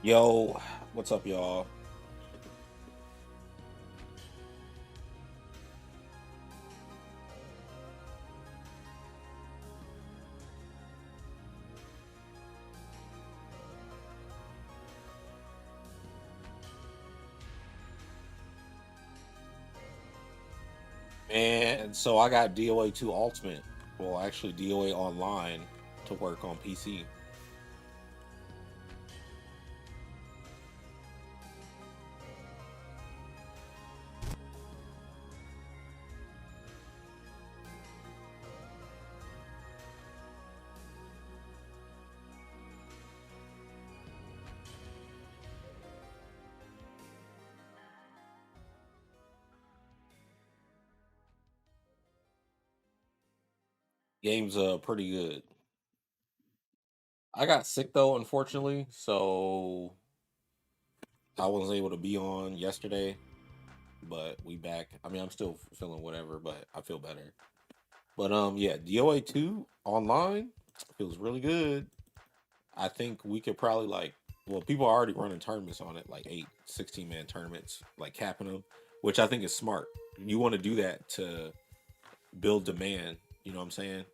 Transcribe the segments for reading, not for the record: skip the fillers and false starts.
Yo, what's up, y'all? And so I got DOA2 Ultimate, well, actually DOA Online to work on PC. Game's pretty good. I got sick though, unfortunately, so I wasn't able to be on yesterday, but we back. I mean, I'm still feeling whatever, but I feel better. But yeah, DOA2 Online feels really good. I think we could probably well, people are already running tournaments on it, like 16-man tournaments, like capping them, which I think is smart. You want to do that to build demand, you know what I'm saying?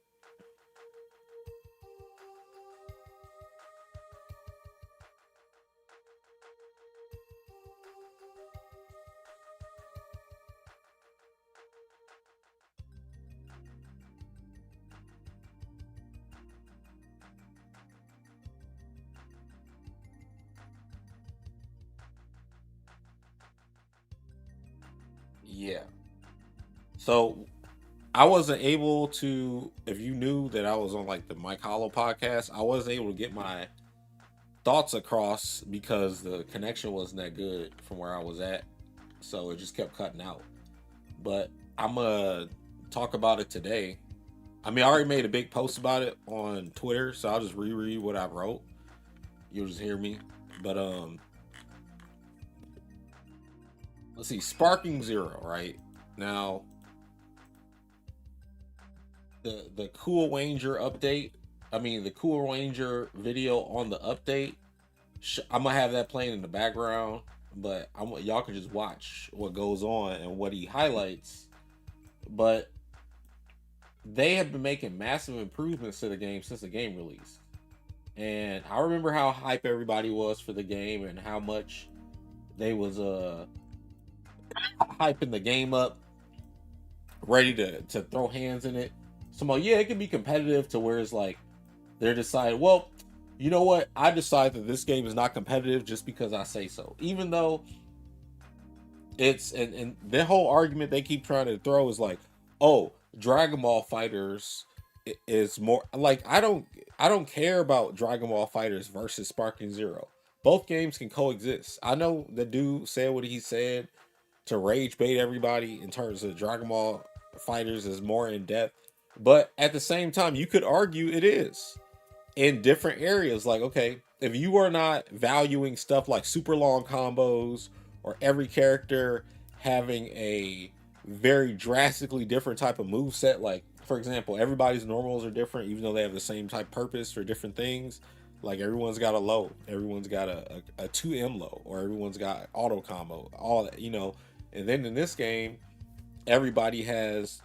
Yeah. So I wasn't able to, if you knew that I was on like the Mike Hollow podcast, I wasn't able to get my thoughts across because the connection wasn't that good from where I was at. So it just kept cutting out. But I'm going to talk about it today. I mean, I already made a big post about it on Twitter, so I'll just reread what I wrote. You'll just hear me. But let's see, Sparking Zero, right? Now, the Cool Ranger update. I mean, the Cool Ranger video on the update. I'm gonna have that playing in the background, but y'all can just watch what goes on and what he highlights. But they have been making massive improvements to the game since the game release. And I remember how hype everybody was for the game and how much they was hyping the game up, ready to throw hands in it. So I'm like, yeah, it can be competitive to where it's like they're deciding, well, you know what? I decide that this game is not competitive just because I say so. Even though it's and their whole argument they keep trying to throw is like, oh, Dragon Ball Fighters is more like I don't care about Dragon Ball Fighters versus Sparking Zero. Both games can coexist. I know the dude said what he said to rage bait everybody in terms of Dragon Ball Fighters is more in depth, but at the same time, you could argue it is in different areas. Like, okay, if you are not valuing stuff like super long combos or every character having a very drastically different type of move set, like for example, everybody's normals are different, even though they have the same type purpose for different things. Like everyone's got a low, everyone's got a 2M low, or everyone's got auto combo, all that, And then in this game, everybody has,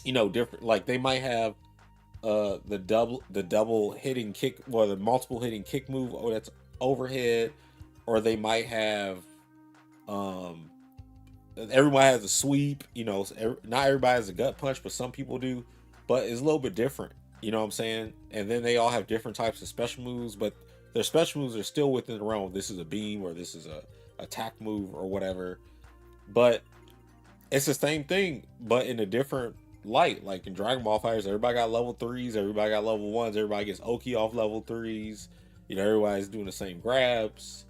different. Like they might have the double hitting kick, or the multiple hitting kick move, or that's overhead, or they might have um everyone has a sweep, not everybody has a gut punch, but some people do, but it's a little bit different, you know what I'm saying? And then they all have different types of special moves, but their special moves are still within the realm. This is a beam, or this is a attack move, or whatever. But it's the same thing, but in a different light. Like in Dragon Ball Fighters, everybody got level threes, everybody got level ones, everybody gets Oki off level threes. Everybody's doing the same grabs.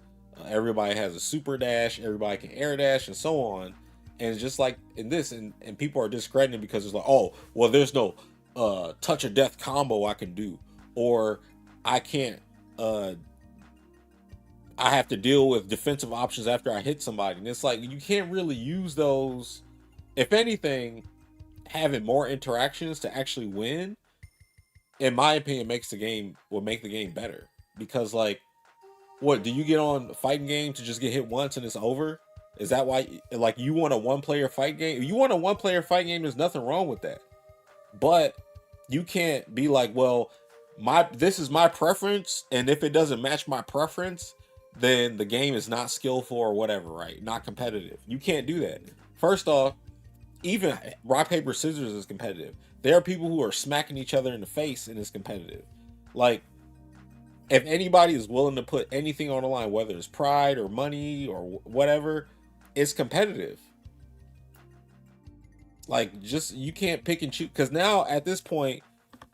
Everybody has a super dash, everybody can air dash, and so on. And just like in this, and people are discrediting because it's like, oh, well, there's no touch of death combo I can do, or I can't. I have to deal with defensive options after I hit somebody, and it's like you can't really use those. If anything, having more interactions to actually win, in my opinion, makes the game will make the game better, because like What, do you get on a fighting game to just get hit once and it's over? Is that why, like, you want a one player fight game? If you want a one player fight game, there's nothing wrong with that. But you can't be like, well, this is my preference, and if it doesn't match my preference, then the game is not skillful or whatever, right? Not competitive. You can't do that. First off, even rock paper scissors is competitive. There are people who are smacking each other in the face and it's competitive. Like, if anybody is willing to put anything on the line, whether it's pride or money or whatever, it's competitive. Like, just, you can't pick and choose, because now at this point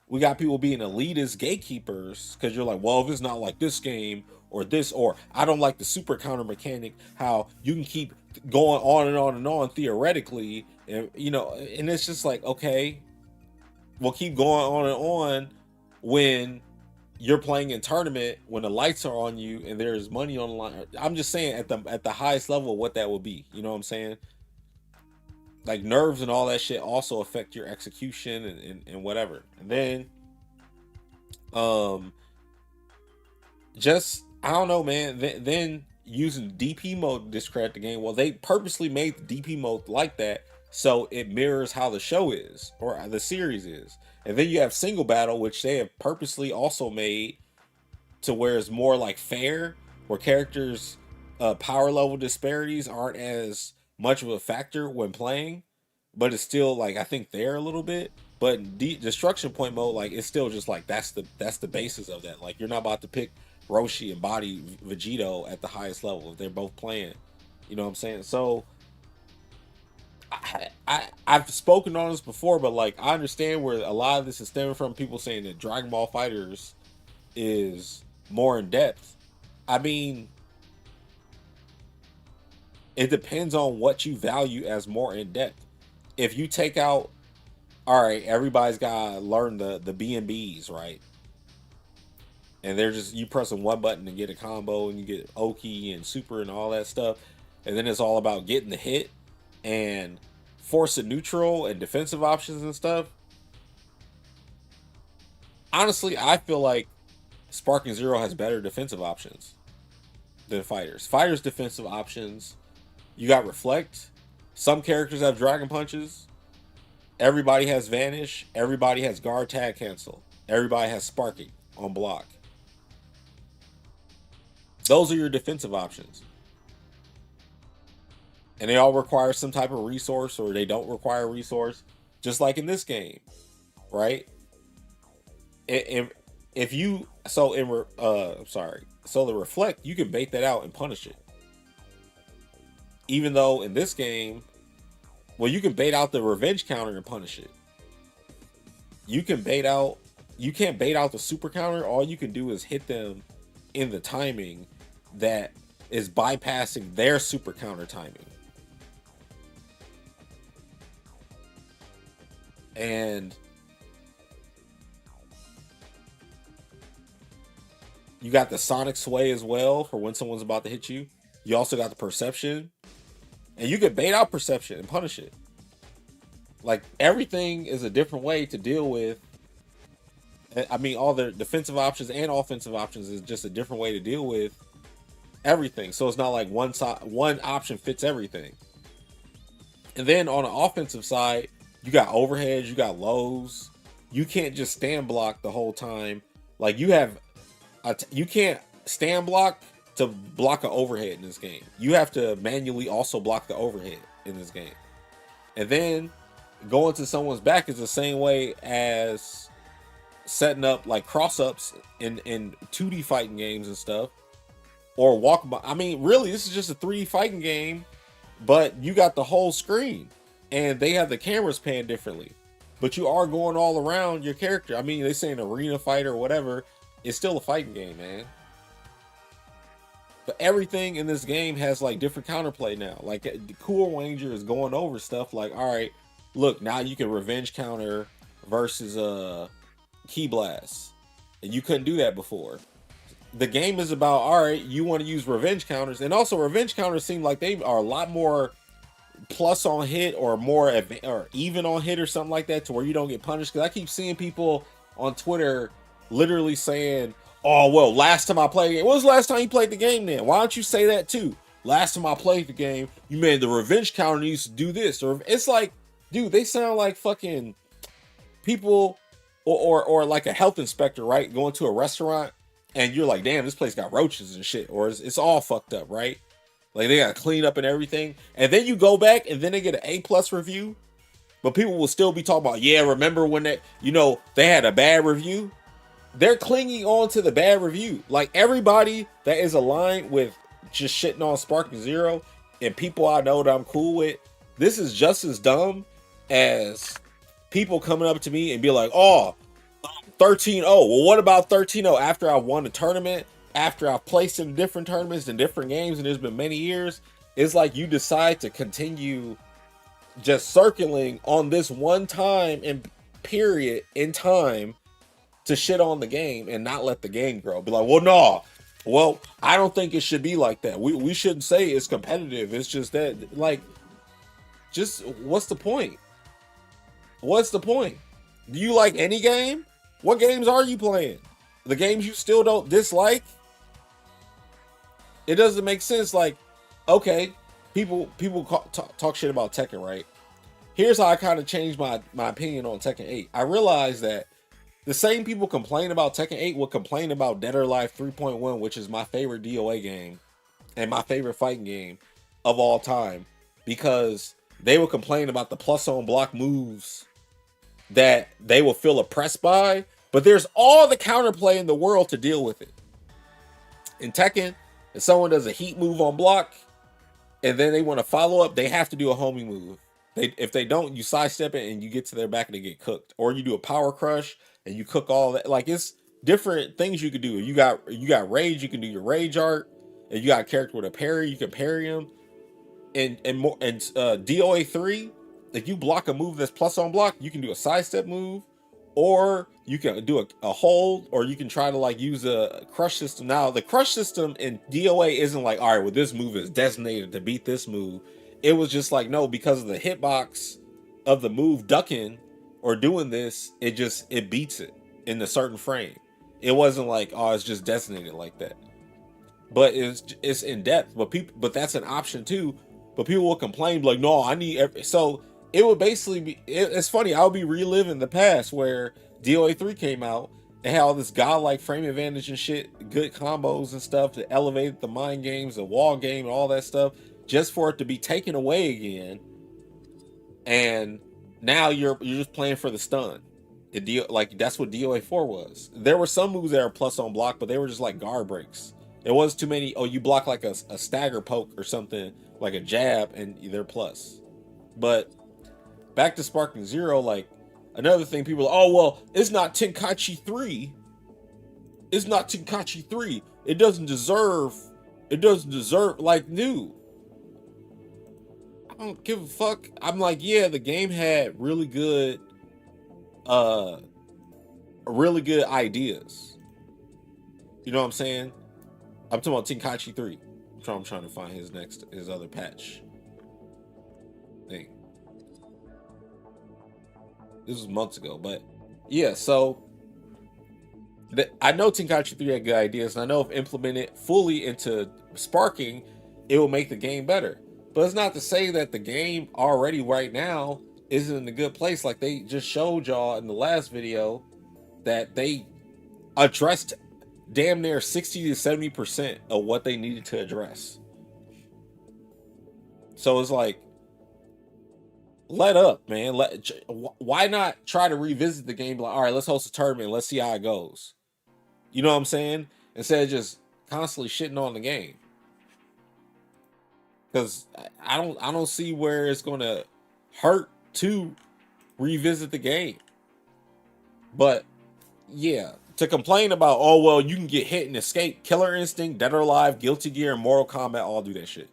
we got people being elitist gatekeepers, because you're like, well, if it's not like this game or this, or I don't like the super counter mechanic, how you can keep going on and on and on theoretically, and and it's just like, okay, we'll keep going on and on when you're playing in tournament, when the lights are on you and there's money on the line. I'm just saying, at the highest level, what that would be. You know what I'm saying? Like, nerves and all that shit also affect your execution and whatever. And then, just, I don't know, man. Then using DP mode to discredit the game. Well, they purposely made the DP mode like that so it mirrors how the show is, or the series is. And then you have single battle, which they have purposely also made to where it's more like fair, where characters' power level disparities aren't as much of a factor when playing, but it's still, like, I think there a little bit. But destruction point mode, like, it's still just like, that's the basis of that. Like, you're not about to pick Roshi and body Vegito at the highest level if they're both playing. You know what I'm saying? So I've spoken on this before, but, like, I understand where a lot of this is stemming from. People saying that Dragon Ball Fighters is more in depth. I mean, it depends on what you value as more in depth. If you take out, all right, everybody's gotta learn the B&Bs, right? And they're just, you pressing one button and get a combo, and you get Oki and Super and all that stuff, and then it's all about getting the hit and forcing neutral and defensive options and stuff. Honestly, I feel like Sparking Zero has better defensive options than Fighters. Fighters' defensive options, you got Reflect. Some characters have Dragon Punches. Everybody has Vanish. Everybody has Guard Tag Cancel. Everybody has Sparking on block. Those are your defensive options. And they all require some type of resource, or they don't require a resource. Just like in this game, right? If you, so the Reflect, you can bait that out and punish it. Even though in this game, well, you can bait out the revenge counter and punish it. You can't bait out the super counter. All you can do is hit them in the timing that is bypassing their super counter timing. And you got the Sonic Sway as well for when someone's about to hit you. You also got the Perception. And you can bait out Perception and punish it. Like, everything is a different way to deal with. I mean, all the defensive options and offensive options is just a different way to deal with everything. So it's not like one option fits everything. And then on the offensive side, you got overheads, you got lows. You can't just stand block the whole time. Like, you can't stand block to block an overhead in this game. You have to manually also block the overhead in this game. And then going to someone's back is the same way as setting up like cross-ups in 2D fighting games and stuff. Or walk by. I mean, really, this is just a 3D fighting game, but you got the whole screen. And they have the cameras panned differently. But you are going all around your character. I mean, they say an arena fight or whatever. It's still a fighting game, man. But everything in this game has like different counterplay now. Like, the Cool Ranger is going over stuff like, all right, look, now you can revenge counter versus Key Blast. And you couldn't do that before. The game is about, all right, you want to use revenge counters. And also revenge counters seem like they are a lot more plus on hit or more or even on hit or something like that, to where you don't get punished. Because I keep seeing people on Twitter literally saying, Oh, well, last time I played it, when was the last time you played the game then? Why don't you say that too? Last time I played the game, you made the revenge counter used to do this. Or it's like, dude, they sound like fucking people or like a health inspector, right? Going to a restaurant and you're like, damn, this place got roaches and shit. Or it's all fucked up, right? Like they got to clean up and everything. And then you go back and then they get an A+ review. But people will still be talking about, yeah, remember when they had a bad review? They're clinging on to the bad review. Like everybody that is aligned with just shitting on Sparking Zero and people I know that I'm cool with, this is just as dumb as people coming up to me and be like, oh, 13-0. Well, what about 13-0 after I won a tournament, after I've placed in different tournaments and different games, and there's been many years? It's like you decide to continue just circling on this one time and period in time to shit on the game and not let the game grow. Be like, well, no. Well, I don't think it should be like that. We shouldn't say it's competitive. It's just that, like, just what's the point? What's the point? Do you like any game? What games are you playing? The games you still don't dislike? It doesn't make sense. Like, okay, people talk shit about Tekken, right? Here's how I kind of changed my opinion on Tekken 8. I realized that the same people complain about Tekken 8 will complain about Dead or Alive 3.1, which is my favorite DOA game and my favorite fighting game of all time, because they will complain about the plus on block moves that they will feel oppressed by, but there's all the counterplay in the world to deal with it. In Tekken, if someone does a heat move on block and then they want to follow up, they have to do a homing move. If they don't, you sidestep it and you get to their back and they get cooked. Or you do a power crush and you cook all that. Like, it's different things you could do. You got rage, you can do your rage art. And you got a character with a parry, you can parry him. And DOA3, if you block a move that's plus on block, you can do a sidestep move, or you can do a hold, or you can try to like use a crush system. Now, the crush system in DOA isn't like, all right, well, this move is designated to beat this move. It was just like, no, because of the hitbox of the move ducking or doing this, it beats it in a certain frame. It wasn't like, oh, it's just designated like that. But it's in depth. But that's an option too. But people will complain like, no, I need so it would basically be. It's funny. I would be reliving the past where DOA3 came out and had all this godlike frame advantage and shit, good combos and stuff that elevated the mind games, the wall game, and all that stuff, just for it to be taken away again. And now you're just playing for the stun. Like that's what DOA4 was. There were some moves that are plus on block, but they were just like guard breaks. It wasn't too many. Oh, you block like a stagger poke or something, like a jab, and they're plus. But back to Sparking Zero, like another thing, people are, oh well, it's not Tenkaichi 3. It's not Tenkaichi 3. It doesn't deserve. Like, new. I don't give a fuck. I'm like, yeah, the game had really good ideas. You know what I'm saying? I'm talking about Tenkaichi 3. I'm trying to find his other patch thing. This was months ago, but yeah, so I know Tenkaichi 3 had good ideas, and I know if implemented fully into Sparking, it will make the game better. But it's not to say that the game already right now isn't in a good place. Like they just showed y'all in the last video that they addressed damn near 60 to 70% of what they needed to address. So it's like, let up, man. Why not try to revisit the game? Like, all right, let's host a tournament. Let's see how it goes. You know what I'm saying? Instead of just constantly shitting on the game. Because I don't see where it's going to hurt to revisit the game. But yeah, to complain about, oh well, you can get hit and escape. Killer Instinct, Dead or Alive, Guilty Gear, and Mortal Kombat all do that shit.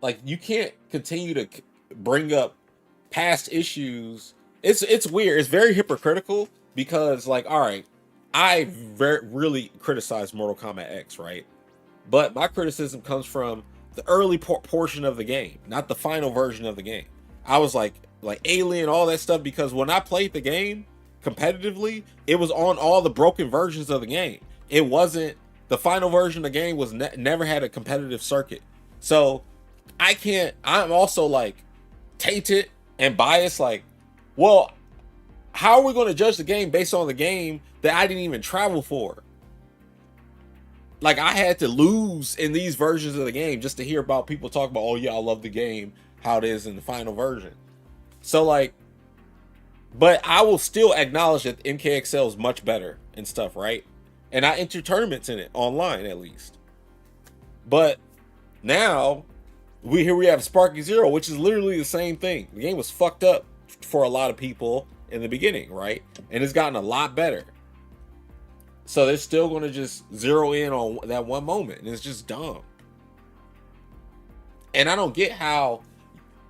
Like, you can't continue to bring up past issues. It's weird. It's very hypocritical because, like, all right, I really criticized Mortal Kombat X, right? But my criticism comes from the early portion of the game, not the final version of the game. I was like Alien, all that stuff, because when I played the game, competitively, it was on all the broken versions of the game. It wasn't the final version of the game was never had a competitive circuit. So I'm also like tainted and biased. Like, well, how are we going to judge the game based on the game that I didn't even travel for? Like, I had to lose in these versions of the game just to hear about people talk about, oh yeah, I love the game, how it is in the final version. So like, but I will still acknowledge that MKXL is much better and stuff, right? And I enter tournaments in it online at least. But now we have Sparky Zero, which is literally the same thing. The game was fucked up for a lot of people in the beginning, right? And it's gotten a lot better. So they're still going to just zero in on that one moment, and it's just dumb. And I don't get how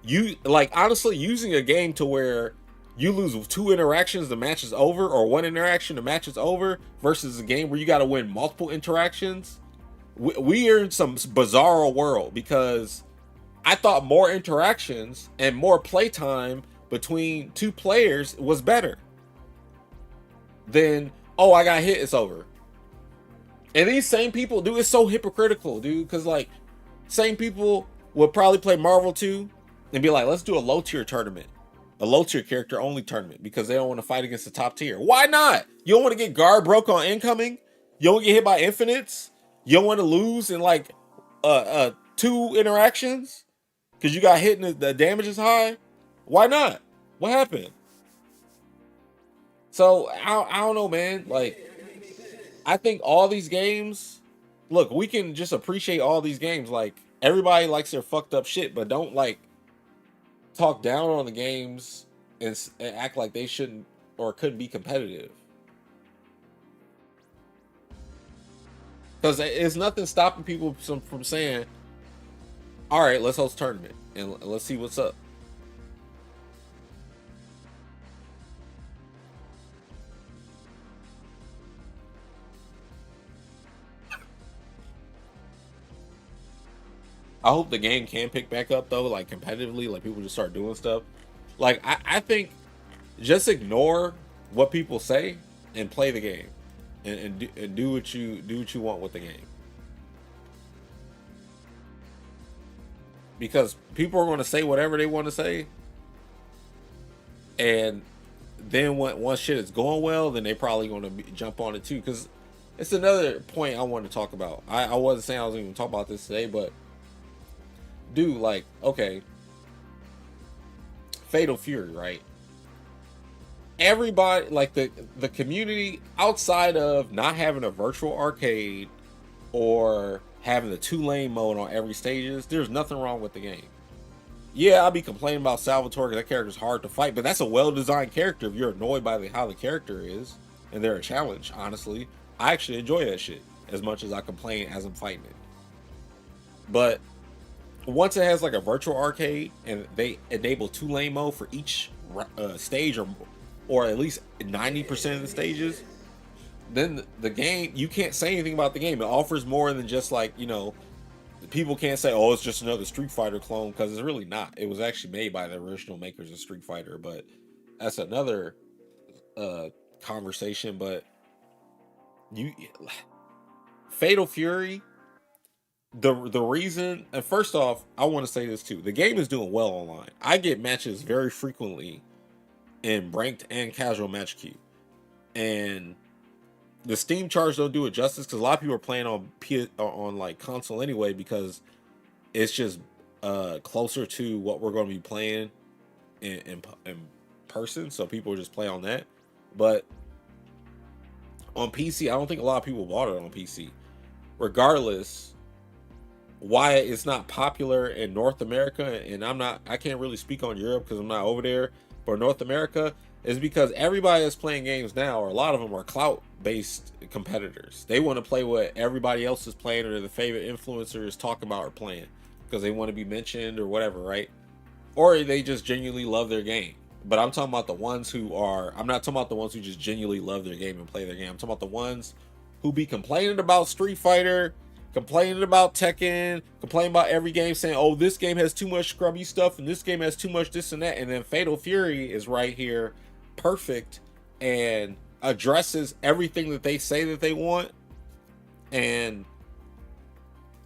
you, like, honestly, using a game to where you lose 2 interactions, the match is over, or 1 interaction, the match is over, versus a game where you got to win multiple interactions. We are in some bizarre world, because I thought more interactions and more playtime between 2 players was better than, oh, I got hit, it's over. And these same people, dude, it's so hypocritical, dude, because like, same people would probably play Marvel 2 and be like, let's do a low tier tournament, a low tier character only tournament, because they don't want to fight against the top tier. Why not? You don't want to get guard broke on incoming? You don't get hit by infinites? You don't want to lose in like 2 interactions because you got hit and the damage is high? Why not? What happened? So I don't know, man. Like, I think all these games, look, we can just appreciate all these games. Like, everybody likes their fucked up shit, but don't like talk down on the games and act like they shouldn't or couldn't be competitive. Because there's nothing stopping people from saying, all right, let's host a tournament and let's see what's up. I hope the game can pick back up though, like competitively, like people just start doing stuff. Like I think just ignore what people say and play the game, and do what you want with the game. Because people are going to say whatever they want to say, and then once shit is going well, then they probably going to jump on it too. Because it's another point I want to talk about. I wasn't saying I was even talking about this today, but dude, like, okay, Fatal Fury, right? Everybody, like the community, outside of not having a virtual arcade or having the 2-lane mode on every stages, there's nothing wrong with the game. Yeah, I'll be complaining about Salvatore because that character's hard to fight, but that's a well-designed character if you're annoyed by how the character is, and they're a challenge, honestly. I actually enjoy that shit as much as I complain as I'm fighting it. But once it has like a virtual arcade and they enable 2-lane mode for each stage, or at least 90% of the stages, then the game, you can't say anything about the game. It offers more than just like, you know, people can't say, oh, it's just another Street Fighter clone, because it's really not. It was actually made by the original makers of Street Fighter, but that's another conversation. But Fatal Fury, the reason, and first off, I want to say this too, the game is doing well online. I get matches very frequently in ranked and casual match queue, and the Steam charts don't do it justice, because a lot of people are playing on like console anyway, because it's just closer to what we're going to be playing in person, so people just play on that. But on PC, I don't think a lot of people bought it on PC. Regardless, why it's not popular in North America, and I can't really speak on Europe because I'm not over there, but North America, is because everybody that's playing games now, or a lot of them, are clout-based competitors. They want to play what everybody else is playing, or the favorite influencers talk about or playing, because they want to be mentioned or whatever, right? Or they just genuinely love their game. But I'm talking about the ones who are, I'm not talking about the ones who just genuinely love their game and play their game. I'm talking about the ones who be complaining about Street Fighter, complaining about Tekken, complaining about every game, saying, oh, this game has too much scrubby stuff, and this game has too much this and that, and then Fatal Fury is right here, perfect, and addresses everything that they say that they want, and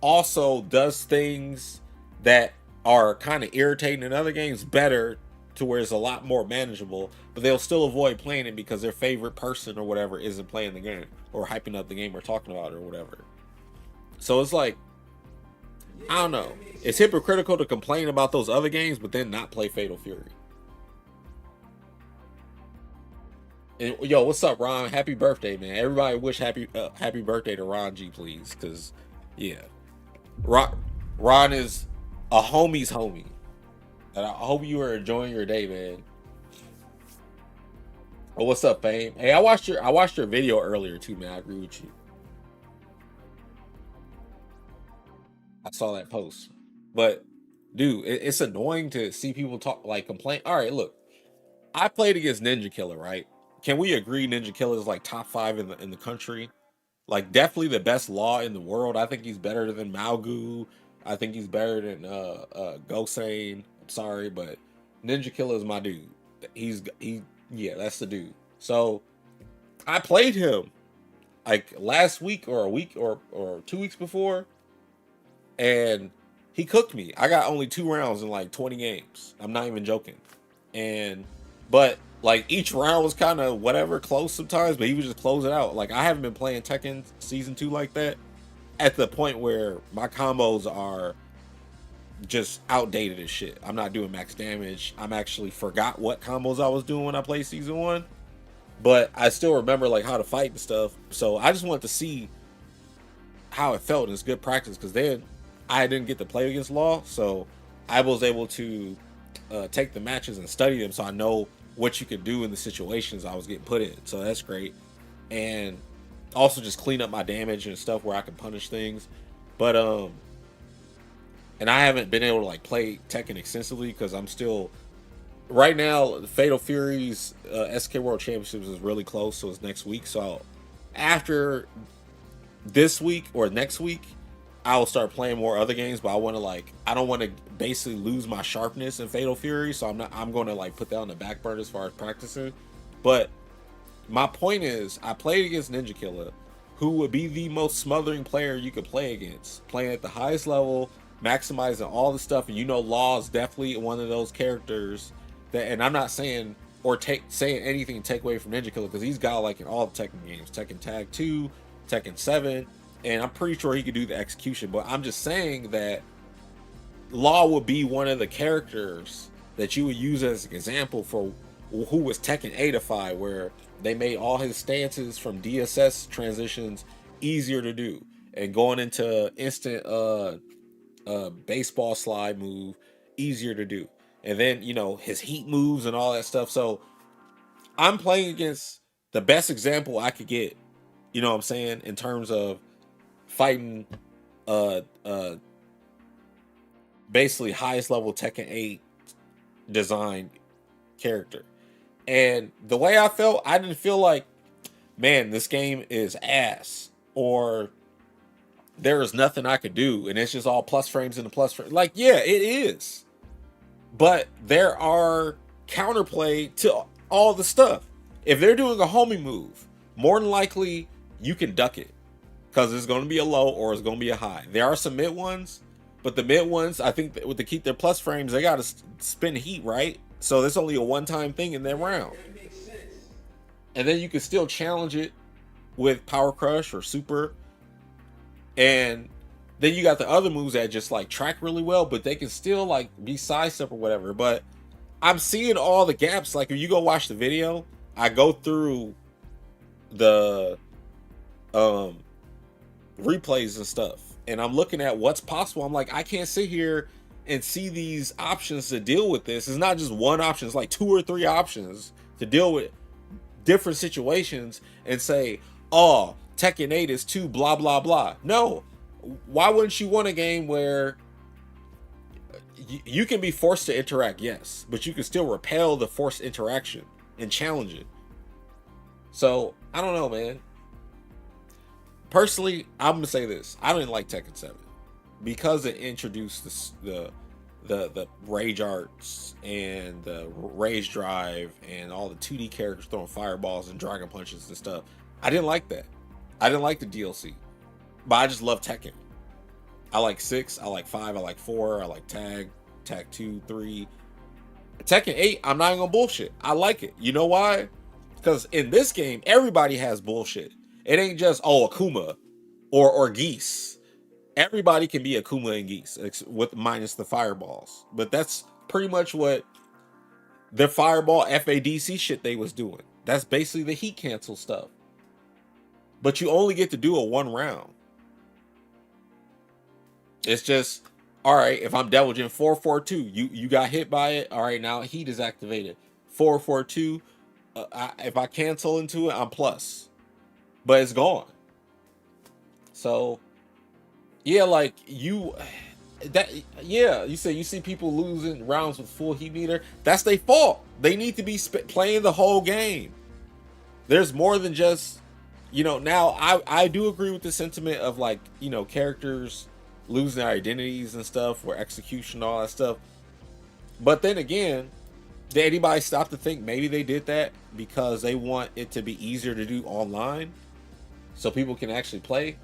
also does things that are kind of irritating in other games better, to where it's a lot more manageable, but they'll still avoid playing it because their favorite person or whatever isn't playing the game or hyping up the game or talking about it or whatever. So it's like, I don't know. It's hypocritical to complain about those other games, but then not play Fatal Fury. And, yo, what's up, Ron? Happy birthday, man! Everybody wish happy birthday to Ron G, please, because yeah, Ron is a homie's homie, and I hope you are enjoying your day, man. Oh, what's up, Fame? Hey, I watched your video earlier too, man. I agree with you. I saw that post, but dude, it's annoying to see people talk like complain. All right, look, I played against Ninja Killer, right? Can we agree Ninja Killer is like top 5 in the country? Like definitely the best law in the world. I think he's better than Malgu. I think he's better than Gosane. I'm sorry, but Ninja Killer is my dude. Yeah, that's the dude. So I played him like last week or a week or 2 weeks before, and he cooked me. I got only 2 rounds in like 20 games. I'm not even joking. And but like each round was kind of whatever, close sometimes, but he would just close it out. Like I haven't been playing Tekken season 2 like that, at the point where my combos are just outdated as shit. I'm not doing max damage. I'm actually forgot what combos I was doing when I played season 1, but I still remember like how to fight and stuff. So I just wanted to see how it felt, and it's good practice, because then I didn't get to play against Law, so I was able to take the matches and study them, so I know what you could do in the situations I was getting put in. So that's great. And also just clean up my damage and stuff where I can punish things. But and I haven't been able to like play Tekken extensively because I'm still right now. Fatal Fury's SK World Championships is really close, so it's next week. So after this week or next week, I will start playing more other games, but I don't want to basically lose my sharpness in Fatal Fury, so I'm going to like put that on the back burner as far as practicing. But my point is, I played against Ninja Killer, who would be the most smothering player you could play against, playing at the highest level, maximizing all the stuff. And Law is definitely one of those characters that, and I'm not saying saying anything to take away from Ninja Killer, because he's got like in all the Tekken games, Tekken Tag 2, Tekken 7, and I'm pretty sure he could do the execution. But I'm just saying that Law would be one of the characters that you would use as an example for who was Tekken 8ified, where they made all his stances from DSS transitions easier to do, and going into instant baseball slide move easier to do, and then his heat moves and all that stuff. So I'm playing against the best example I could get, you know what I'm saying, in terms of fighting basically highest level Tekken 8 design character. And the way I felt, I didn't feel like, man, this game is ass, or there is nothing I could do, and it's just all plus frames and the plus frame. Like, yeah, it is. But there are counterplay to all the stuff. If they're doing a homie move, more than likely you can duck it, because it's going to be a low or it's going to be a high. There are some mid ones, but the mid ones, I think to keep their plus frames, they got to spin heat, right? So there's only a one-time thing in that round. And then you can still challenge it with Power Crush or Super. And then you got the other moves that just like track really well, but they can still like be sidestep or whatever. But I'm seeing all the gaps. Like if you go watch the video, I go through the replays and stuff, and I'm looking at what's possible. I'm like, I can't sit here and see these options to deal with this. It's not just one option, it's like 2 or 3 options to deal with different situations and say, oh, Tekken 8 is too blah blah blah. No, why wouldn't you want a game where you can be forced to interact, yes, but you can still repel the forced interaction and challenge it? So I don't know, man. Personally, I'm gonna say this: I didn't like Tekken 7 because it introduced the the rage arts and the rage drive and all the 2D characters throwing fireballs and dragon punches and stuff. I didn't like that. I didn't like the DLC, but I just love Tekken. I like 6, I like 5, I like 4, I like Tag 2, 3. Tekken 8, I'm not even gonna bullshit. I like it. You know why? Because in this game, everybody has bullshit. It ain't just, oh, Akuma or Geese. Everybody can be Akuma and Geese with minus the fireballs. But that's pretty much what the fireball FADC shit they was doing. That's basically the heat cancel stuff. But you only get to do it one round. It's just, all right, if I'm Devil Jin 442, you got hit by it. All right, now heat is activated. 442, if I cancel into it, I'm plus. But it's gone. So, yeah, like you say you see people losing rounds with full heat meter. That's their fault. They need to be playing the whole game. There's more than just, now I do agree with the sentiment of like, characters losing their identities and stuff, or execution, all that stuff. But then again, did anybody stop to think maybe they did that because they want it to be easier to do online so people can actually play?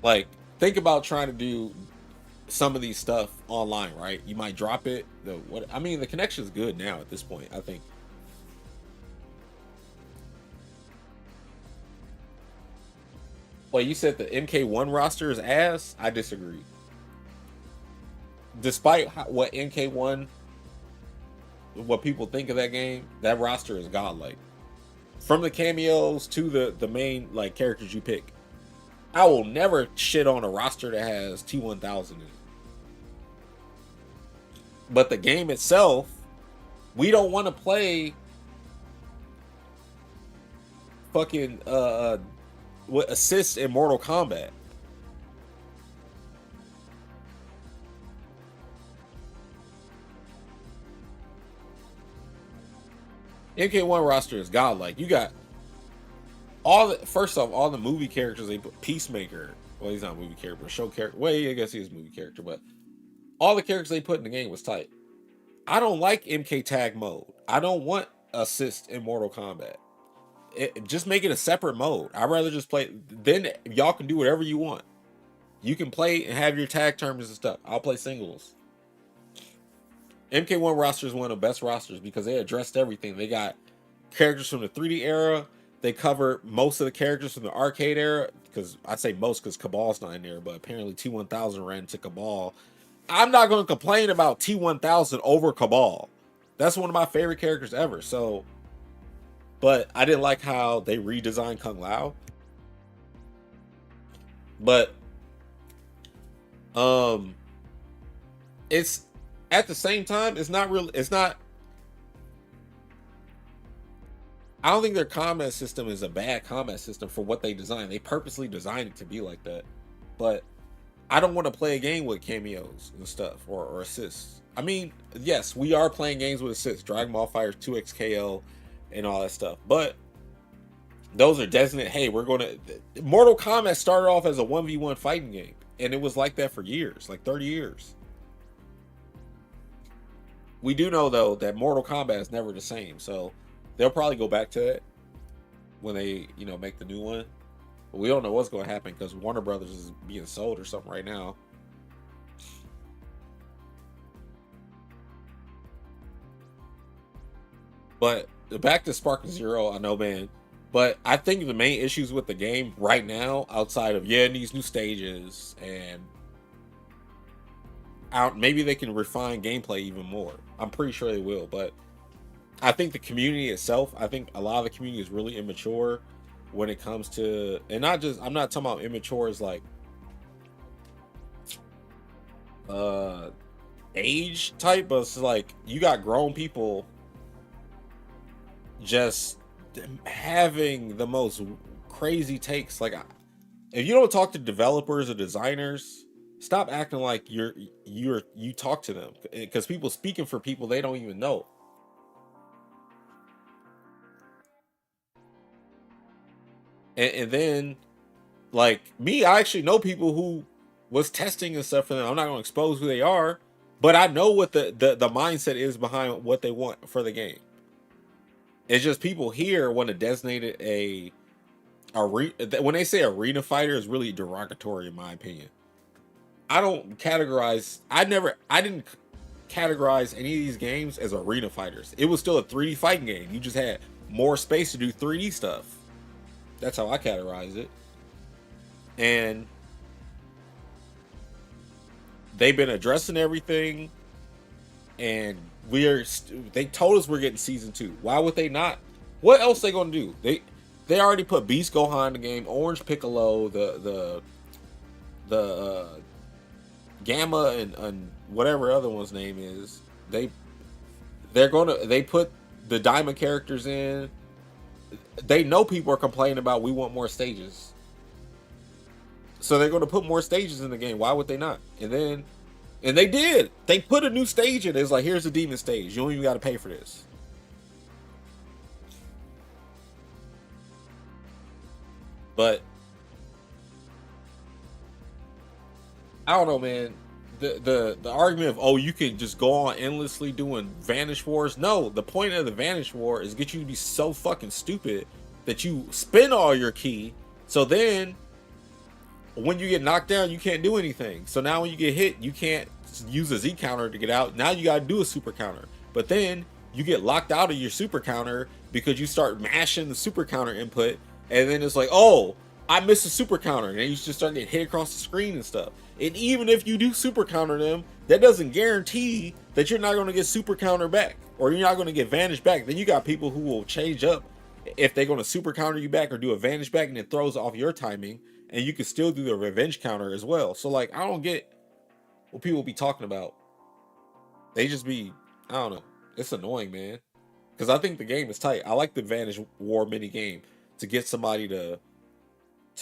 Like, think about trying to do some of these stuff online, right? You might drop it. The connection is good now at this point, I think. Well, you said the MK1 roster is ass. I disagree. Despite what MK1, what people think of that game, that roster is godlike. From the cameos to the main like characters you pick, I will never shit on a roster that has T1000 in it. But the game itself, we don't want to play fucking with assists in Mortal Kombat. MK1 roster is godlike. You got first off, all the movie characters they put. Peacemaker. Well, he's not a movie character, but a show character. Well, I guess he is a movie character, but all the characters they put in the game was tight. I don't like MK tag mode. I don't want assist in Mortal Kombat. Just make it a separate mode. I'd rather just play. Then y'all can do whatever you want. You can play and have your tag tournaments and stuff. I'll play singles. MK1 roster is one of the best rosters because they addressed everything. They got characters from the 3D era. They cover most of the characters from the arcade era. Because I'd say most because Cabal's not in there, but apparently T1000 ran to Cabal. I'm not going to complain about T1000 over Cabal. That's one of my favorite characters ever. So, but I didn't like how they redesigned Kung Lao. But it's at the same time, it's not really, it's not, I don't think their combat system is a bad combat system for what they designed. They purposely designed it to be like that. But I don't want to play a game with cameos and stuff or assists. I mean, yes, we are playing games with assists. Dragon Ball Fighters 2XKO and all that stuff. But those are designated, hey, we're going to... Mortal Kombat started off as a 1v1 fighting game. And it was like that for years, like 30 years. We do know, though, that Mortal Kombat is never the same. So they'll probably go back to it when they, make the new one. But we don't know what's going to happen because Warner Brothers is being sold or something right now. But back to Spark Zero, I know, man. But I think the main issues with the game right now, outside of it needs new stages and maybe they can refine gameplay even more. I'm pretty sure they will, but I think the community itself, I think a lot of the community is really immature when it comes to, and not just, I'm not talking about immature as like age type, but it's like you got grown people just having the most crazy takes. Like, if you don't talk to developers or designers, stop acting like you talk to them, because people speaking for people they don't even know. And then like me, I actually know people who was testing and stuff for them. I'm not gonna expose who they are, but I know what the mindset is behind what they want for the game. It's just people here want to designate it when they say arena fighter is really derogatory in my opinion. I don't categorize. I didn't categorize any of these games as arena fighters. It was still a 3D fighting game. You just had more space to do 3D stuff. That's how I categorize it. And they've been addressing everything, and they told us we're getting season 2. Why would they not? What else they gonna do? They already put Beast Gohan in the game, Orange Piccolo, the Gamma, and whatever other one's name is. They put the Diamond characters in. They know people are complaining about we want more stages, so they're going to put more stages in the game. Why would they not? And they did. They put a new stage in. It's like, here's the demon stage. You don't even got to pay for this. But I don't know, man. The argument of, oh, you can just go on endlessly doing Vanish Wars. No, the point of the Vanish War is get you to be so fucking stupid that you spend all your ki. So then when you get knocked down, you can't do anything. So now when you get hit, you can't use a Z counter to get out. Now you gotta do a super counter. But then you get locked out of your super counter because you start mashing the super counter input, and then it's like, oh, I missed a super counter, and then you just start getting hit across the screen and stuff. And even if you do super counter them, that doesn't guarantee that you're not going to get super counter back, or you're not going to get vanish back. Then you got people who will change up if they're going to super counter you back or do a vanish back, and it throws off your timing, and you can still do the revenge counter as well. So like, I don't get what people be talking about. They just be, I don't know. It's annoying, man. Because I think the game is tight. I like the Vanish War mini game to get somebody to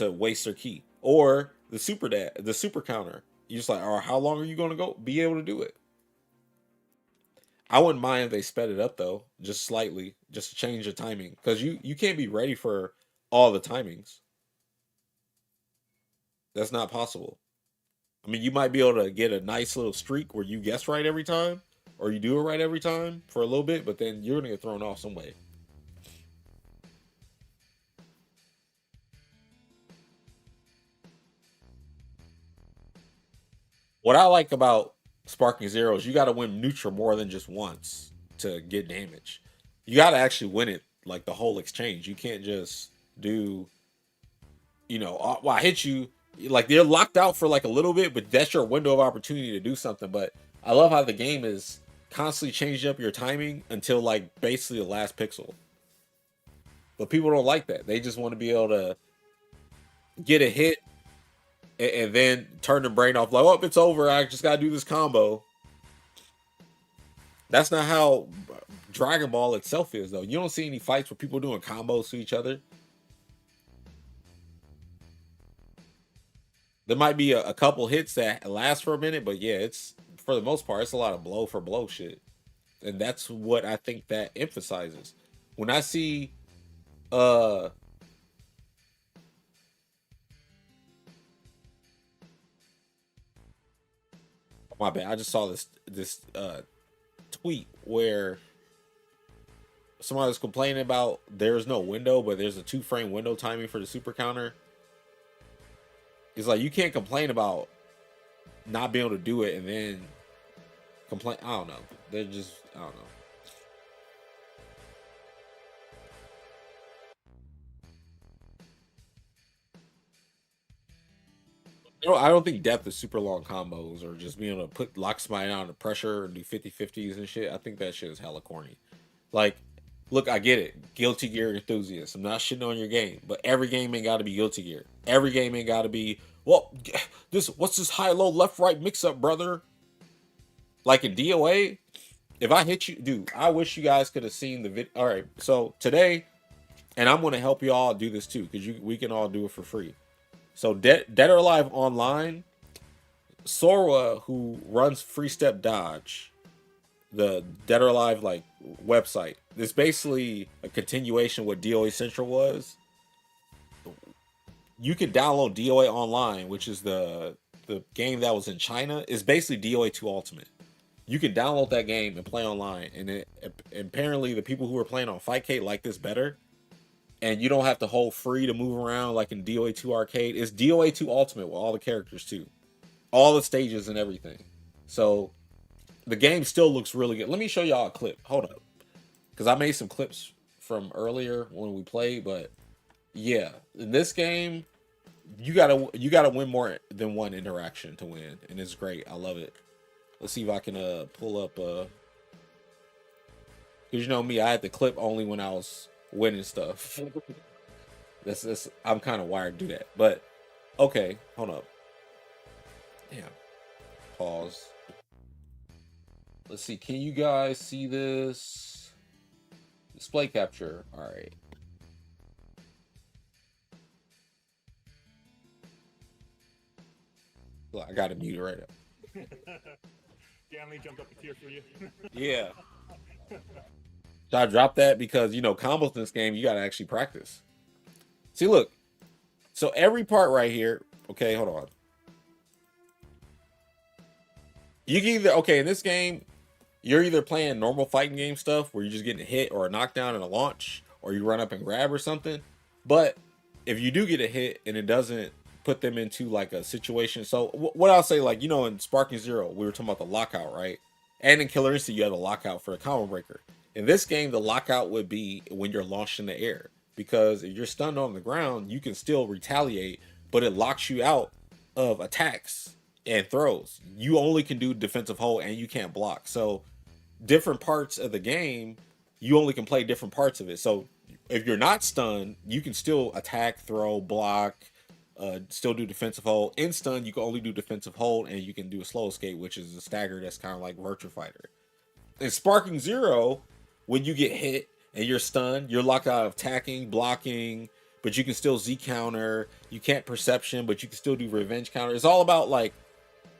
waste their ki, or the super counter. You just like, or how long are you going to go be able to do it? I wouldn't mind if they sped it up though, just slightly, just to change the timing, because you can't be ready for all the timings. That's not possible. I mean, you might be able to get a nice little streak where you guess right every time, or you do it right every time for a little bit, but then you're gonna get thrown off some way. What I like about Sparking Zero is you got to win neutral more than just once to get damage. You got to actually win it like the whole exchange. You can't just do, well, I hit you. Like they're locked out for like a little bit, but that's your window of opportunity to do something. But I love how the game is constantly changing up your timing until like basically the last pixel. But people don't like that. They just want to be able to get a hit and then turn the brain off. Like, oh, it's over. I just gotta do this combo. That's not how Dragon Ball itself is, though. You don't see any fights where people doing combos to each other. There might be a couple hits that last for a minute, but yeah, it's for the most part, it's a lot of blow for blow shit, and that's what I think that emphasizes. When I see, uh, my bad, I just saw this tweet where somebody was complaining about there's no window, but there's a 2 frame window timing for the super counter. It's like you can't complain about not being able to do it and then complain. I don't know. They're just, I don't know. I don't think depth is super long combos or just being able to lock somebody out under pressure and do 50-50s and shit. I think that shit is hella corny. Like, look, I get it. Guilty Gear enthusiasts. I'm not shitting on your game, but every game ain't got to be Guilty Gear. Every game ain't got to be, well, what's this high low left right mix up, brother? Like in DOA, if I hit you, dude, I wish you guys could have seen the video. All right, so today, and I'm going to help you all do this too, because we can all do it for free. So Dead or Alive Online, Sora, who runs Free Step Dodge, the Dead or Alive like website, it's basically a continuation of what DOA Central was. you can download DOA Online, which is the game that was in China. Is basically DOA2 Ultimate. You can download that game and play online, and apparently the people who are playing on Fightcade like this better. And you don't have to hold free to move around like in DOA2 Arcade. It's DOA2 Ultimate with all the characters too, all the stages and everything. So the game still looks really good. Let me show y'all a clip. Hold up, because I made some clips from earlier when we played. But yeah, in this game, you gotta win more than one interaction to win, and it's great. I love it. Let's see if I can pull up because you know me, I had the clip only when I was winning stuff. That's I'm kind of wired to do that. But okay, hold up. Damn. Pause. Let's see. Can you guys see this? Display capture. All right. Look, I got to mute it right up. Ganley jumped up a tier for you. Yeah. So I dropped that because, you know, combos in this game, you got to actually practice. See, look. So every part right here. Okay, hold on. You can either, okay, in this game, you're either playing normal fighting game stuff where you're just getting a hit or a knockdown and a launch, or you run up and grab or something. But if you do get a hit and it doesn't put them into like a situation. So what I'll say, like, you know, in Sparking Zero, we were talking about the lockout, right? And in Killer Instinct, you have a lockout for a combo breaker. In this game, the lockout would be when you're launched in the air. Because if you're stunned on the ground, you can still retaliate, but it locks you out of attacks and throws. You only can do defensive hold and you can't block. So different parts of the game, you only can play different parts of it. So if you're not stunned, you can still attack, throw, block, still do defensive hold. In stun, you can only do defensive hold and you can do a slow escape, which is a stagger that's kind of like Virtua Fighter. In Sparking Zero, when you get hit and you're stunned, you're locked out of attacking, blocking, but you can still Z counter. You can't perception, but you can still do revenge counter. It's all about like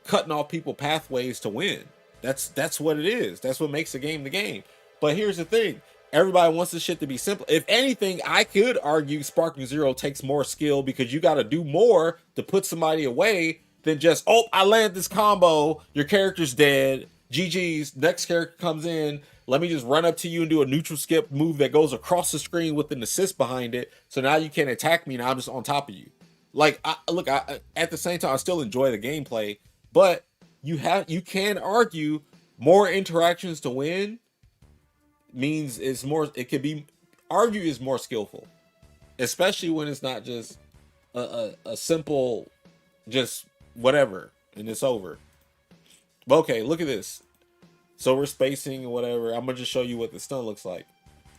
cutting off people pathways to win. That's what it is. That's what makes the game the game. But here's the thing. Everybody wants this shit to be simple. If anything, I could argue Sparking Zero takes more skill because you got to do more to put somebody away than just, oh, I landed this combo, your character's dead, GG's, next character comes in, let me just run up to you and do a neutral skip move that goes across the screen with an assist behind it, so now you can't attack me and I'm just on top of you. Like, at the same time, I still enjoy the gameplay, but you can argue more interactions to win means it's more, it could be, argue is more skillful, especially when it's not just a simple just whatever and it's over. But okay, look at this. So we're spacing and whatever. I'm gonna just show you what the stun looks like.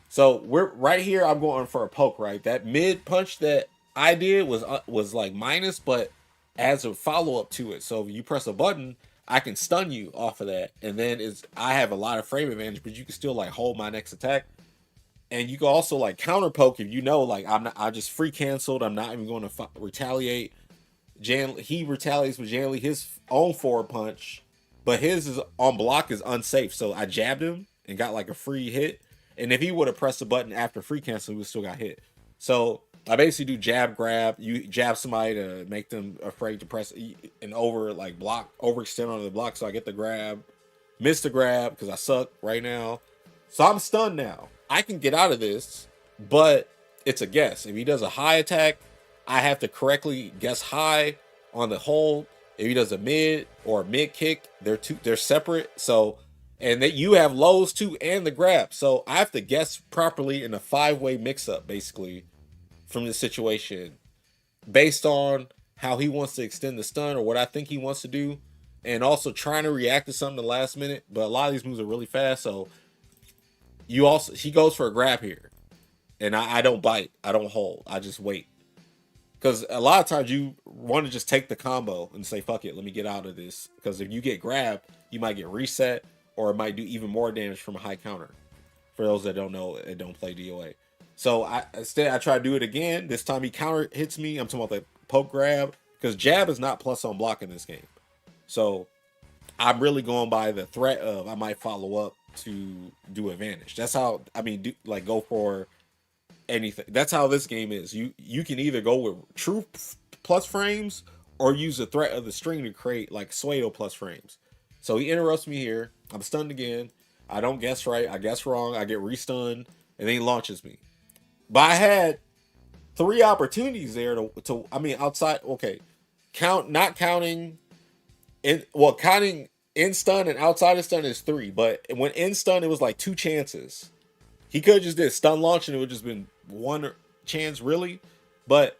So we're right here. I'm going for a poke, right? That mid punch that I did was like minus, but as a follow up to it. So if you press a button, I can stun you off of that, and then I have a lot of frame advantage, but you can still like hold my next attack, and you can also like counter poke if you know like I just free canceled. I'm not even going to retaliate. He retaliates with Janley his own forward punch, but his is on block is unsafe. So I jabbed him and got like a free hit, and if he would have pressed the button after free cancel, he would still got hit. So I basically do jab grab. You jab somebody to make them afraid to press an overextend on the block. So I get the grab, miss the grab because I suck right now. So I'm stunned now. I can get out of this, but it's a guess. If he does a high attack, I have to correctly guess high on the hold. If he does a mid or a mid kick, they're separate. So, and that you have lows too and the grab. So I have to guess properly in a 5-way mix-up basically from this situation based on how he wants to extend the stun or what I think he wants to do, and also trying to react to something the last minute. But a lot of these moves are really fast, so he goes for a grab here, and I don't bite, I don't hold, I just wait, because a lot of times you want to just take the combo and say fuck it, let me get out of this, because if you get grabbed, you might get reset or it might do even more damage from a high counter. For those that don't know and don't play DOA. So I try to do it again. This time he counter hits me. I'm talking about the poke grab, because jab is not plus on block in this game. So I'm really going by the threat of I might follow up to do advantage. That's how, I mean, go for anything. That's how this game is. You can either go with true plus frames or use the threat of the string to create like pseudo plus frames. So he interrupts me here. I'm stunned again. I don't guess right. I guess wrong. I get restunned, and then he launches me. But I had 3 opportunities there to I mean outside. Okay, not counting counting in stun and outside of stun is 3. But when in stun, it was like 2 chances. He could have just did stun launch and it would just been 1 chance really. But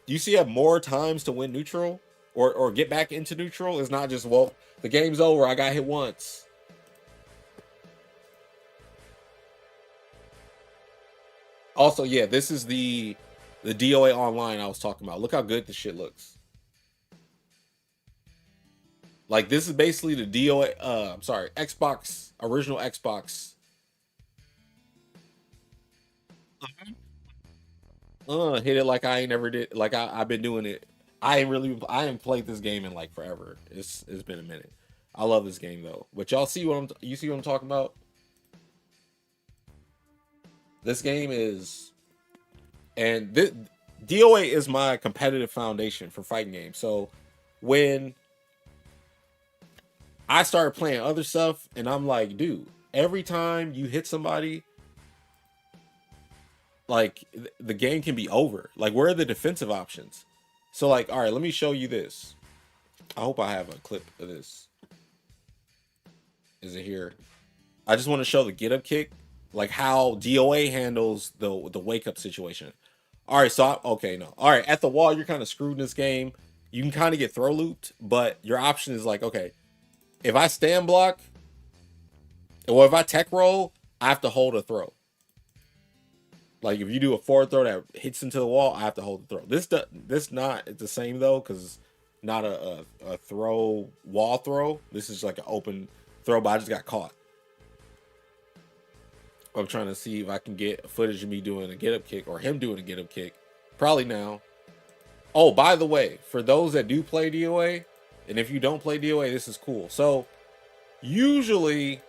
you see, have more times to win neutral or get back into neutral. It's not just, well, the game's over. I got hit once. Also, yeah, this is the DOA online I was talking about. Look how good this shit looks. Like, this is basically the DOA. I'm sorry, Xbox, original Xbox. Hit it like I ain't never did. Like I've been doing it. I ain't played this game in like forever. It's been a minute. I love this game though. But y'all see you see what I'm talking about? This game is, and this DOA is my competitive foundation for fighting games. So when I started playing other stuff, and I'm like, dude, every time you hit somebody, like the game can be over. Like, where are the defensive options? So like, all right, let me show you this. I hope I have a clip of this. Is it here? I just want to show the get up kick, like how DOA handles the wake up situation. All right, so okay, no. All right, at the wall, you're kind of screwed in this game. You can kind of get throw looped, but your option is like, okay, if I stand block, or if I tech roll, I have to hold a throw. Like if you do a forward throw that hits into the wall, I have to hold the throw. This not the same though, because it's not a throw wall throw. This is like an open throw, but I just got caught. I'm trying to see if I can get footage of me doing a get up kick or him doing a get up kick. Probably now. Oh, by the way, for those that do play DOA, and if you don't play DOA, this is cool. So usually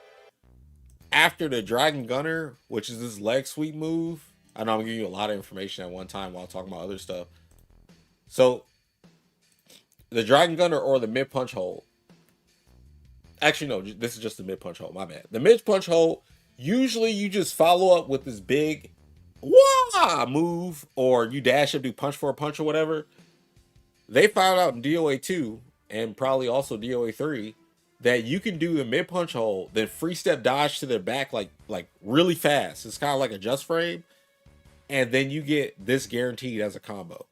after the Dragon Gunner, which is this leg sweep move, I know I'm giving you a lot of information at one time while talking about other stuff. So the Dragon Gunner or the mid punch hold. Actually, no, this is just the mid punch hold. My bad. The mid punch hold, usually you just follow up with this big wah move, or you dash up, do punch for a punch or whatever. They found out in DOA 2 and probably also DOA 3 that you can do the mid punch hold, then free step dodge to their back like really fast. It's kind of like a just frame. And then you get this guaranteed as a combo.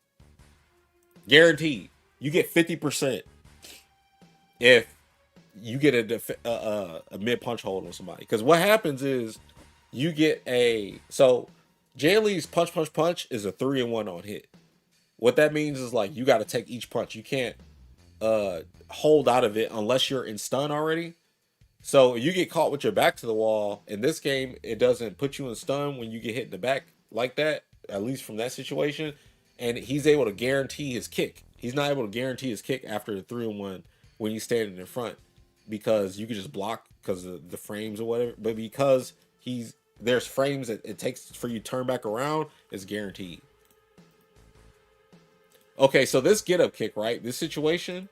Guaranteed. You get 50% if you get a mid punch hold on somebody. Because what happens is you get so Jay Lee's punch punch punch is a 3-1 on hit. What that means is like you got to take each punch. You can't hold out of it unless you're in stun already. So you get caught with your back to the wall. In this game, it doesn't put you in stun when you get hit in the back like that, at least from that situation. And he's able to guarantee his kick. He's not able to guarantee his kick after the 3-1 when he's standing in front, because you can just block because of the frames or whatever. But because there's frames that it takes for you to turn back around, it's guaranteed. Okay, so this get up kick, right? This situation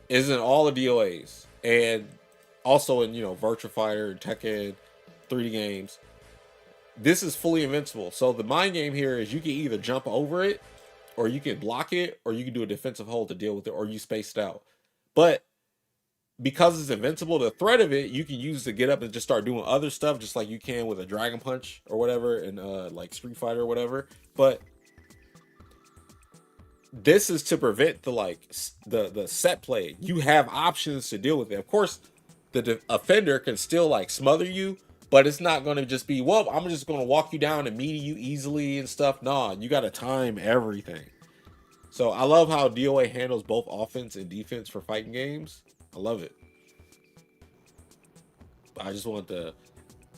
is in all the DOAs and also in, Virtua Fighter, Tekken, 3D games. This is fully invincible. So the mind game here is you can either jump over it, or you can block it, or you can do a defensive hold to deal with it, or you space it out. But because it's invincible, the threat of it, you can use to get up and just start doing other stuff, just like you can with a Dragon Punch or whatever, in like Street Fighter or whatever. But this is to prevent the set play. You have options to deal with it. Of course, the offender can still like smother you, but it's not going to just be, well, I'm just going to walk you down and meet you easily and stuff. Nah, you got to time everything. So I love how DOA handles both offense and defense for fighting games. I love it. I just want to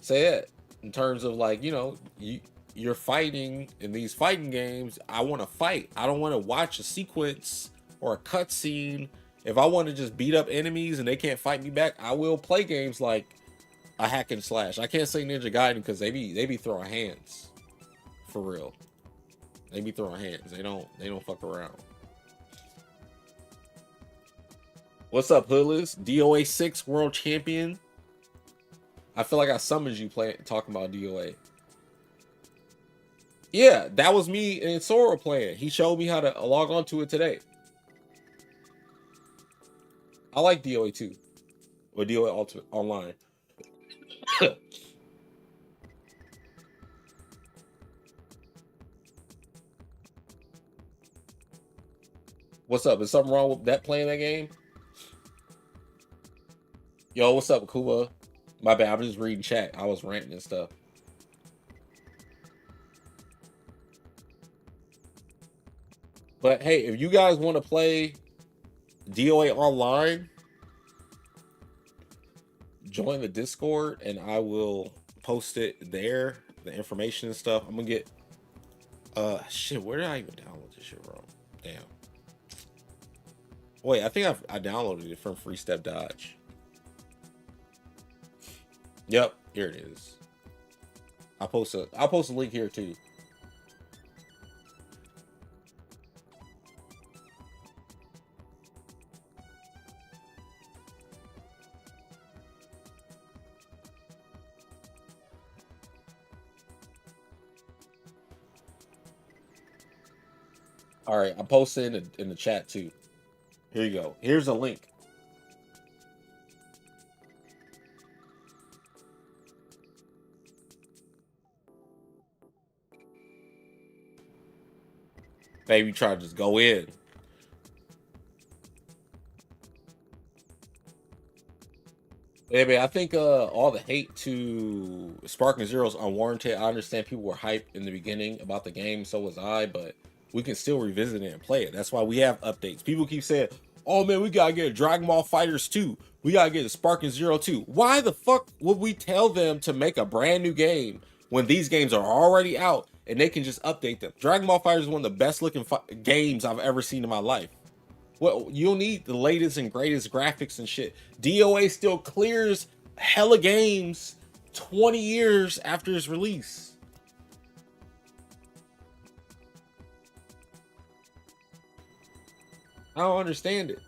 say it in terms of like, you're fighting in these fighting games. I want to fight. I don't want to watch a sequence or a cutscene. If I want to just beat up enemies and they can't fight me back, I will play games like a hack and slash. I can't say Ninja Gaiden because they be throwing hands For real. They be throwing hands. They don't fuck around. What's up, Hoodless? DOA6 World Champion. I feel like I summoned you talking about DOA. Yeah, that was me and Sora playing. He showed me how to log on to it today. I like DOA 2 or DOA Ultimate Online. What's up? Is something wrong with that playing that game? Yo, what's up, Kuba? My bad. I'm just reading chat. I was ranting and stuff. But hey, if you guys want to play DOA online, join the Discord and I will post it there. The information and stuff. I'm gonna get shit, where did I even download this shit from? Damn. Wait, I think I downloaded it from Free Step Dodge. Yep, here it is. I'll post a link here too. All right, I'm posting in the chat too. Here you go. Here's a link. Maybe try to just go in. Yeah, man, I think all the hate to Sparking Zero is unwarranted. I understand people were hyped in the beginning about the game, so was I, but we can still revisit it and play it. That's why we have updates. People keep saying, oh man, we gotta get a Dragon Ball Fighters 2. We gotta get a Sparking Zero 2. Why the fuck would we tell them to make a brand new game when these games are already out and they can just update them? Dragon Ball Fighters is one of the best looking games I've ever seen in my life. Well, you don't need the latest and greatest graphics and shit. DOA still clears hella games 20 years after its release. I don't understand it.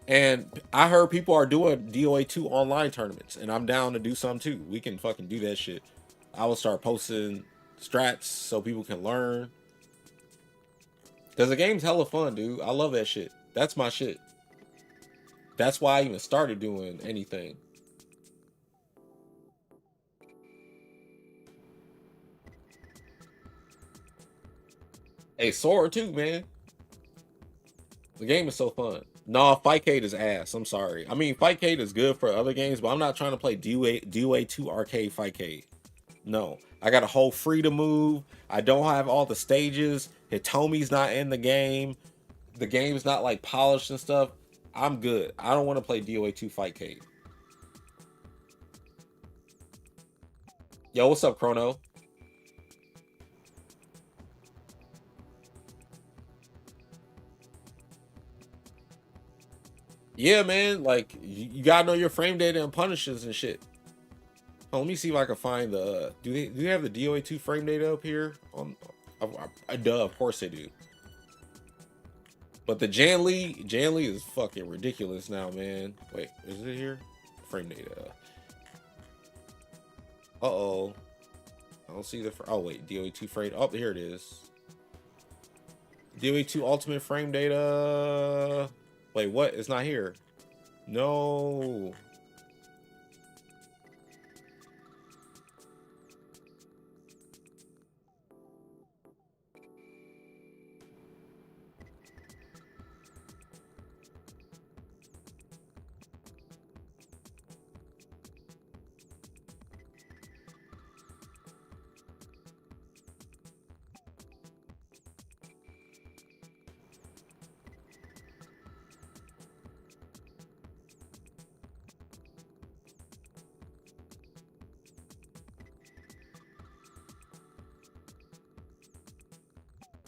And I heard people are doing DOA 2 online tournaments, and I'm down to do some too. We can fucking do that shit. I will start posting strats so people can learn. Because the game's hella fun, dude. I love that shit. That's my shit. That's why I even started doing anything. Hey, Sora too, man. The game is so fun. Nah, Fightcade is ass. I'm sorry. I mean, Fightcade is good for other games, but I'm not trying to play DOA 2 arcade Fightcade. No, I got a whole freedom move. I don't have all the stages. Hitomi's not in the game. The game's not like polished and stuff. I'm good. I don't want to play DOA 2 Fightcade. Yo, what's up, Chrono? Yeah, man. Like you gotta know your frame data and punishes and shit. Oh, let me see if I can find the. Do they have the DOA 2 frame data up here? Duh, of course they do. But the Jan Lee is fucking ridiculous now, man. Wait, is it here? Frame data. Uh-oh. I don't see the. Oh wait, DOA 2 frame. Oh, here it is. DOA 2 ultimate frame data. Wait, what? It's not here. No.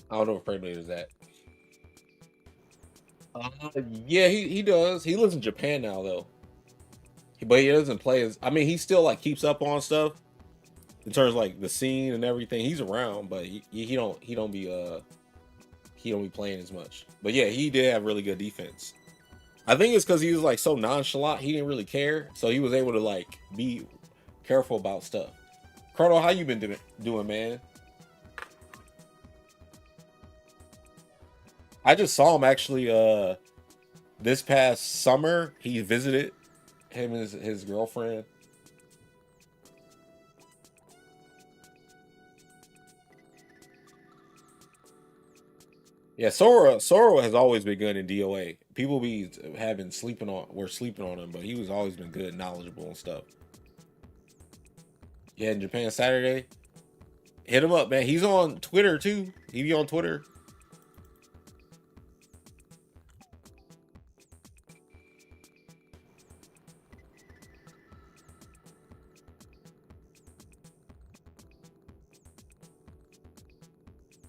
I don't know what frame rate is at. Yeah, he does. He lives in Japan now though, but he doesn't play as. I mean, he still like keeps up on stuff in terms of like the scene and everything. He's around, but he don't be playing as much. But yeah, he did have really good defense. I think it's because he was like so nonchalant. He didn't really care, so he was able to like be careful about stuff. Chrono, how you been doing, man? I just saw him actually this past summer. He visited him and his girlfriend. Yeah, Sora has always been good in DOA. People be having sleeping on were sleeping on him, but he was always been good, knowledgeable and stuff. Yeah, in Japan Saturday. Hit him up, man. He's on Twitter too. He be on Twitter.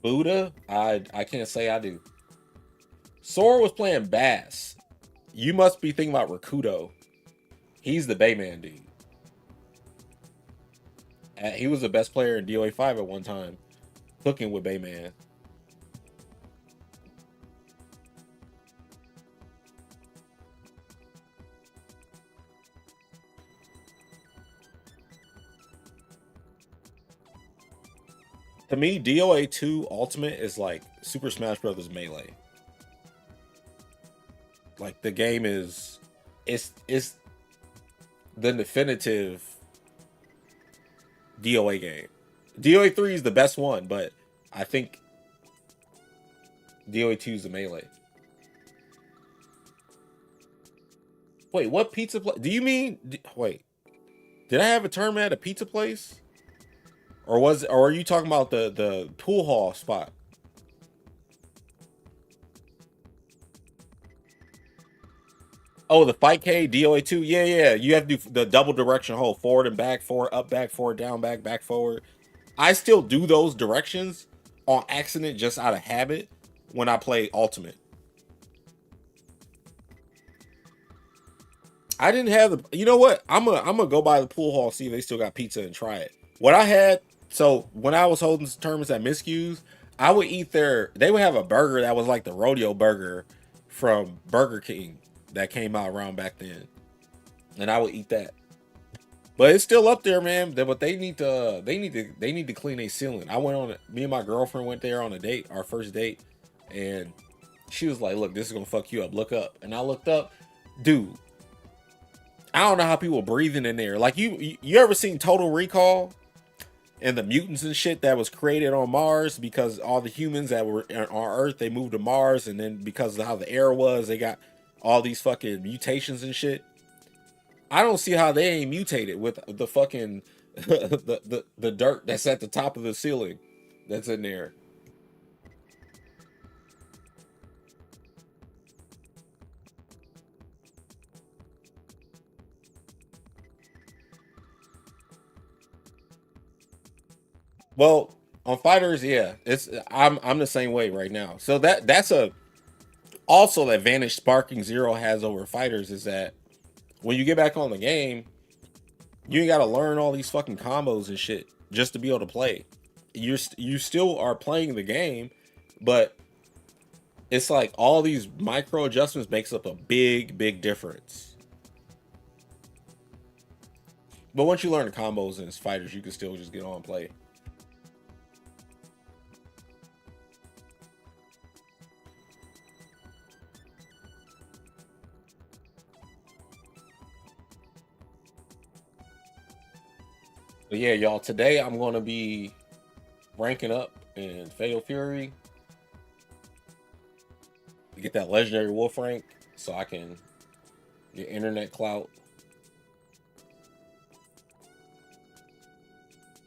Buddha, I can't say I do. Sora was playing bass. You must be thinking about Rakudo. He's the Bayman dude. He was the best player in DOA5 at one time, cooking with Bayman. To me, DOA2 Ultimate is like Super Smash Brothers Melee. Like the game is, it's the definitive DOA game. DOA3 is the best one, but I think DOA2 is the Melee. Wait, what pizza place? Do you mean? Wait, did I have a tournament at a pizza place, or are you talking about the pool hall spot? Oh, the Fight K DOA2. Yeah, yeah. You have to do the double direction hold, forward and back, forward, up, back, forward, down, back, forward. I still do those directions on accident, just out of habit, when I play Ultimate. I didn't have the. You know what? I'm gonna go by the pool hall, see if they still got pizza, and try it. What I had. So when I was holding tournaments at Miscues, I would eat their. They would have a burger that was like the rodeo burger from Burger King that came out around back then, and I would eat that. But it's still up there, man. But they need to clean a ceiling. I went on me and my girlfriend went there on a date, our first date, and she was like, "Look, this is gonna fuck you up. Look up." And I looked up, dude. I don't know how people breathing in there. Like you ever seen Total Recall and the mutants and shit that was created on Mars because all the humans that were on Earth they moved to Mars, and then because of how the air was, they got all these fucking mutations and shit. I don't see how they ain't mutated with the fucking the dirt that's at the top of the ceiling that's in there. Well, on fighters, yeah, it's I'm the same way right now. So that's a also the advantage Sparking Zero has over fighters is that when you get back on the game, you ain't got to learn all these fucking combos and shit just to be able to play. You still are playing the game, but it's like all these micro adjustments makes up a big difference. But once you learn the combos and fighters, you can still just get on and play. But yeah, y'all, today I'm gonna be ranking up in Fatal Fury to get that legendary wolf rank so I can get internet clout.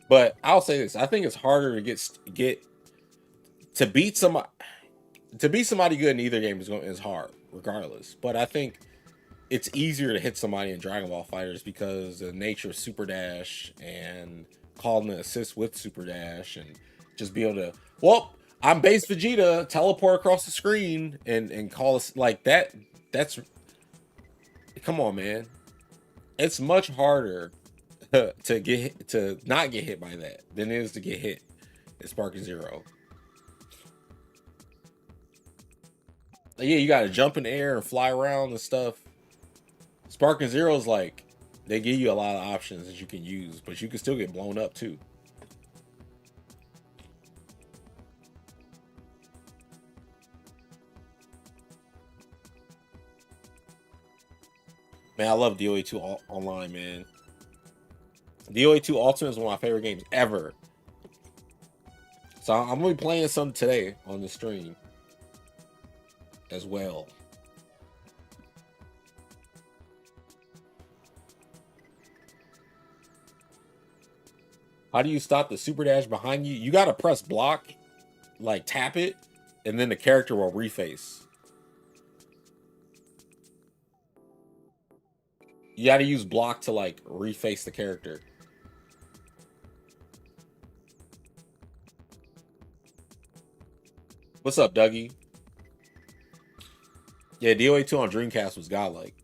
But I'll say this: I think it's harder to get to beat somebody good in either game is hard, regardless. But I think it's easier to hit somebody in Dragon Ball Fighters because the nature of Super Dash and calling the assist with Super Dash and just be able to. Well, I'm base Vegeta, teleport across the screen and call us like that. That's come on, man. It's much harder to not get hit by that than it is to get hit at Sparking Zero. Like, yeah, you got to jump in the air and fly around and stuff. Sparking Zero is like they give you a lot of options that you can use, but you can still get blown up too. Man, I love DOA2 online, man. DOA2 Ultimate is one of my favorite games ever. So I'm gonna be playing some today on the stream as well. How do you stop the super dash behind you? You gotta press block, like tap it, and then the character will reface. You gotta use block to like reface the character. What's up, Dougie? Yeah, DOA2 on Dreamcast was godlike.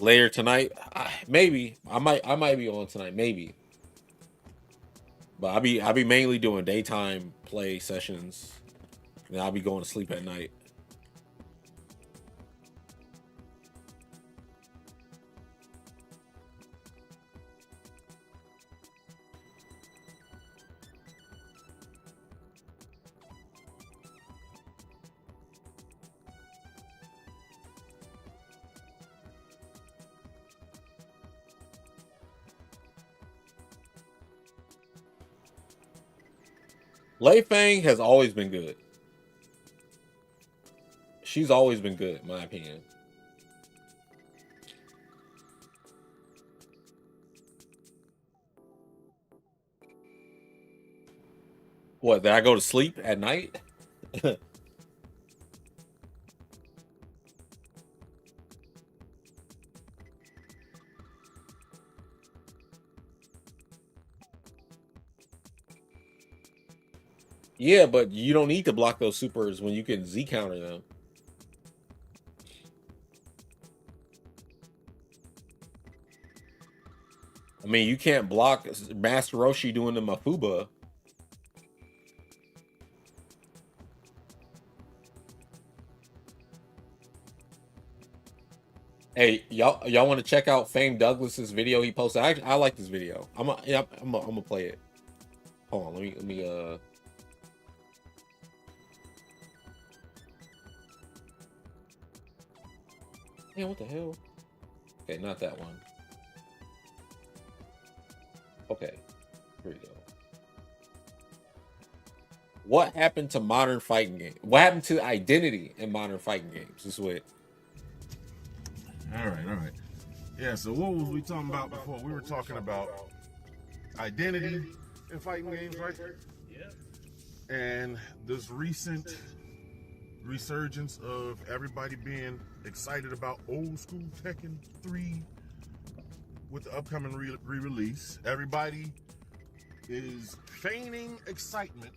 Later tonight, maybe I might be on tonight, maybe. But I'll be mainly doing daytime play sessions, and I'll be going to sleep at night. Lei Fang has always been good. She's always been good, in my opinion. What, did I go to sleep at night? Yeah, but you don't need to block those supers when you can Z counter them. I mean, you can't block Master Roshi doing the Mafuba. Hey, y'all want to check out Fame Douglas's video he posted? I like this video. I'm gonna play it. Hold on, let me Yeah, what the hell? Okay, not that one. Okay, here we go. What happened to modern fighting games? What happened to identity in modern fighting games? This is what. All right. Yeah, so what was we talking about before? We were talking about identity in fighting games, right? Yeah. And this recent resurgence of everybody being excited about old school Tekken 3 with the upcoming re-release. Everybody is feigning excitement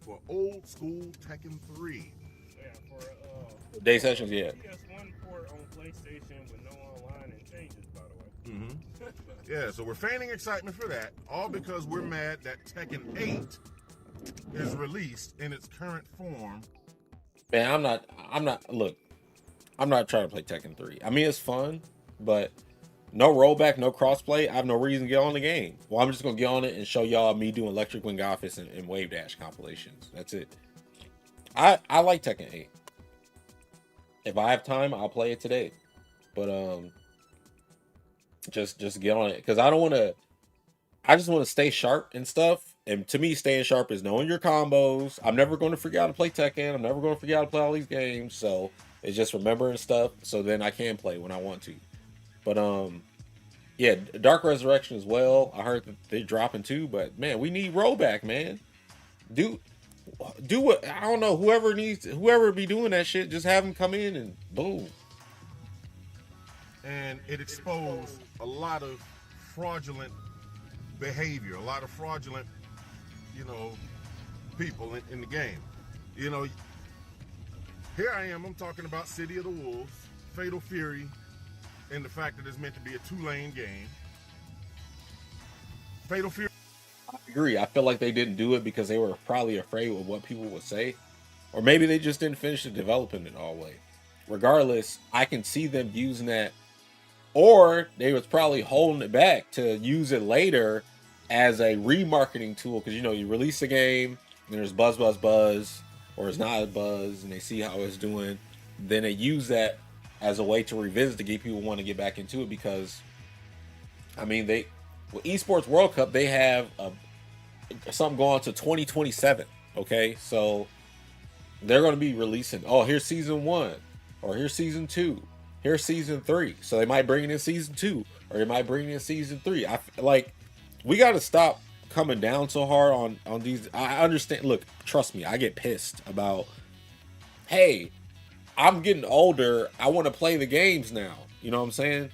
for old school Tekken 3. Yeah, for Day sessions, yeah. PS1 port on PlayStation with no online and changes, by the way. Mm-hmm. Yeah, so we're feigning excitement for that, all because we're mad that Tekken 8 is released in its current form. Man, look, I'm not trying to play Tekken 3. I mean, it's fun, but no rollback, no crossplay. I have no reason to get on the game. Well, I'm just gonna get on it and show y'all me doing Electric Wing Office and Wave Dash compilations. That's it. I like Tekken 8. If I have time, I'll play it today. But just get on it because I don't want to. I just want to stay sharp and stuff. And to me, staying sharp is knowing your combos. I'm never going to forget how to play Tekken. I'm never going to forget how to play all these games. So it's just remembering stuff. So then I can play when I want to. But yeah, Dark Resurrection as well. I heard that they're dropping too. But man, we need rollback, man. Dude, Do what, I don't know. Whoever be doing that shit, just have them come in and boom. And it exposed a lot of fraudulent behavior, a lot of fraudulent, people in the game. Here I am, I'm talking about City of the Wolves, Fatal Fury, and the fact that it's meant to be a 2-lane game. Fatal Fury. I agree. I feel like they didn't do it because they were probably afraid of what people would say. Or maybe they just didn't finish the development it all the way. Regardless, I can see them using that. Or they was probably holding it back to use it later as a remarketing tool. Because, you release a game, and there's buzz, or it's not a buzz, and they see how it's doing. Then they use that as a way to revisit to get people want to get back into it. Because, with Esports World Cup, they have something going to 2027. Okay, so they're going to be releasing, here's season 1, or here's season 2, here's season 3. So they might bring it in season 2, or they might bring it in season 3. We got to stop coming down so hard on these. I understand. Look, trust me, I get pissed about, hey, I'm getting older, I want to play the games now. You know what I'm saying?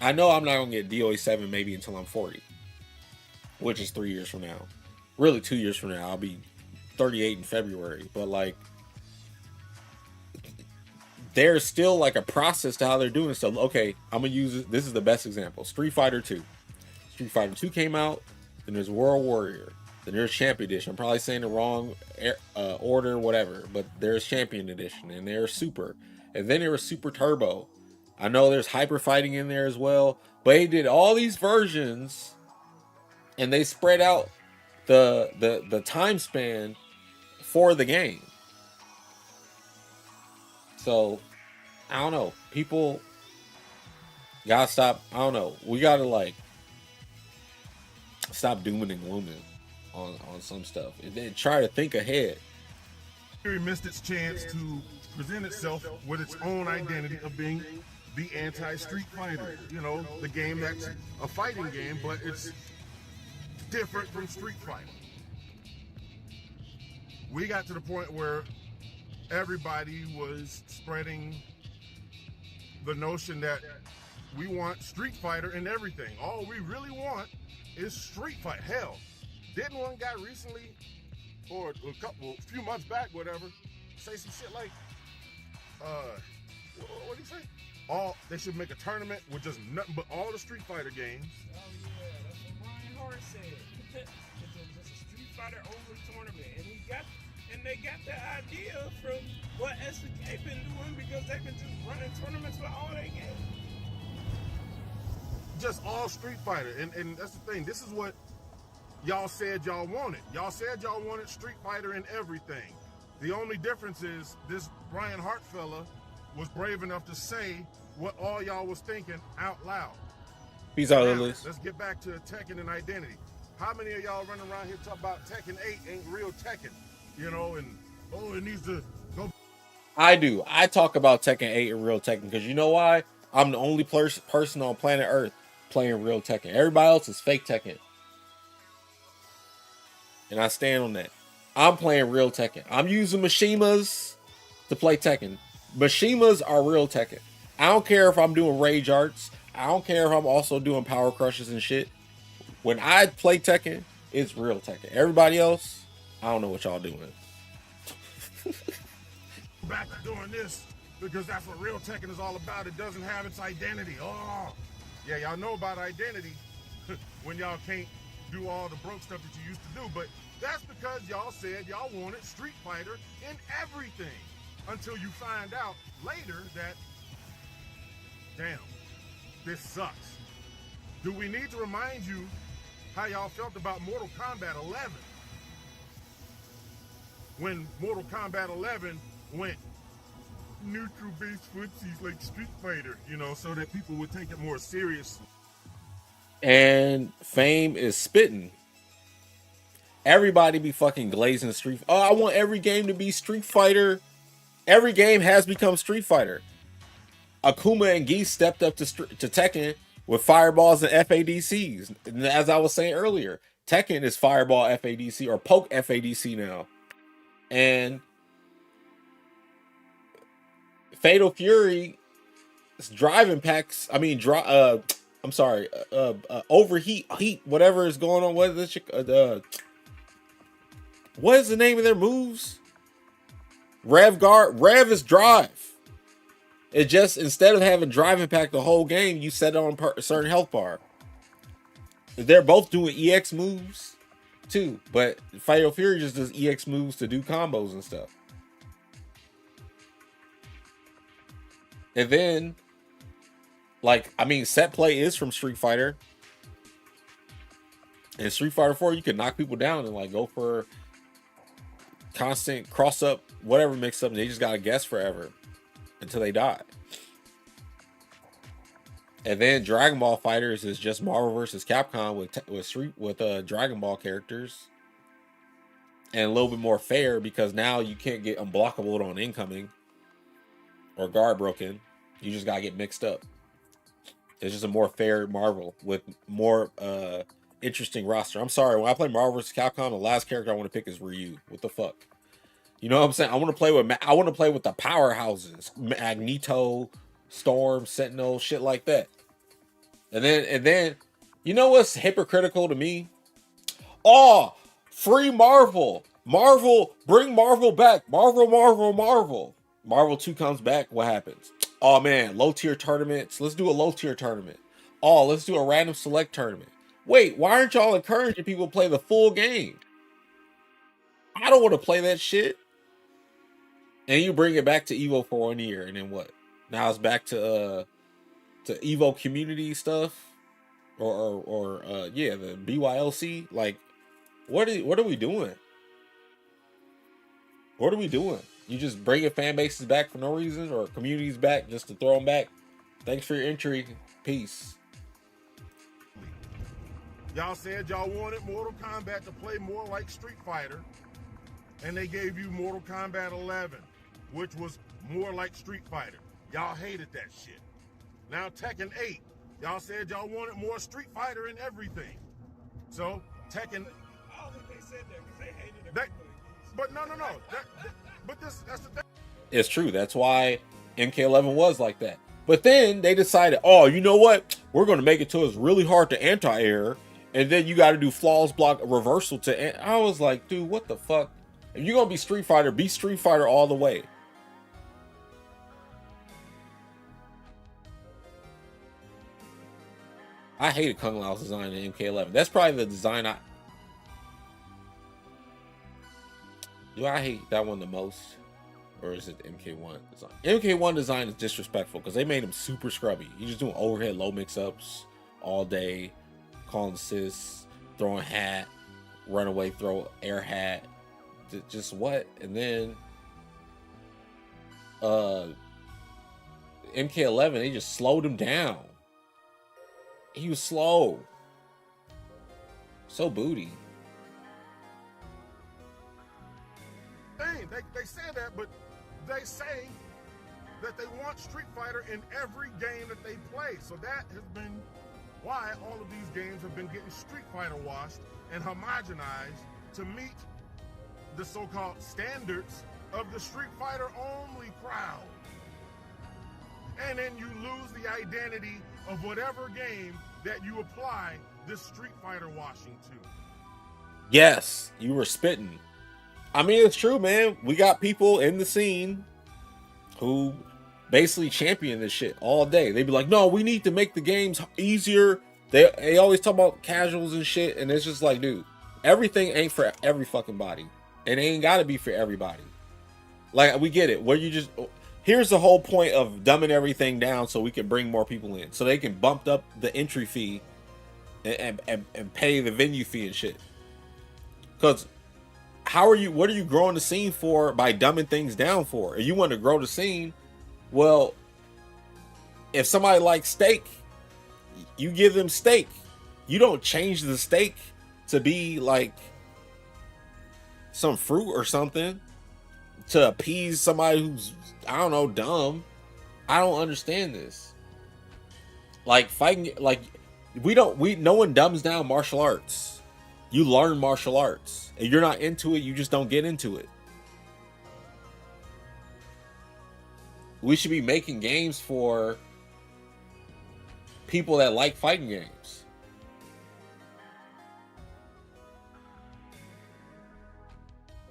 I know I'm not going to get DOA4 maybe until I'm 40, which is 3 years from now. Really 2 years from now. I'll be 38 in February. But there's still a process to how they're doing stuff. Okay, I'm going to use it. This is the best example. Street Fighter 2. Street Fighter 2 came out. Then there's World Warrior. Then there's Champion Edition. I'm probably saying the wrong order, whatever. But there's Champion Edition. And there's Super. And then there was Super Turbo. I know there's hyper fighting in there as well, but they did all these versions, and they spread out the time span for the game. So I don't know. People gotta stop. I don't know. We gotta stop dooming and glooming on some stuff, and then try to think ahead. Fury missed its chance to present itself with its own identity of being the anti-Street Fighter, the game that's a fighting game, but it's different from Street Fighter. We got to the point where everybody was spreading the notion that we want Street Fighter in everything. All we really want is Street Fighter. Hell, didn't one guy recently, or a few months back, whatever, say some shit like, what did he say? They should make a tournament with just nothing but all the Street Fighter games. Oh yeah, that's what Brian Hart said. It's just a Street Fighter only tournament, and they got the idea from what SDK been doing because they've been just running tournaments for all their games. Just all Street Fighter, and that's the thing. This is what y'all said y'all wanted. Y'all said y'all wanted Street Fighter in everything. The only difference is this Brian Hart fella was brave enough to say what all y'all was thinking out loud. Peace out, now, Liz. let's get back to Tekken and identity. How many of y'all running around here talking about Tekken 8 ain't real Tekken? It needs to go. I do. I talk about Tekken 8 and real Tekken because you know why? I'm the only person on planet Earth playing real Tekken. Everybody else is fake Tekken. And I stand on that. I'm playing real Tekken. I'm using Mishimas to play Tekken. Mishimas are real Tekken. I don't care if I'm doing rage arts. I don't care if I'm also doing power crushes and shit. When I play Tekken, it's real Tekken. Everybody else, I don't know what y'all doing. Back to doing this because that's what real Tekken is all about. It doesn't have its identity. Oh, yeah, y'all know about identity when y'all can't do all the broke stuff that you used to do. But that's because y'all said y'all wanted Street Fighter in everything. Until you find out later that, damn, this sucks. Do we need to remind you how y'all felt about Mortal Kombat 11? When Mortal Kombat 11 went neutral-based footsies like Street Fighter, so that people would take it more seriously. And Fame is spitting. Everybody be fucking glazing Street. Oh, I want every game to be Street Fighter. Every game has become Street Fighter. Akuma and Geese stepped up to Tekken with fireballs and FADCs. And as I was saying earlier, Tekken is fireball FADC or poke FADC now. And Fatal Fury driving packs. I mean, I'm sorry. Overheat, heat, whatever is going on. What is this? What is the name of their moves? Rev is drive. It just, instead of having driving pack the whole game, you set it on a certain health bar. They're both doing EX moves too, but Fatal Fury just does EX moves to do combos and stuff. And then, like, I mean, set play is from Street Fighter. In Street Fighter 4, you can knock people down and like go for constant cross up, whatever mix up, and they just gotta guess forever until they die. And then Dragon Ball Fighters is just Marvel vs. Capcom with Dragon Ball characters, and a little bit more fair because now you can't get unblockable on incoming or guard broken. You just gotta get mixed up. It's just a more fair Marvel with more interesting roster. I'm sorry, when I play Marvel vs. Capcom, the last character I want to pick is Ryu. What the fuck? You know what I'm saying? I want to play with the powerhouses, Magneto, Storm, Sentinel, shit like that. And then, you know what's hypocritical to me? Oh, free Marvel. Marvel, bring Marvel back. Marvel 2 comes back. What happens? Oh man, low tier tournaments. Let's do a low tier tournament. Oh, let's do a random select tournament. Wait, why aren't y'all encouraging people to play the full game? I don't want to play that shit. And you bring it back to Evo for 1 year, and then what? Now it's back to Evo community stuff, or the BYLC. Like, what are we doing? What are we doing? You just bringing fan bases back for no reason, or communities back just to throw them back? Thanks for your entry. Peace. Y'all said y'all wanted Mortal Kombat to play more like Street Fighter, and they gave you Mortal Kombat 11, which was more like Street Fighter. Y'all hated that shit. Now Tekken 8, y'all said y'all wanted more Street Fighter and everything. So Tekken. I don't think they said that because they hated it. But no. That's the thing. It's true. That's why MK11 was like that. But then they decided, oh, you know what? We're going to make it so it's really hard to anti-air, and then you got to do flawless block reversal to. I was like, dude, what the fuck? If you're going to be Street Fighter all the way. I hated Kung Lao's design in MK11. That's probably the design Do I hate that one the most? Or is it the MK1 design? MK1 design is disrespectful because they made him super scrubby. He's just doing overhead low mix-ups all day, calling assists, throwing hat, runaway throw, air hat. Just what? And then MK11, they just slowed him down. He was slow. So booty. Dang, they said that, but they say that they want Street Fighter in every game that they play. So that has been why all of these games have been getting Street Fighter washed and homogenized to meet the so-called standards of the Street Fighter only crowd. And then you lose the identity of whatever game that you apply this Street Fighter washing to. Yes, you were spitting. I mean, it's true, man. We got people in the scene who basically champion this shit all day. They be like, no, we need to make the games easier. They always talk about casuals and shit, and it's just like, dude, everything ain't for every fucking body. It ain't gotta be for everybody. Like, we get it. Where you just... Here's the whole point of dumbing everything down so we can bring more people in. So they can bump up the entry fee and pay the venue fee and shit. Because what are you growing the scene for by dumbing things down for? If you want to grow the scene, well, if somebody likes steak, you give them steak. You don't change the steak to be like some fruit or something to appease somebody who's, I don't know, dumb. I don't understand this. Like fighting, like no one dumbs down martial arts. You learn martial arts. If you're not into it, you just don't get into it. we should be making games for people that like fighting games.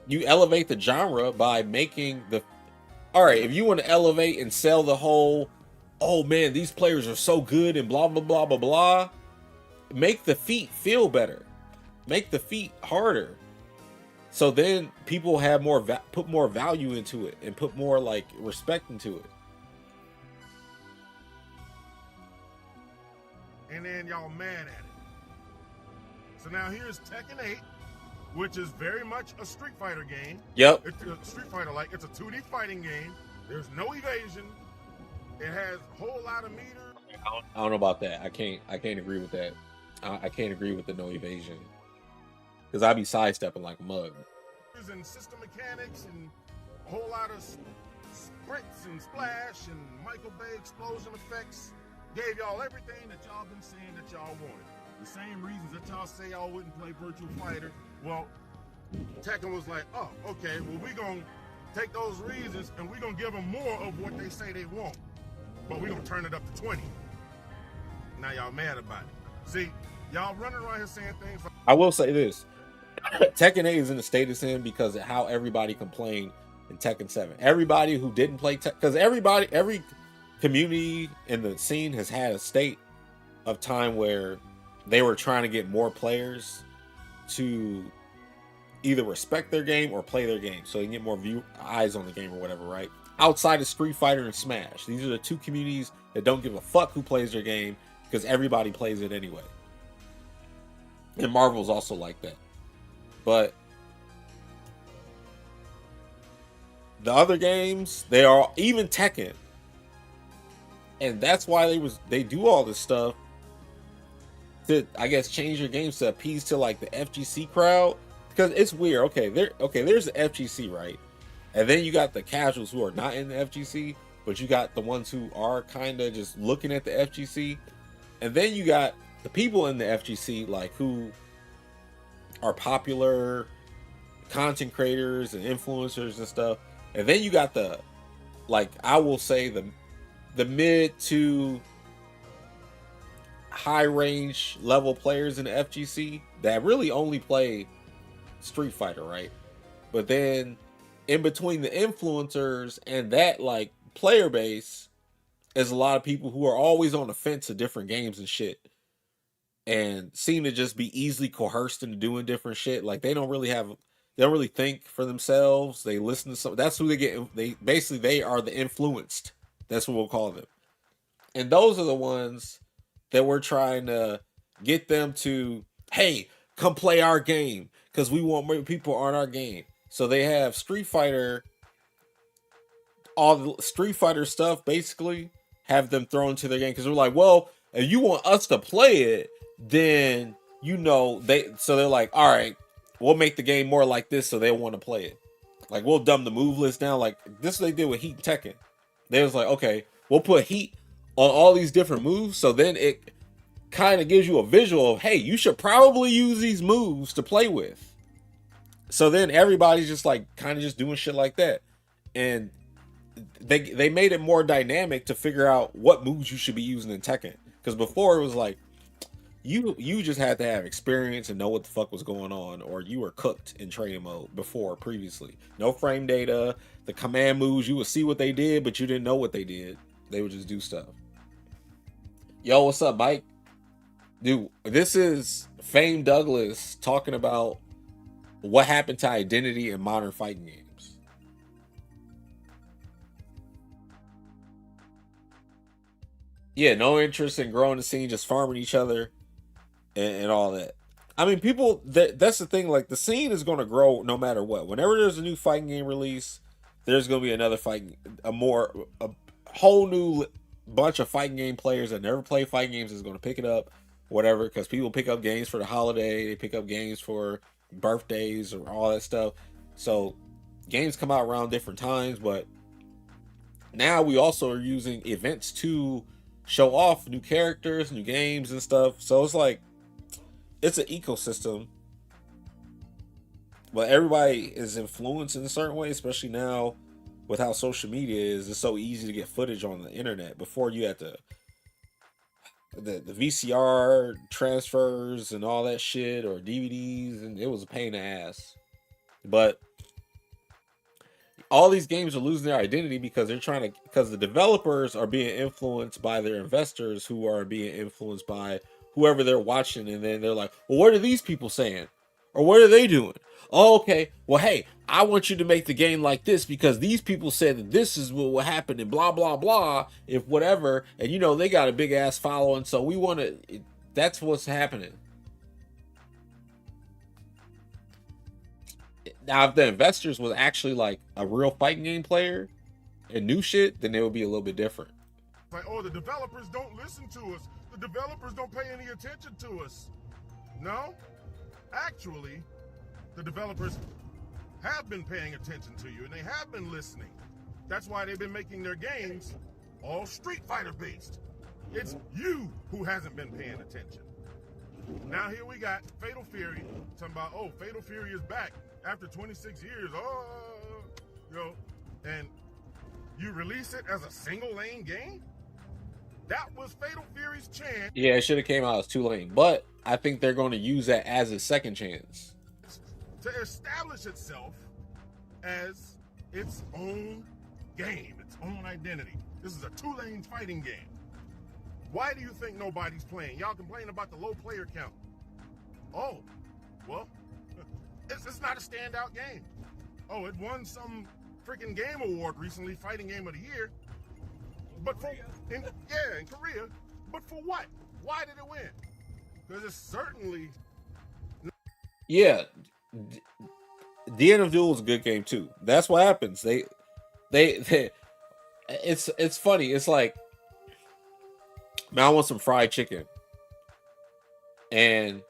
You elevate the genre by making the... All right, if you want to elevate and sell the whole, oh man, these players are so good and blah, blah, blah, blah, blah, make the feat feel better. Make the feat harder. So then people have more, put more value into it and put more like respect into it. And then y'all mad at it. So now here's Tekken 8, which is very much a Street Fighter game. Yep. It's a Street Fighter, like it's a 2D fighting game. There's no evasion. It has a whole lot of meters. I don't know about that. I can't agree with that. I can't agree with the no evasion. Because I be sidestepping like a mug. And system mechanics and a whole lot of sprints and splash and Michael Bay explosion effects. Gave y'all everything that y'all been saying that y'all wanted. The same reasons that y'all say y'all wouldn't play Virtual Fighter. Well, Tekken was like, oh, okay, well, we're going to take those reasons and we're going to give them more of what they say they want. But we're going to turn it up to 20. Now y'all mad about it. See, y'all running around here saying things like... I will say this. Tekken 8 is in the state it's in because of how everybody complained in Tekken 7. Everybody who didn't play Tekken... Because every community in the scene has had a state of time where they were trying to get more players to either respect their game or play their game so they can get more eyes on the game or whatever, right? Outside of Street Fighter and Smash, these are the two communities that don't give a fuck who plays their game because everybody plays it anyway. And Marvel's also like that. But the other games, they are even Tekken. And that's why they do all this stuff to, I guess, change your games to appease to like the FGC crowd. Because it's weird. Okay, there's the FGC, right? And then you got the casuals who are not in the FGC, but you got the ones who are kind of just looking at the FGC. And then you got the people in the FGC, like, who are popular content creators and influencers and stuff. And then you got the, like, I will say the mid to high range level players in the FGC that really only play Street Fighter, right? But then in between the influencers and that like player base is a lot of people who are always on the fence of different games and shit and seem to just be easily coerced into doing different shit. Like they don't really think for themselves. They listen to some, that's who they get. They are the influenced. That's what we'll call them. And those are the ones that we're trying to get them to, hey, come play our game because we want more people on our game. So they have Street Fighter, all the Street Fighter stuff, basically have them thrown to their game because they're like, well, if you want us to play it, then so they're like, all right, we'll make the game more like this so they want to play it. Like we'll dumb the move list down. Like this is what they did with Heat and Tekken. They was like, okay, we'll put Heat on all these different moves, so then it kind of gives you a visual of, hey, you should probably use these moves to play with. So then everybody's just like kind of just doing shit like that. And they made it more dynamic to figure out what moves you should be using in Tekken. Because before it was like you just had to have experience and know what the fuck was going on, or you were cooked in training mode previously. No frame data, the command moves, you would see what they did, but you didn't know what they did. They would just do stuff. Yo, what's up, Mike? Dude, this is Fame Douglas talking about what happened to identity in modern fighting games. Yeah, no interest in growing the scene, just farming each other and all that. I mean, people, that's the thing, like, the scene is going to grow no matter what. Whenever there's a new fighting game release, there's going to be another a whole new bunch of fighting game players that never play fighting games is going to pick it up, whatever, because people pick up games for the holiday, they pick up games for birthdays or all that stuff. So games come out around different times, but now we also are using events to show off new characters, new games and stuff. So it's like, it's an ecosystem, but everybody is influenced in a certain way, especially now with how social media is, it's so easy to get footage on the internet. Before you had to the VCR transfers and all that shit, or DVDs, and it was a pain in the ass. But all these games are losing their identity because because the developers are being influenced by their investors, who are being influenced by whoever they're watching, and then they're like, well, what are these people saying, or what are they doing? Oh, okay, well, hey, I want you to make the game like this because these people said that this is what will happen, and blah blah blah, if whatever. And they got a big ass following, so we want to. That's what's happening now. If the investors was actually like a real fighting game player and new shit, then it would be a little bit different. Like, oh, the developers don't listen to us. The developers don't pay any attention to us. No, actually, the developers have been paying attention to you, and they have been listening. That's why they've been making their games all Street Fighter based. It's you who hasn't been paying attention. Now here we got Fatal Fury talking about, oh, Fatal Fury is back after 26 years. Oh, and you release it as a single lane game? That was Fatal Fury's chance. Yeah, it should have came out as 2 lane, but I think they're going to use that as a second chance to establish itself as its own game, its own identity. This is a 2-lane fighting game. Why do you think nobody's playing? Y'all complain about the low player count. Oh, well, it's not a standout game. Oh, it won some freaking game award recently, Fighting Game of the Year. But in Korea. But for what? Why did it win? Because it's certainly. Yeah, The End of Duel is a good game too. That's what happens. They it's funny. It's like, man, I want some fried chicken, and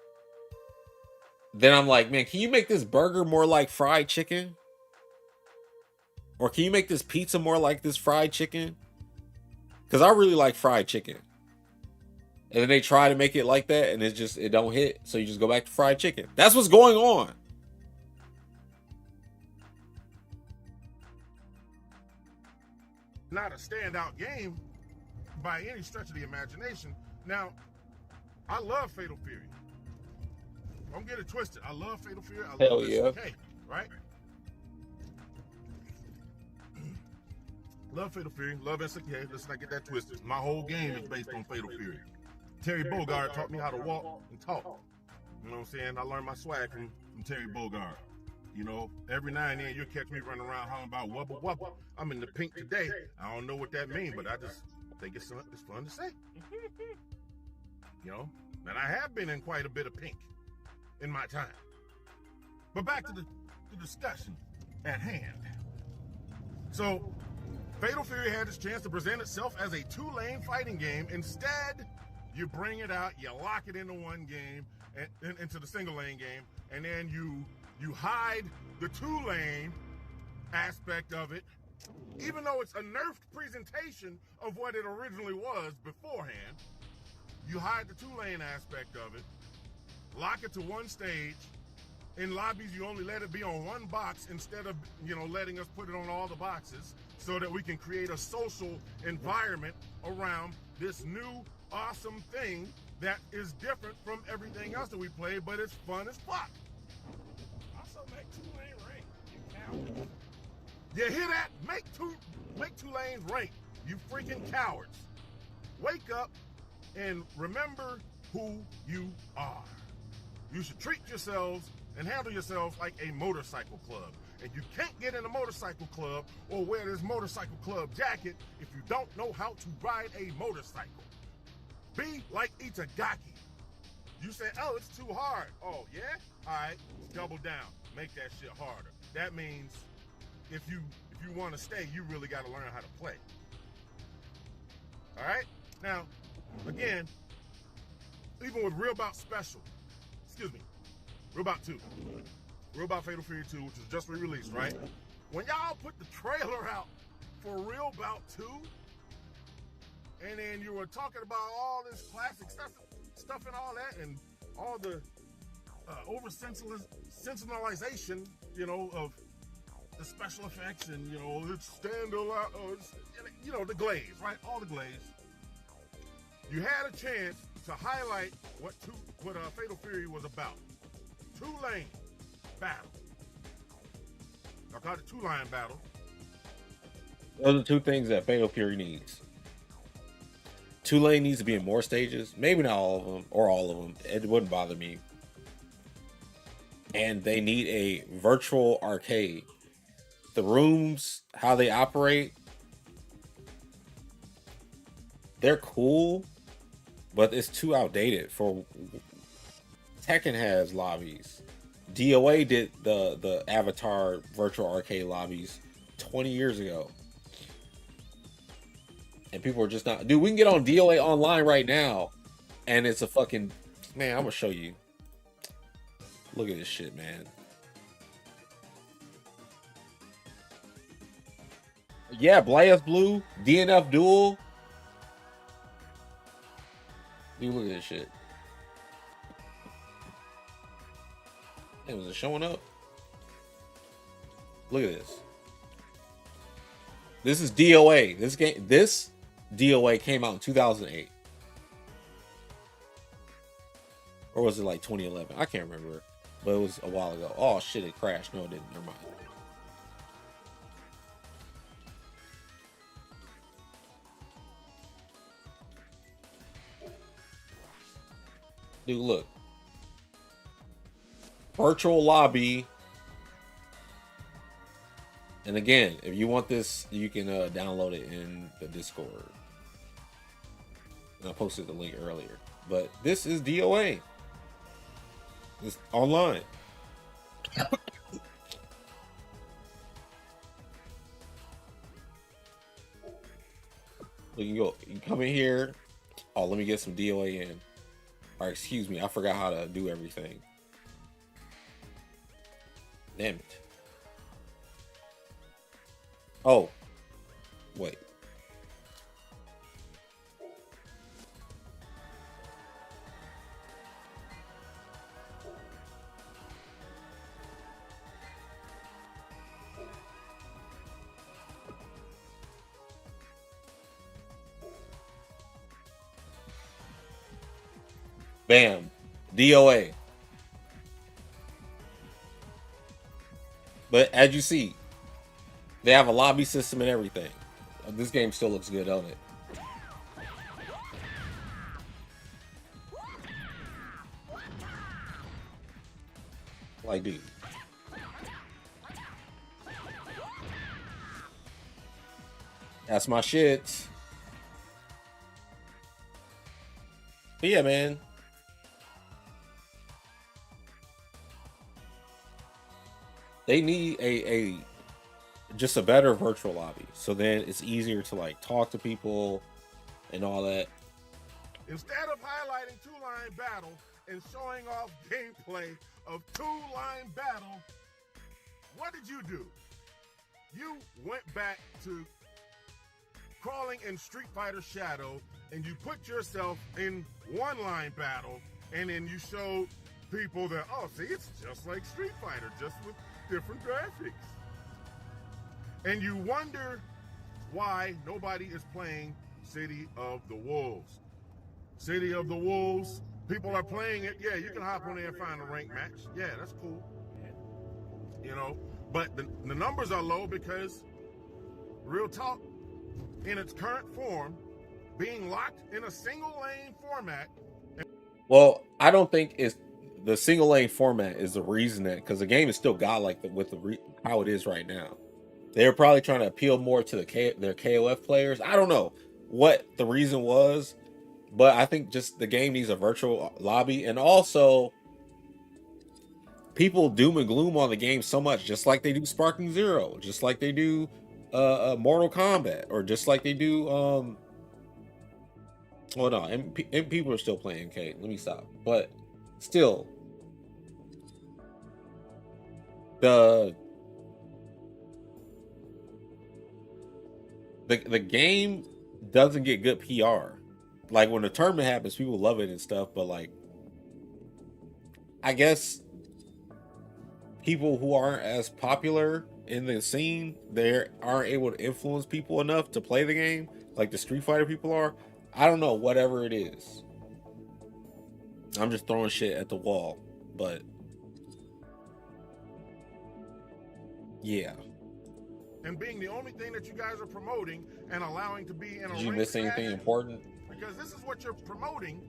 then I'm like, man, can you make this burger more like fried chicken? Or can you make this pizza more like this fried chicken? Because I really like fried chicken. And then they try to make it like that, and it don't hit. So you just go back to fried chicken. That's what's going on. Not a standout game by any stretch of the imagination. Now, I love Fatal Fury. Don't get it twisted. I love Fatal Fury. I love SNK, right? Love Fatal Fury. Love SNK. Let's not get that twisted. My whole game is based on Fatal Fury. Terry Bogard taught me how to walk and talk. You know what I'm saying? I learned my swag from Terry Bogard. Every now and then you'll catch me running around hollering about wubba wubba. I'm in the pink today. I don't know what that means, but I just think it's fun to say. And I have been in quite a bit of pink in my time. But back to the discussion at hand. So, Fatal Fury had its chance to present itself as a 2-lane fighting game. Instead, you bring it out, you lock it into one game, and into the single-lane game, and then you hide the 2-lane aspect of it, even though it's a nerfed presentation of what it originally was beforehand. You hide the 2-lane aspect of it, lock it to one stage. In lobbies, you only let it be on one box instead of, letting us put it on all the boxes, so that we can create a social environment around this new awesome thing that is different from everything else that we play, but it's fun as fuck. Also make 2-lane rank, you cowards. You hear that? Make two lanes rank, you freaking cowards. Wake up and remember who you are. You should treat yourselves and handle yourselves like a motorcycle club. And you can't get in a motorcycle club or wear this motorcycle club jacket if you don't know how to ride a motorcycle. Be like Itagaki. You say, oh, it's too hard. Oh, yeah? All right, double down. Make that shit harder. That means if you want to stay, you really got to learn how to play. All right? Now, again, even with Real Bout Special, Real Bout 2, Real Bout Fatal Fury 2, which was just re-released, right? When y'all put the trailer out for Real Bout 2, and then you were talking about all this classic stuff and all that, and all the over-sensationalization, of the special effects and, you know, it's standalone, you know, the glaze, right? All the glaze. You had a chance to highlight what Fatal Fury was about. Two-lane battle. I call it two-line battle. Those are two things that Fatal Fury needs. Two-lane needs to be in more stages. Maybe not all of them, or all of them. It wouldn't bother me. And they need a virtual arcade. The rooms, how they operate, they're cool, but it's too outdated for. Tekken has lobbies. DOA did the Avatar virtual arcade lobbies 20 years ago. And people are just not. Dude, we can get on DOA online right now, and it's a fucking. Man, I'm gonna show you. Look at this shit, man. Yeah, Blast Blue, DNF Duel. Dude, look at this shit. Hey, was it showing up? Look at this. This is DOA. This DOA came out in 2008. Or was it like 2011? I can't remember. But it was a while ago. Oh shit, it crashed. No, it didn't. Never mind. Dude, look. Virtual lobby. And again, if you want this, you can download it in the Discord. And I posted the link earlier. But this is DOA. It's online. You can go. You come in here. Oh, let me get some DOA in. Or excuse me, I forgot how to do everything. Damn it. Oh. Wait. Bam. DOA. But as you see, they have a lobby system and everything. This game still looks good, don't it? Like, dude. That's my shit. But yeah, man. They need a just a better virtual lobby, so then it's easier to like talk to people and all that. Instead of highlighting two-line battle and showing off gameplay of two-line battle, what did you do? You went back to crawling in Street Fighter Shadow and you put yourself in one-line battle, and then you showed people that, oh, see, it's just like Street Fighter, just with different graphics. And you wonder why nobody is playing City of the Wolves. City of the Wolves, people are playing it. Yeah, you can hop on there and find a ranked match. Yeah, that's cool. You know, but the numbers are low because, real talk, in its current form, being locked in a single lane format. Well, I don't think it's the single lane format is the reason that, because the game is still godlike with how it is right now. They're probably trying to appeal more to their KOF players. I don't know what the reason was, but I think just the game needs a virtual lobby, and also people doom and gloom on the game so much, just like they do Sparking Zero, just like they do Mortal Kombat, or just like they do well, no, and people are still playing MK. Let me stop. But still, the game doesn't get good PR. Like when the tournament happens, people love it and stuff, but like, I guess people who aren't as popular in the scene, they aren't able to influence people enough to play the game like the Street Fighter people are. I don't know, whatever it is. I'm just throwing shit at the wall, but yeah. And being the only thing that you guys are promoting and allowing to be in a Did you miss anything important? Because this is what you're promoting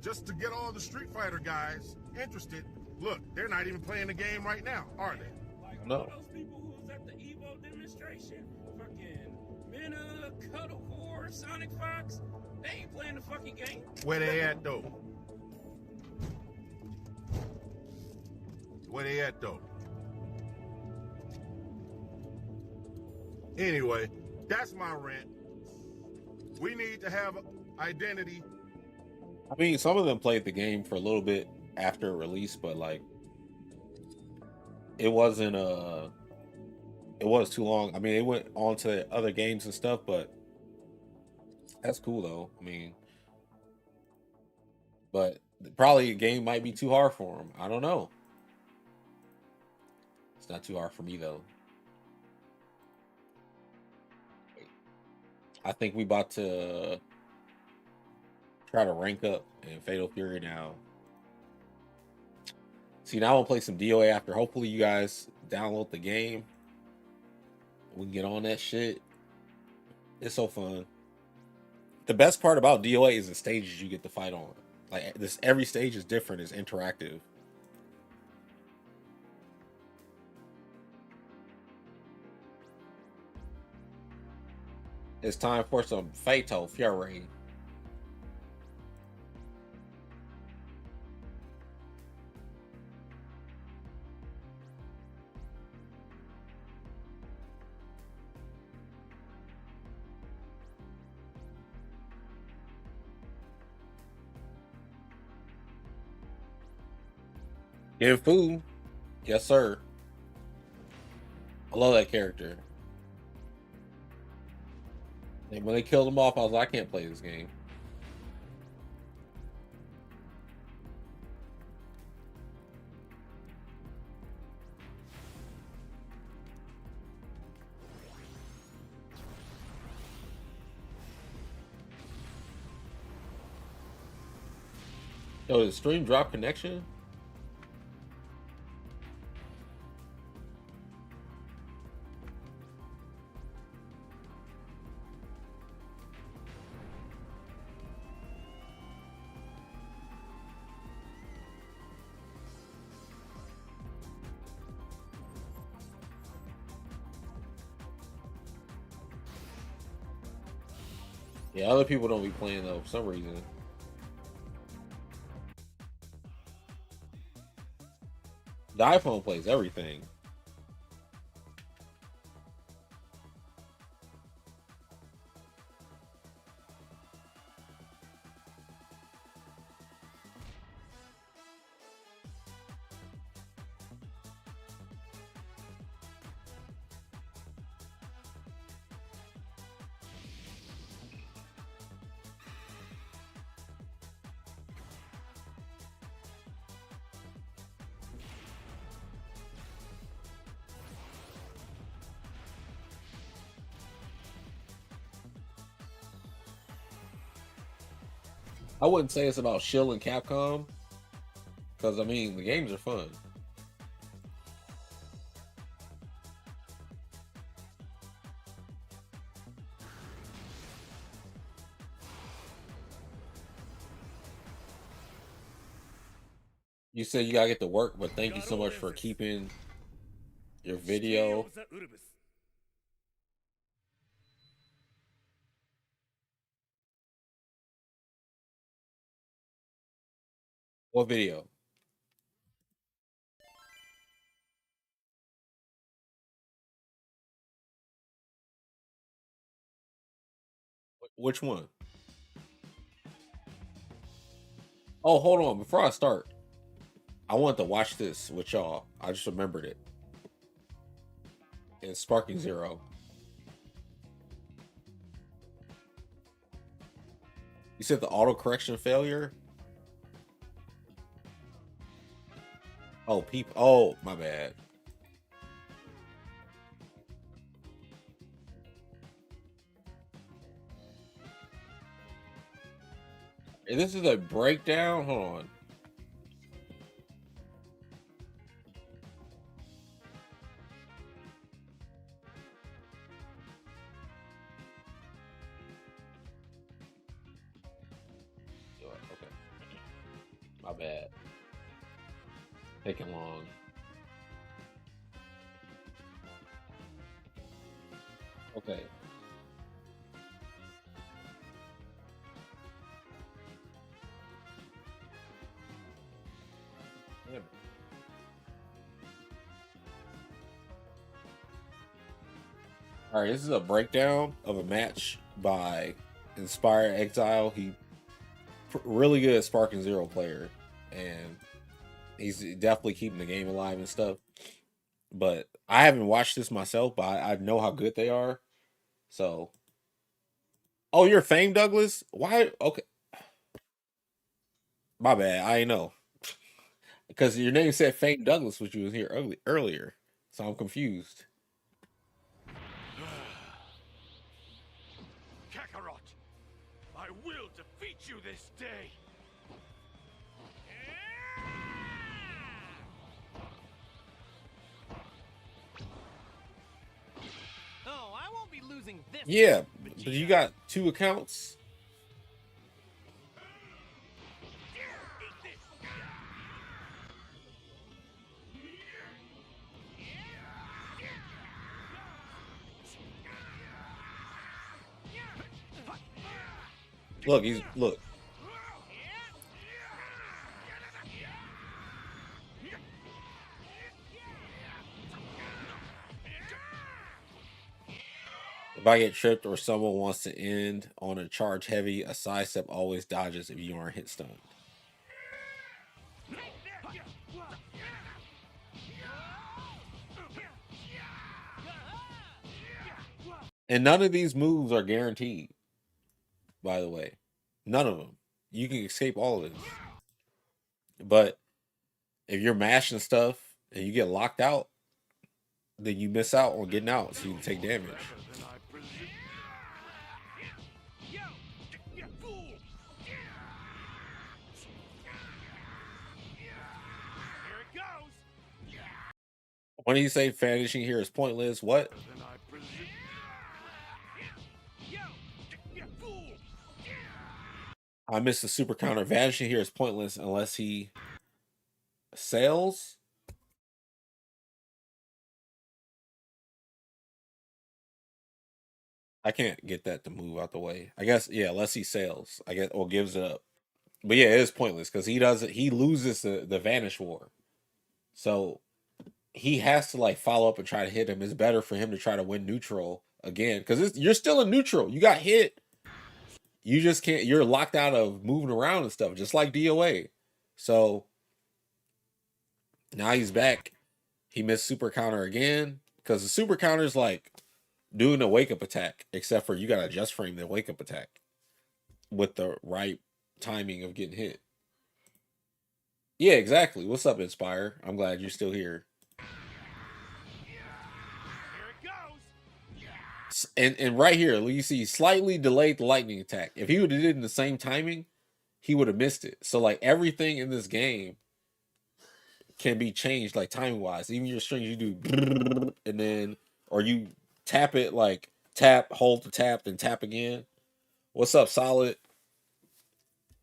just to get all the Street Fighter guys interested. Look, they're not even playing the game right now, are they? Like No. all those people who was at the Evo demonstration, fucking Mena, CotW4, Sonic Fox, they ain't playing the fucking game. Where they at though? Where they at though? Anyway, that's my rant. We need to have identity. I mean, some of them played the game for a little bit after release, but like it wasn't it was too long. I mean, it went on to other games and stuff, but that's cool though. I mean, but probably a game might be too hard for them. I don't know. It's not too hard for me though. I think we about to try to rank up in Fatal Fury now. See, now I'm gonna play some DOA after. Hopefully you guys download the game. We can get on that shit. It's so fun. The best part about DOA is the stages you get to fight on. Like this, every stage is different. It's interactive. It's time for some Fatal Fury. Give food. Yes, sir. I love that character. And when they killed him off, I was like, I can't play this game. Yo, did the stream drop connection? Yeah, other people don't be playing though for some reason. The iPhone plays everything. I wouldn't say it's about Shill and Capcom, because I mean the games are fun. You said you gotta get to work, but thank you so much for keeping your video. What video? Which one? Oh, hold on. Before I start, I wanted to watch this with y'all. I just remembered it. It's Sparking Zero. You said the auto correction failure? Oh, Oh, my bad. This is a breakdown. Hold on. Okay. My bad. Taking long. Okay. Damn it. All right, this is a breakdown of a match by Inspire Exile. He really good Sparking Zero player, and he's definitely keeping the game alive and stuff. But I haven't watched this myself, but I know how good they are. So, oh, you're Fame Douglas? Why? Okay, my bad. I ain't know because your name said Fame Douglas, which you was here earlier. So I'm confused. Kakarot, I will defeat you this day. Oh, I won't be losing this. Yeah, but you got 2 accounts. Look, look. If I get tripped or someone wants to end on a charge heavy, a sidestep always dodges if you aren't hit stunned. And none of these moves are guaranteed, by the way. None of them. You can escape all of this. But if you're mashing stuff and you get locked out, then you miss out on getting out, so you can take damage. When do you say vanishing here is pointless? What? I missed the super counter. Vanishing here is pointless unless he sails. I can't get that to move out the way. I guess, yeah, unless he sails. I guess, or gives it up. But yeah, it is pointless because he loses the Vanish War. So he has to like follow up and try to hit him. It's better for him to try to win neutral again because you're still in neutral. You got hit. You just can't. You're locked out of moving around and stuff, just like DOA. So now he's back. He missed super counter again because the super counter is like doing a wake up attack, except for you got to just frame the wake up attack with the right timing of getting hit. Yeah, exactly. What's up, Inspire? I'm glad you're still here. And right here, you see slightly delayed the lightning attack. If he would have did in the same timing, he would have missed it. So like everything in this game can be changed like timing wise. Even your strings you do and then or you tap it like tap, hold to tap, then tap again. What's up, Solid?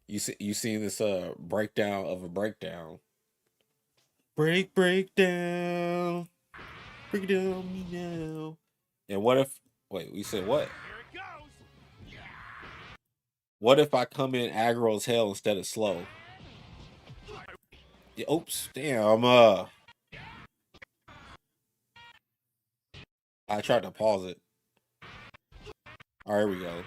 You seen this breakdown of a breakdown. Breakdown. Break it down me now. And what if wait, we said what? What if I come in aggro as hell instead of slow? Yeah, oops, damn. I tried to pause it. All right, here we go.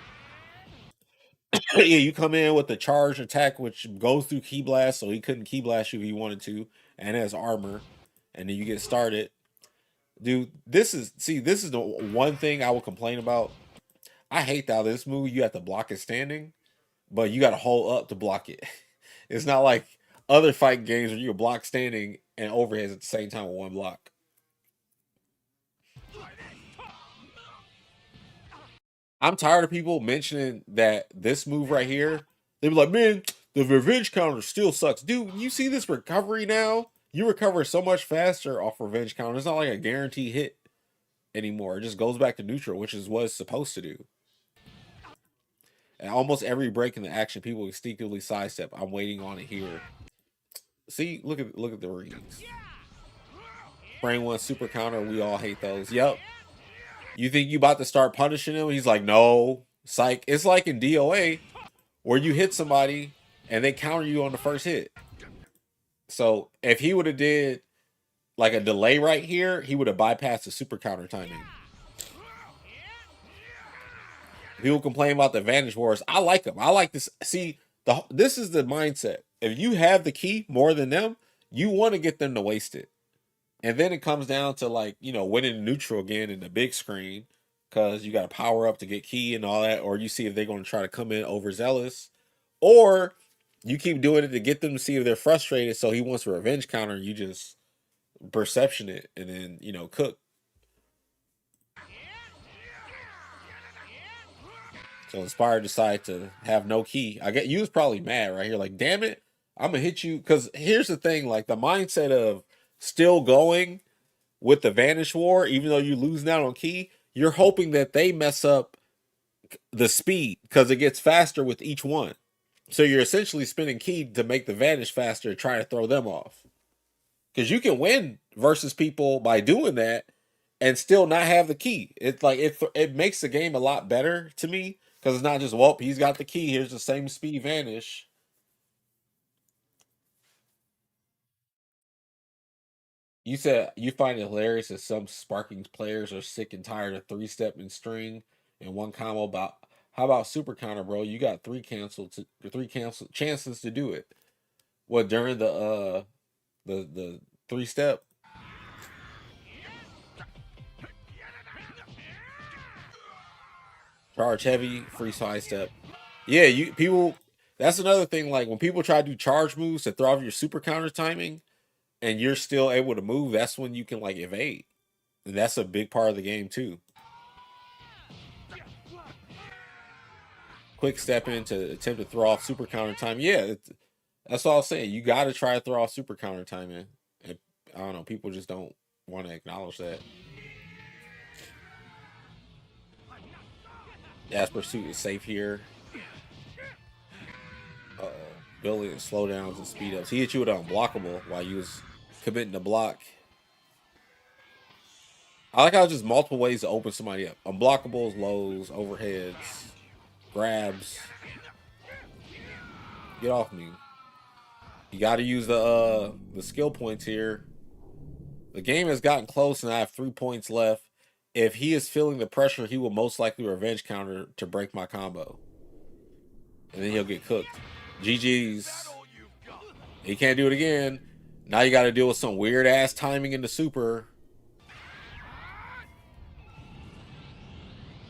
Yeah, you come in with the charge attack, which goes through Key Blast, so he couldn't Key Blast you if he wanted to, and has armor, and then you get started. Dude, this is the one thing I would complain about. I hate how this move you have to block it standing, but you got to hold up to block it. It's not like other fighting games where you can block standing and overheads at the same time with one block. I'm tired of people mentioning that this move right here They'd be like, man, the revenge counter still sucks. Dude, you see this recovery now? You recover so much faster off revenge counter. It's not like a guaranteed hit anymore. It just goes back to neutral, which is what it's supposed to do. And almost every break in the action, people instinctively sidestep. I'm waiting on it here. See, look at the reads. Frame 1 super counter, we all hate those. Yep. You think you about to start punishing him? He's like, no. Psych. It's like in DOA where you hit somebody and they counter you on the first hit. So if he would have did like a delay right here, he would have bypassed the super counter timing. People complain about the Vantage Wars. I like them. I like this. See, this is the mindset. If you have the key more than them, you want to get them to waste it. And then it comes down to like, you know, winning neutral again in the big screen because you got to power up to get key and all that. Or you see if they're going to try to come in overzealous. Or you keep doing it to get them to see if they're frustrated. So he wants a revenge counter. You just perception it and then, you know, cook. So Inspired decided to have no key. I get you was probably mad right here. Like, damn it, I'm gonna hit you. Because here's the thing: like the mindset of still going with the Vanish War, even though you lose out on key, you're hoping that they mess up the speed because it gets faster with each one. So you're essentially spending key to make the Vanish faster, trying to throw them off. Because you can win versus people by doing that and still not have the key. It's like it makes the game a lot better to me. Because it's not just, well, he's got the key. Here's the same speed Vanish. You said you find it hilarious that some Sparking players are sick and tired of 3-step and string and one combo. About how about super counter, bro? You got three cancel chances to do it. What during the 3-step? Charge heavy, free side step. Yeah, people. That's another thing. Like when people try to do charge moves to throw off your super counter timing, and you're still able to move, that's when you can like evade, and that's a big part of the game too. Quick step in to attempt to throw off super counter time. Yeah, that's all I'm saying. You got to try to throw off super counter timing. And I don't know. People just don't want to acknowledge that. As Pursuit is safe here. Building slowdowns and speed ups. He hit you with an unblockable while you was committing to block. I like how just multiple ways to open somebody up. Unblockables, lows, overheads, grabs. Get off me. You got to use the skill points here. The game has gotten close and I have 3 points left. If he is feeling the pressure, he will most likely revenge counter to break my combo. And then he'll get cooked. GG's. He can't do it again. Now you got to deal with some weird ass timing in the super.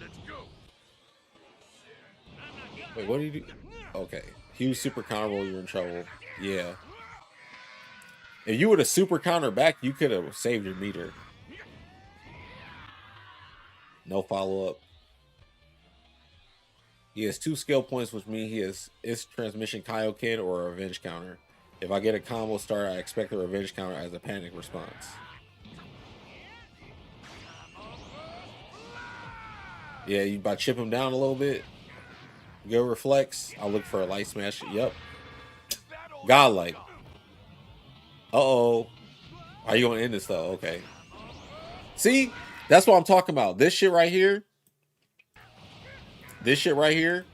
Let's go. Wait, what did he do? Okay. Huge super counter roll, you're in trouble. Yeah. If you would have super counter back, you could have saved your meter. No follow-up. He has 2 skill points, which means he has transmission Kaioken or a revenge counter. If I get a combo start, I expect a revenge counter as a panic response. Yeah, you about to chip him down a little bit. Go reflex. I'll look for a light smash. Yep. Godlike. Uh-oh. Are you going to end this, though? Okay. See? That's what I'm talking about. This shit right here. This shit right here.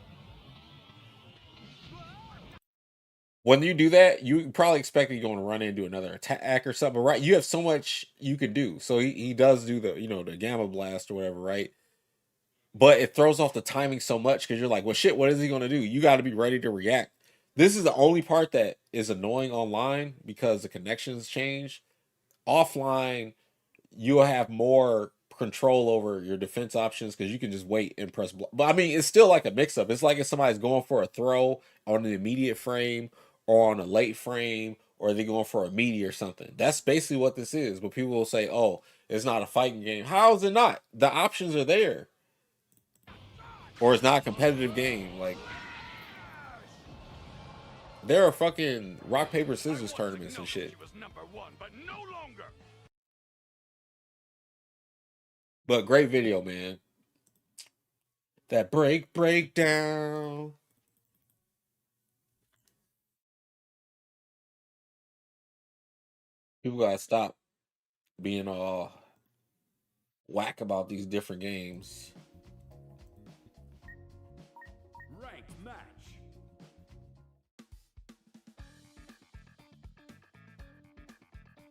When you do that, you probably expect you're going to run into another attack or something, right? You have so much you could do. So he does do the, the Gamma Blast or whatever, right? But it throws off the timing so much because you're like, well, shit, what is he going to do? You got to be ready to react. This is the only part that is annoying online because the connections change. Offline, you'll have more control over your defense options because you can just wait and press block. But I mean, it's still like a mix-up. It's like if somebody's going for a throw on an immediate frame or on a late frame, or they're going for a meaty or something. That's basically what this is. But people will say, oh, it's not a fighting game. How is it not? The options are there. Or it's not a competitive game. Like, There are fucking rock, paper, scissors tournaments and shit. He was number one, but no longer. But great video, man. That breakdown. People gotta stop being all whack about these different games. Ranked match.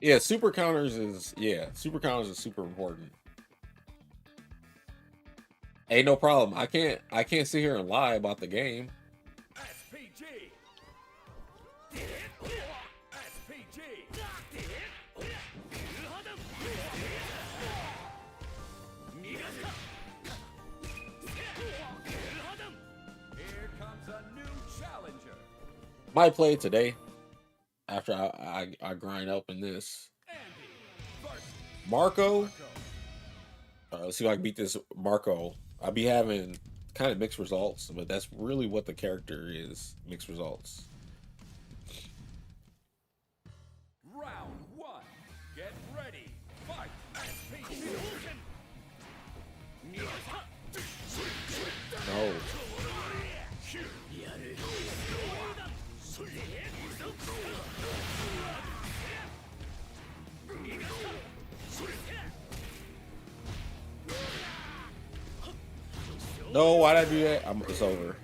Yeah, super counters is super important. Ain't no problem. I can't sit here and lie about the game. SPG. SPG. Here comes a new challenger. Might play it today after I grind up in this. Marco. Let's see if I can beat this Marco. I'll be having kind of mixed results, but that's really what the character is. Mixed results. Round one. Get ready. Fight. SPG. No. No, why'd I do that? It's over.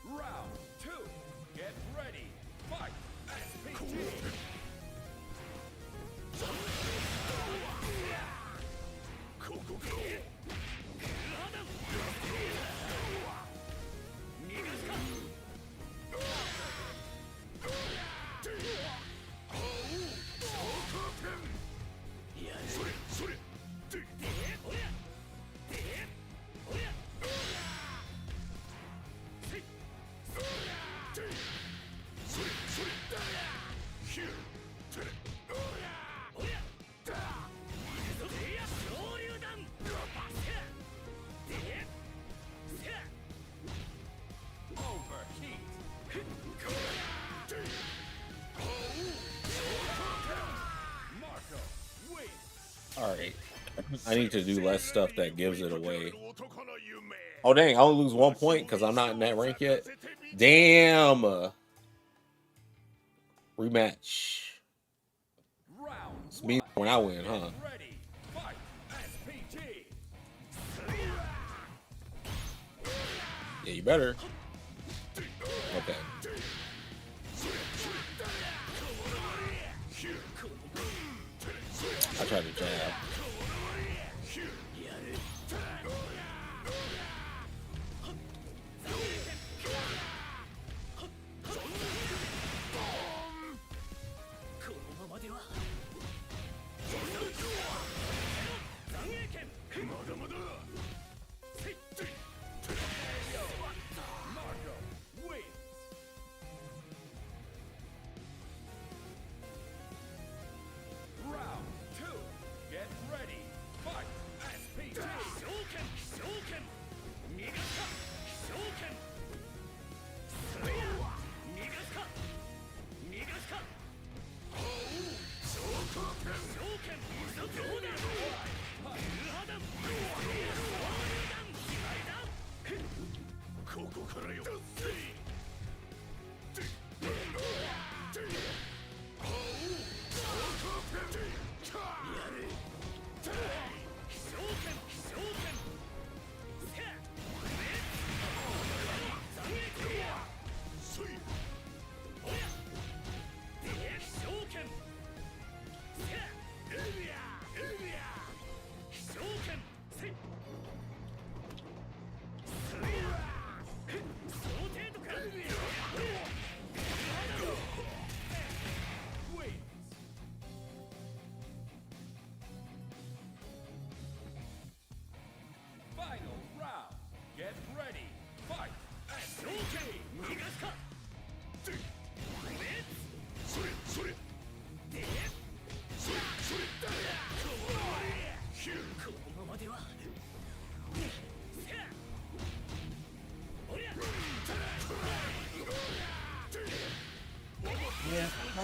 Round two. Get ready. Fight. SPG. Alright. I need to do less stuff that gives it away. Oh dang, I only lose 1 point because I'm not in that rank yet. Damn. Rematch. It's me when I win, huh? Yeah, you better. Okay. I tried to jab.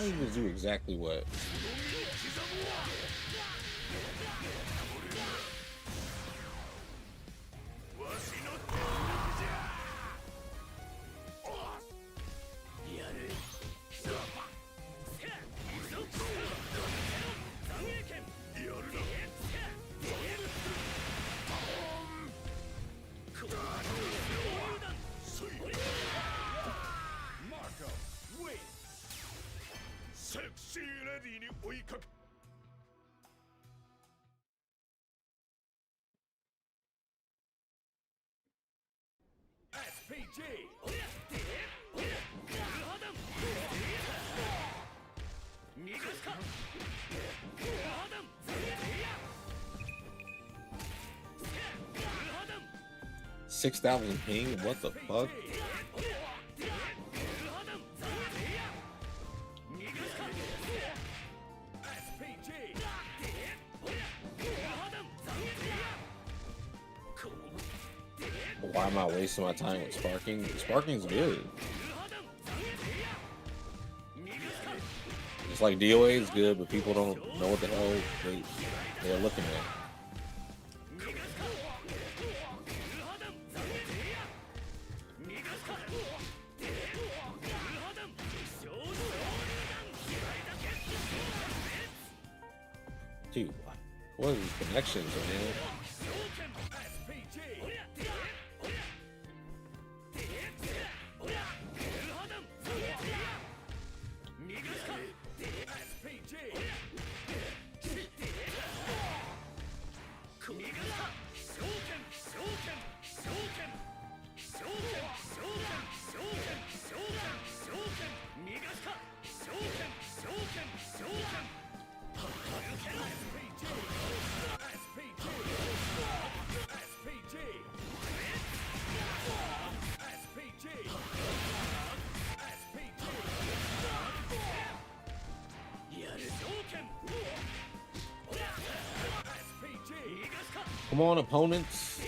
don't even do exactly what. $6,000 ping? What the fuck? Why am I wasting my time with sparking? Sparking's good. It's like DOA is good, but people don't know what the hell they're looking at. Dude, what are these connections, man? Come on, opponents.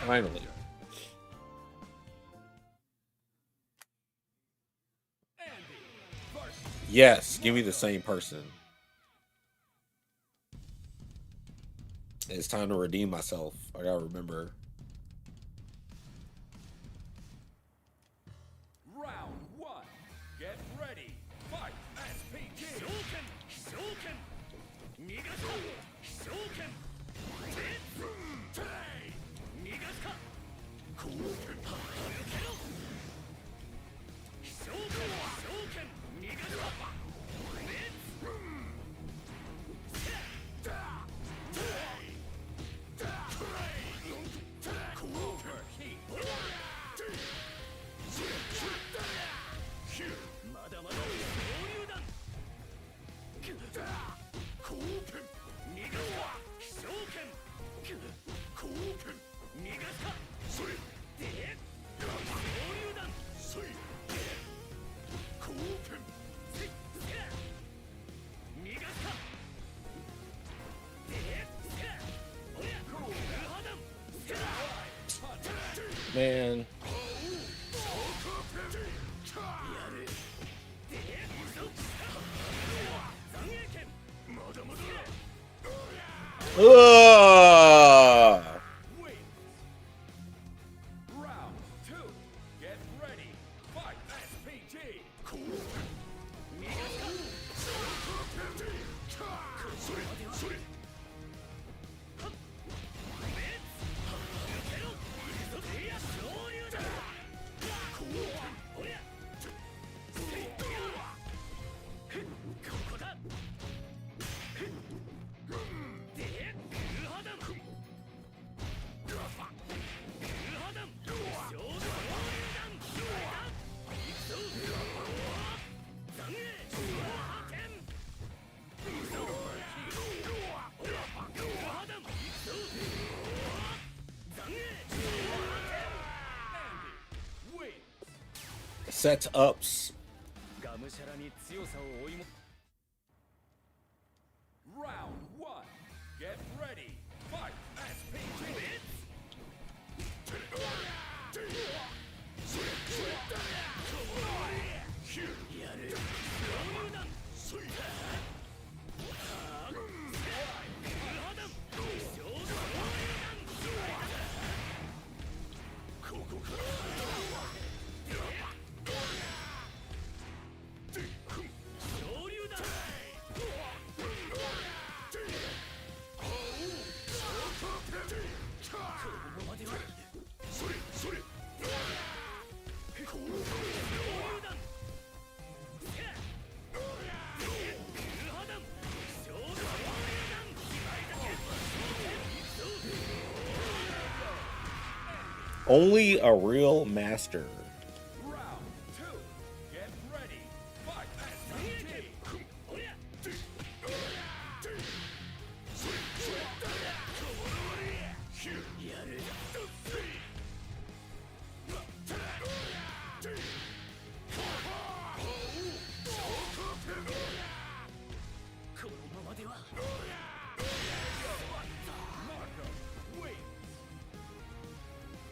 Finally. Yes, give me the same person. It's time to redeem myself. I gotta remember. Round one. Get ready. Fight. SPG. Shouken. Nigata. Shouken. Nigata. Shouken. Nigata. Man. Ugh. Round two. Get ready. Fight. SPG. set ups. Round one. Get ready. Fight. Only a real master. Round two. Get ready. Fight.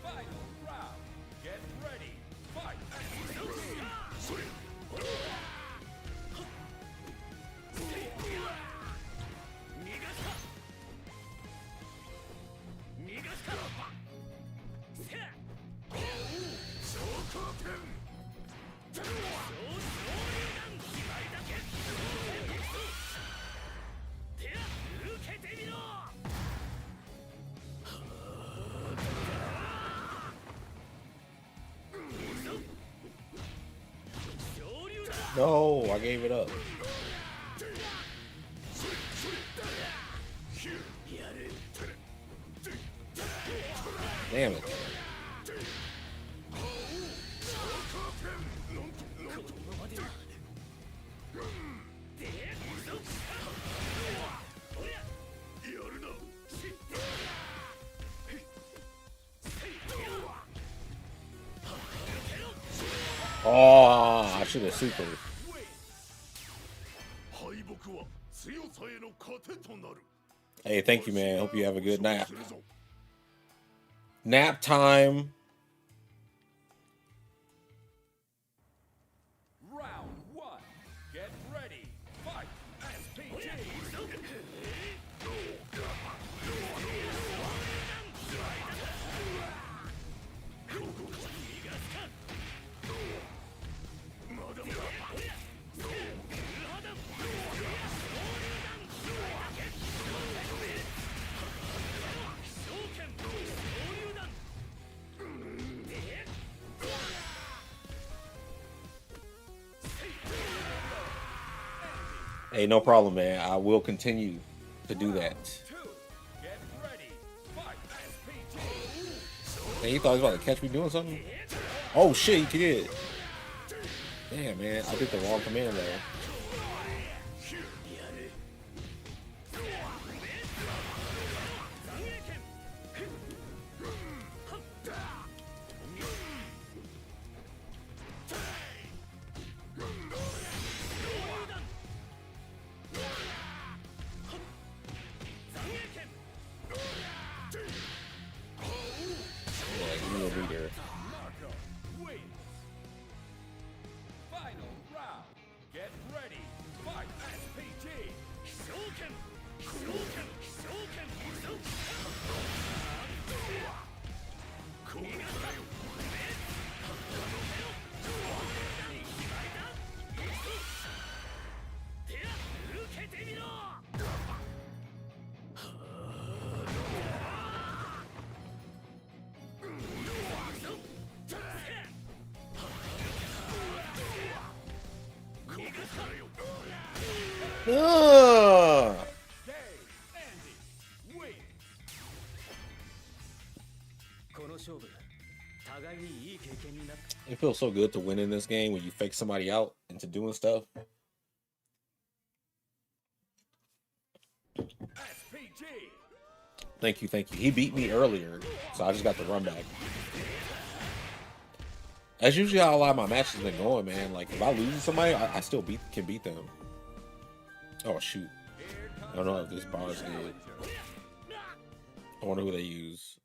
Final round. Get ready. Fight. No, I gave it up. Damn it. Oh, I should have super. Hey, thank you, man. Hope you have a good nap. Nap time. Round one. Get ready. Fight. SPG. Hey, no problem, man. I will continue to do that. Two. Get ready. Fight. SPG. Man, you thought he was about to catch me doing something? Oh, shit, he did. Damn, man. I did the wrong command there. Final round. Get ready. Fight. SPG. Ugh. It feels so good to win in this game when you fake somebody out into doing stuff. Thank you, thank you. He beat me earlier, so I just got the run back. That's usually how a lot of my matches been going, man. Like if I lose to somebody, I still can beat them. Oh shoot! I don't know if this bar is good. I wonder who they use.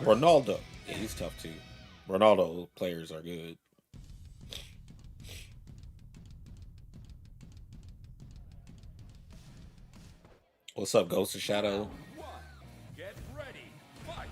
Ronaldo. Yeah, he's tough too. Ronaldo players are good. What's up, Ghost of Shadow? Get ready. Fight.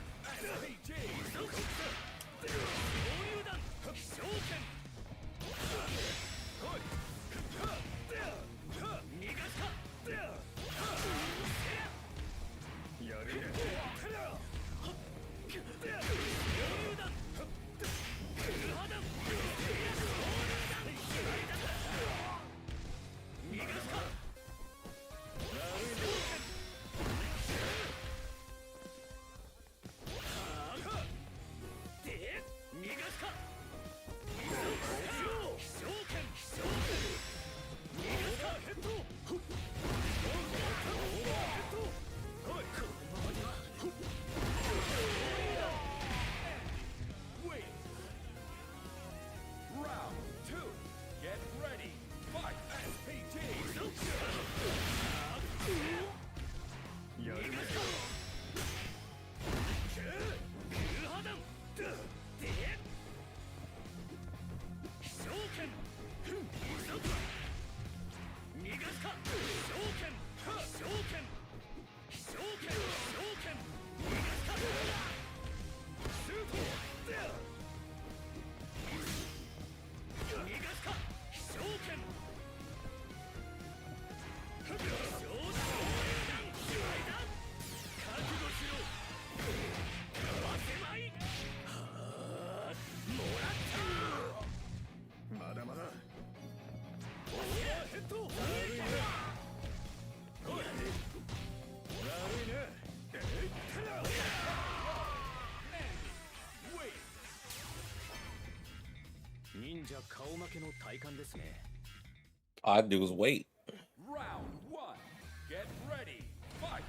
All I do is wait. Round 1. Get ready. Fight.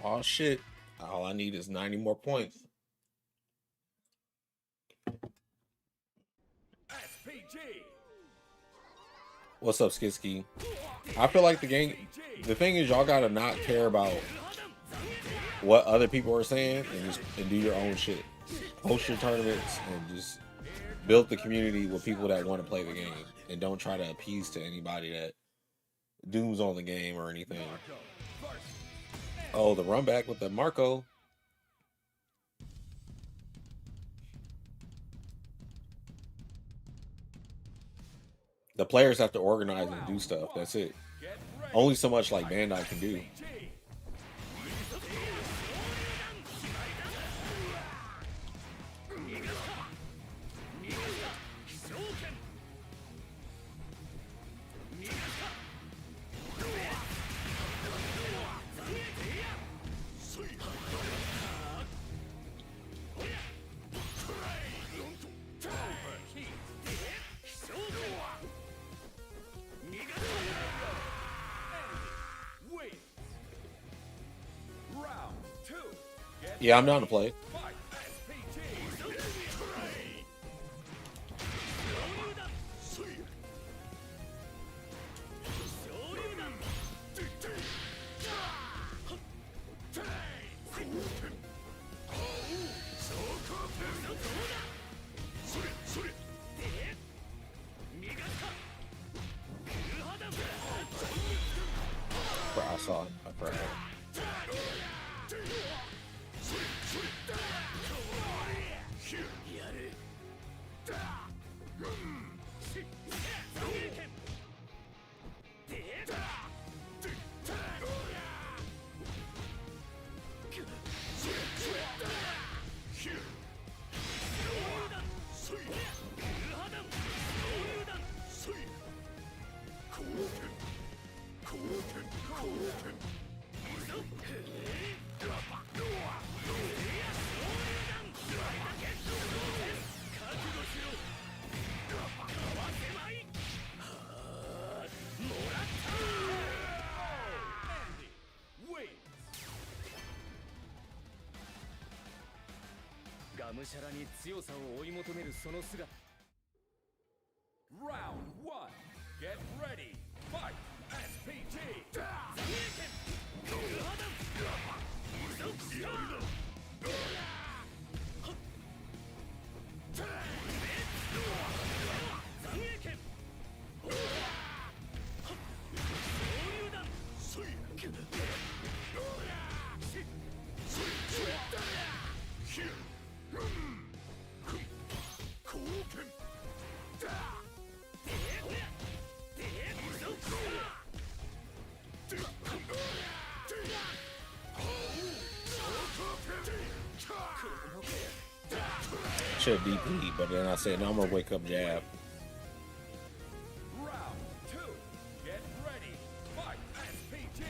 Oh shit. All I need is 90 more points. What's up, Skitsky? I feel like the thing is y'all gotta not care about what other people are saying and do your own shit. Host your tournaments and just build the community with people that want to play the game and don't try to appease to anybody that dooms on the game or anything. Oh, the run back with the Marco. The players have to organize and do stuff. That's it. Only so much like Bandai can do. Yeah, I'm down to play. I saw it. I forgot. Round 1. Get ready. Fight. SPG. Should have DP, but then I said, no, I'm gonna wake up jab. Round 2. Get ready. Fight. SPG.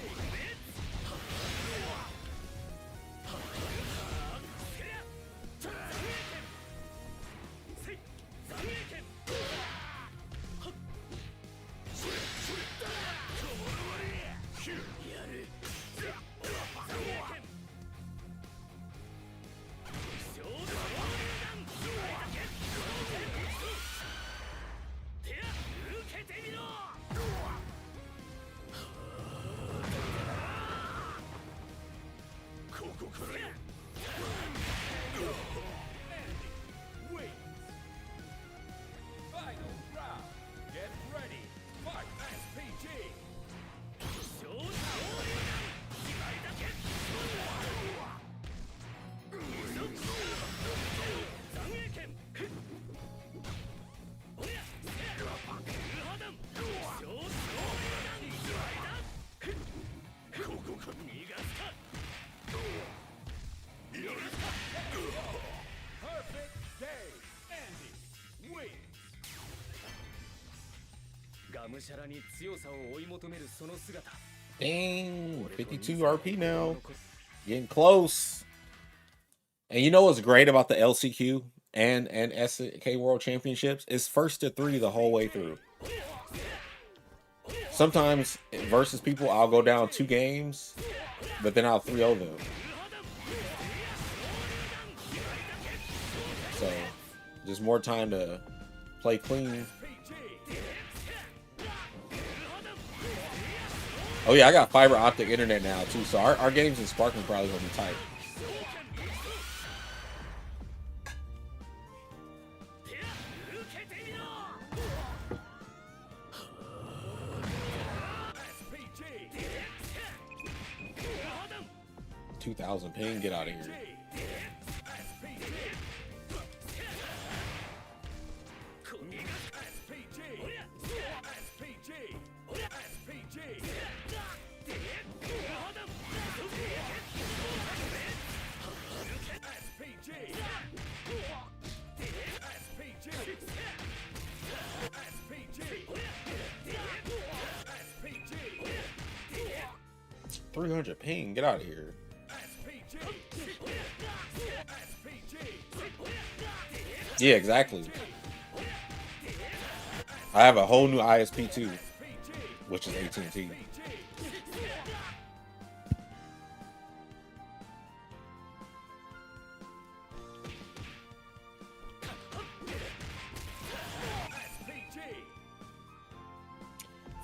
Dang, 52 RP now. Getting close. And you know what's great about the LCQ and SK World Championships? It's 1st to 3 the whole way through. Sometimes versus people, I'll go down 2 games, but then I'll 3-0 them. So, just more time to play clean. Oh yeah, I got fiber optic internet now too, so our games in Sparkman probably gonna be tight. $2,000 ping, get out of here. $300 ping, get out of here. Yeah, exactly. I have a whole new ISP too, which is AT&T.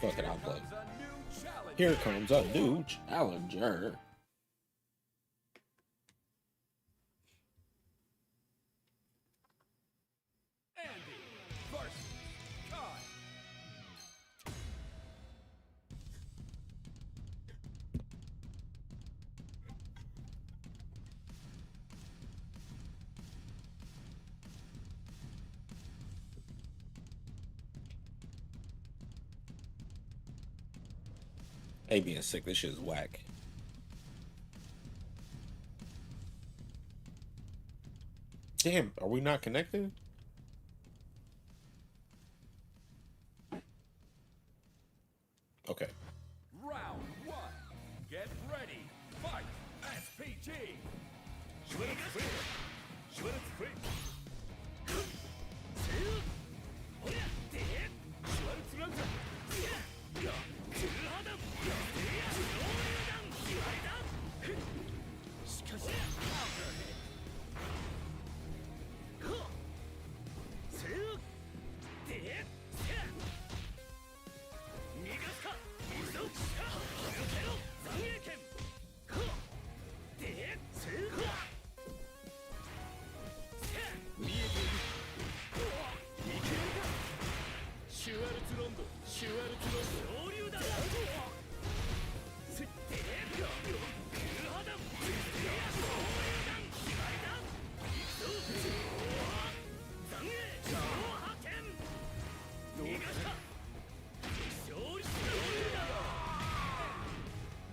Fuck it, I'll play. Comes a new challenger. Here comes a new challenger. Andy versus Kai. Hey, being sick, this shit is whack. Damn, are we not connected? Okay. Round one. Get ready. Fight. SPG.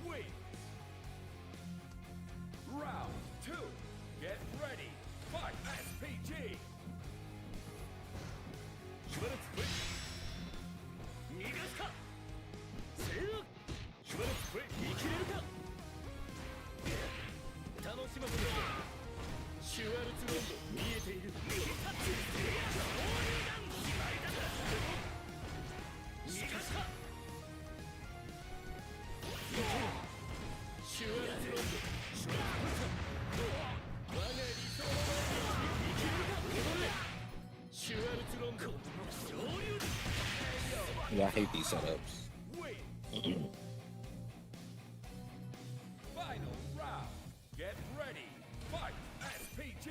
Wait. Round two. Get ready. Fight. SPG. Yeah, I hate these setups. Final round. Get ready. Fight. SPG.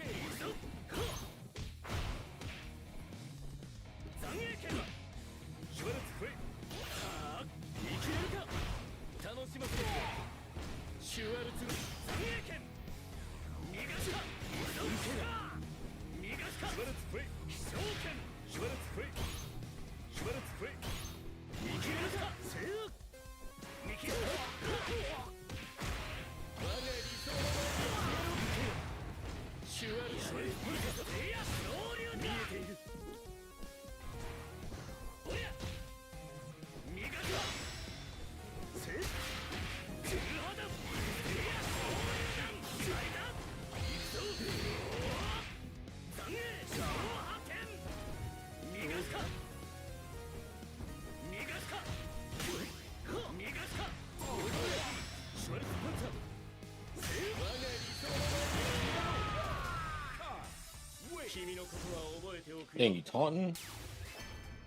Dang, you taunting?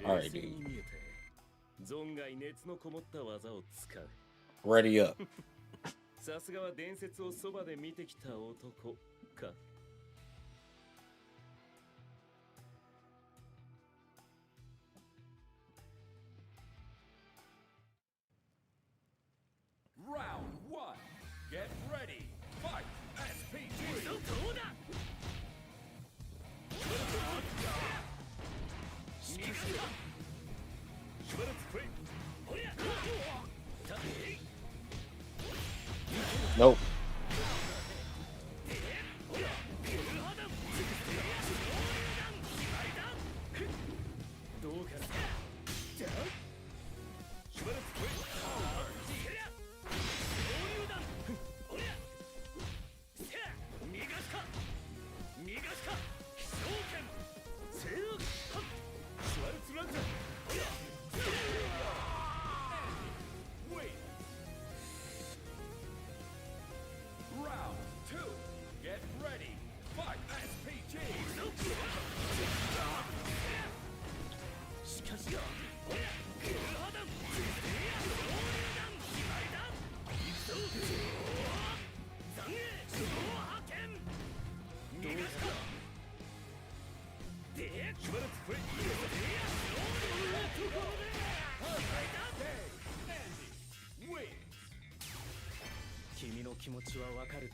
Alright, dude. Ready up. さすがは伝説をそばで見てきた男か。Round one. Get ready. Fight. SPG. Nope.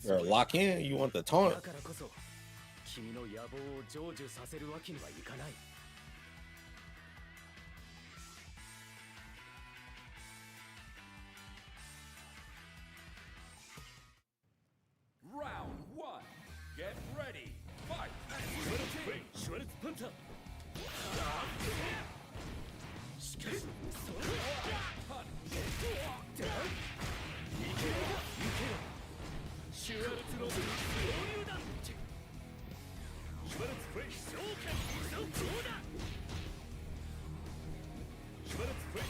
You're lock in. You want the taunt. だからこそ君の野望を成就させるわけにはいかない。Round 1. Get ready. Fight. Schwartz Panther. しかし、それはシュワルツの総入団。シュワルツフレイ召喚どうだ。シュワルツフレイ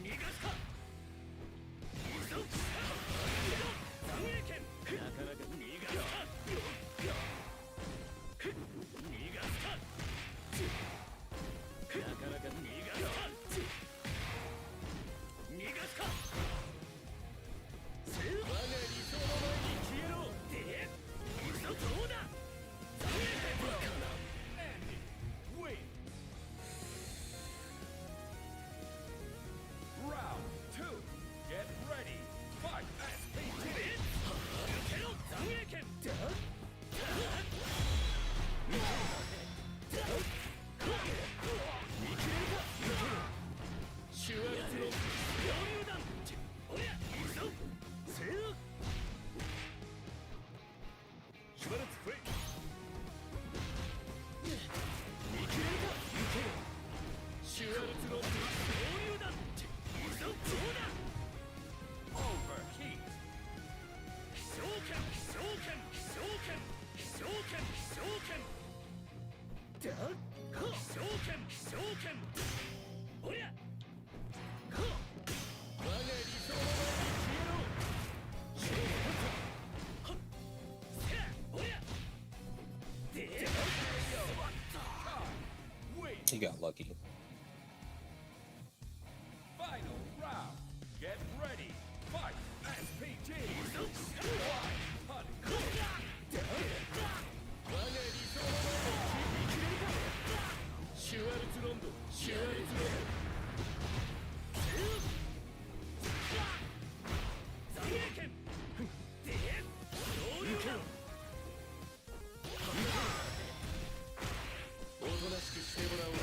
逃がすか。残影剣なかなか逃がすか。逃がすか。なかなか逃がすか。逃がすか。我が理想の前に消えろ。で、どうだ。残影剣バカな。Win. Round 2. Get ready. Fight. SPT. 抜けろ。残影剣だ。シュワルツの総入団。おや、行くぞ。せーの。シュワルツフレイ。見切れるか。シュワルツの総入団。行くぞ。どうだ。 Overheat. 飛翔剣、飛翔剣、飛翔剣、飛翔剣、飛翔剣。だ。飛翔剣、飛翔剣。おや。我が理想の前に消えろ。シュワルツ。はっ。せや。おや。で。 Win. He got lucky. Final round. Get ready. Fight. SPT. 我が理想の前に見切れるか。シュワルツロンド、シュワルツロンド。残影剣。で、総入団。おとなしくしてもらおう。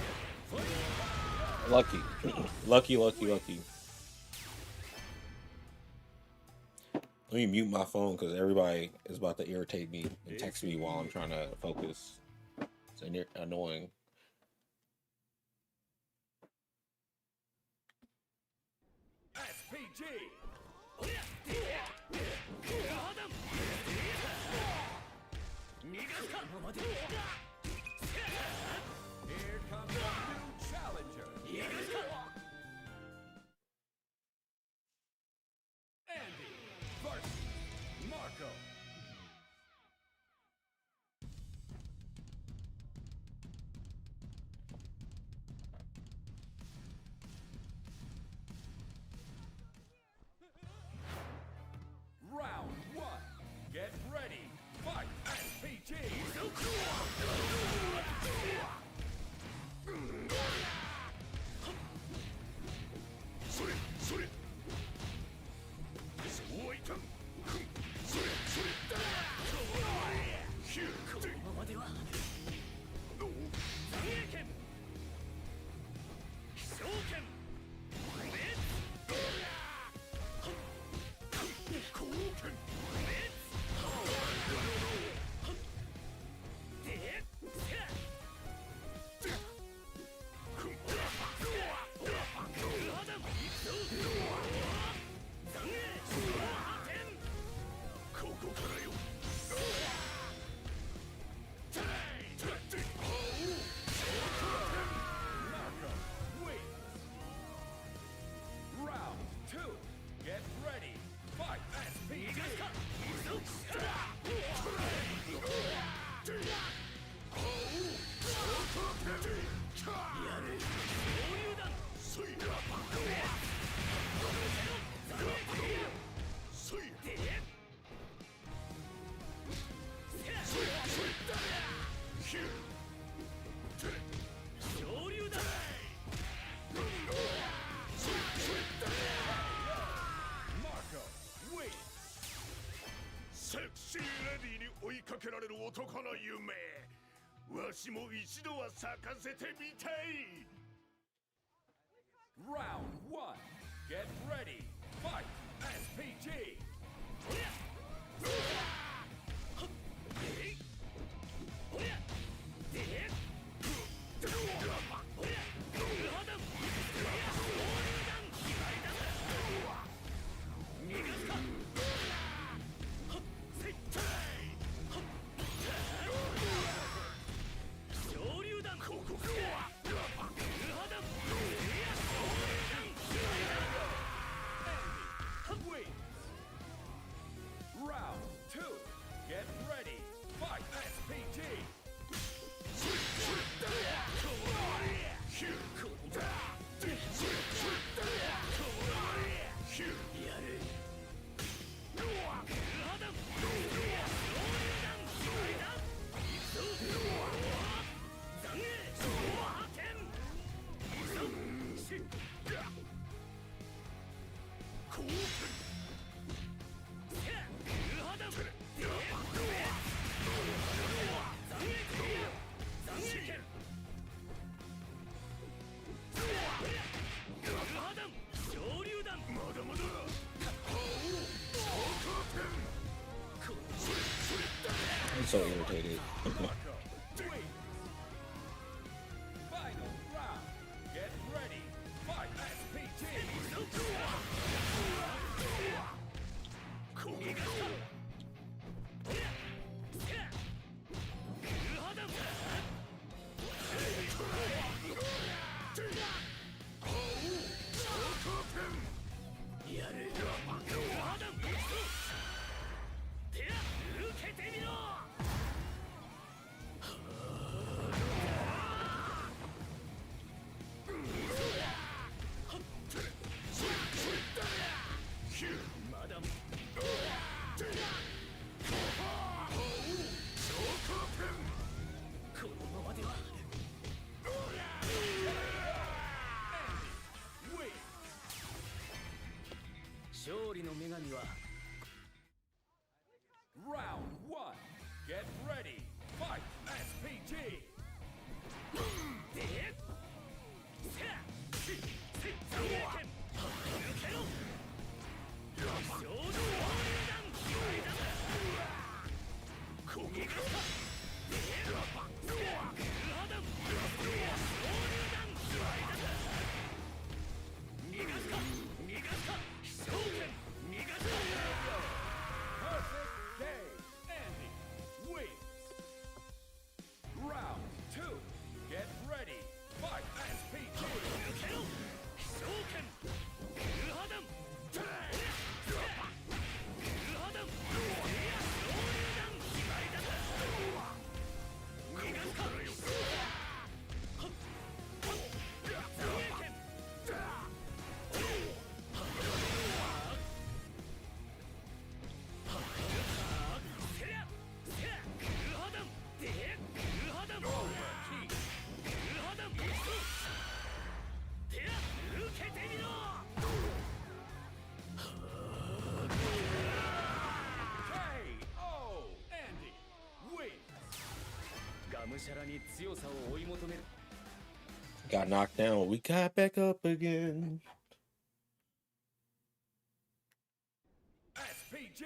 ファイナル。 Lucky. lucky. Let me mute my phone because everybody is about to irritate me and text me while I'm trying to focus. It's annoying. SPG. おや。で、クラハダン。逃がすか。今まで。 Here comes a new challenger. 逃がすか。 Andy versus Marco. Round 1. Get ready. Fight. SPG. 男の夢わしも一度は咲かせてみたい Round 1. Get ready. Fight. SPG. Round 2. Get ready. Fight. SPG. I'm so irritated. Final round. Get ready. Fight. Round 1. Get ready. Fight. SPG. Perfect day. Andy wins. Round 2. Get ready. Fight. SPG. KO. Andy wins. Got knocked down. We got back up again. SPG.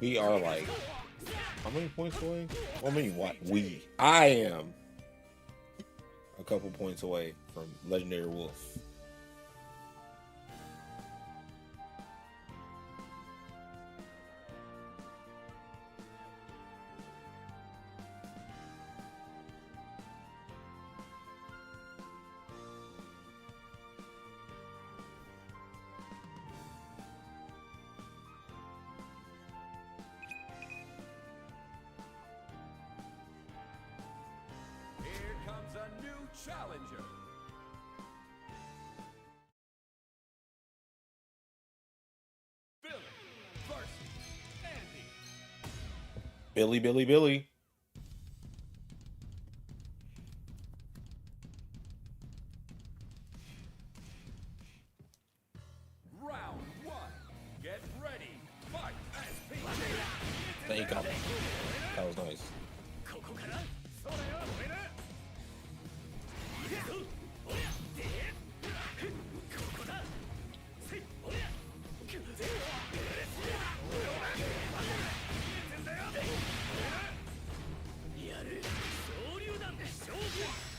We are like many points away? Well, I mean, what? I am a couple points away from Legendary Wolf. Here comes a new challenger. Billy versus Andy. Billy. Round 1. Get ready. Fight. There you go. That was nice. ここからそれよおいでおやでここだせいおややる昇竜弾勝負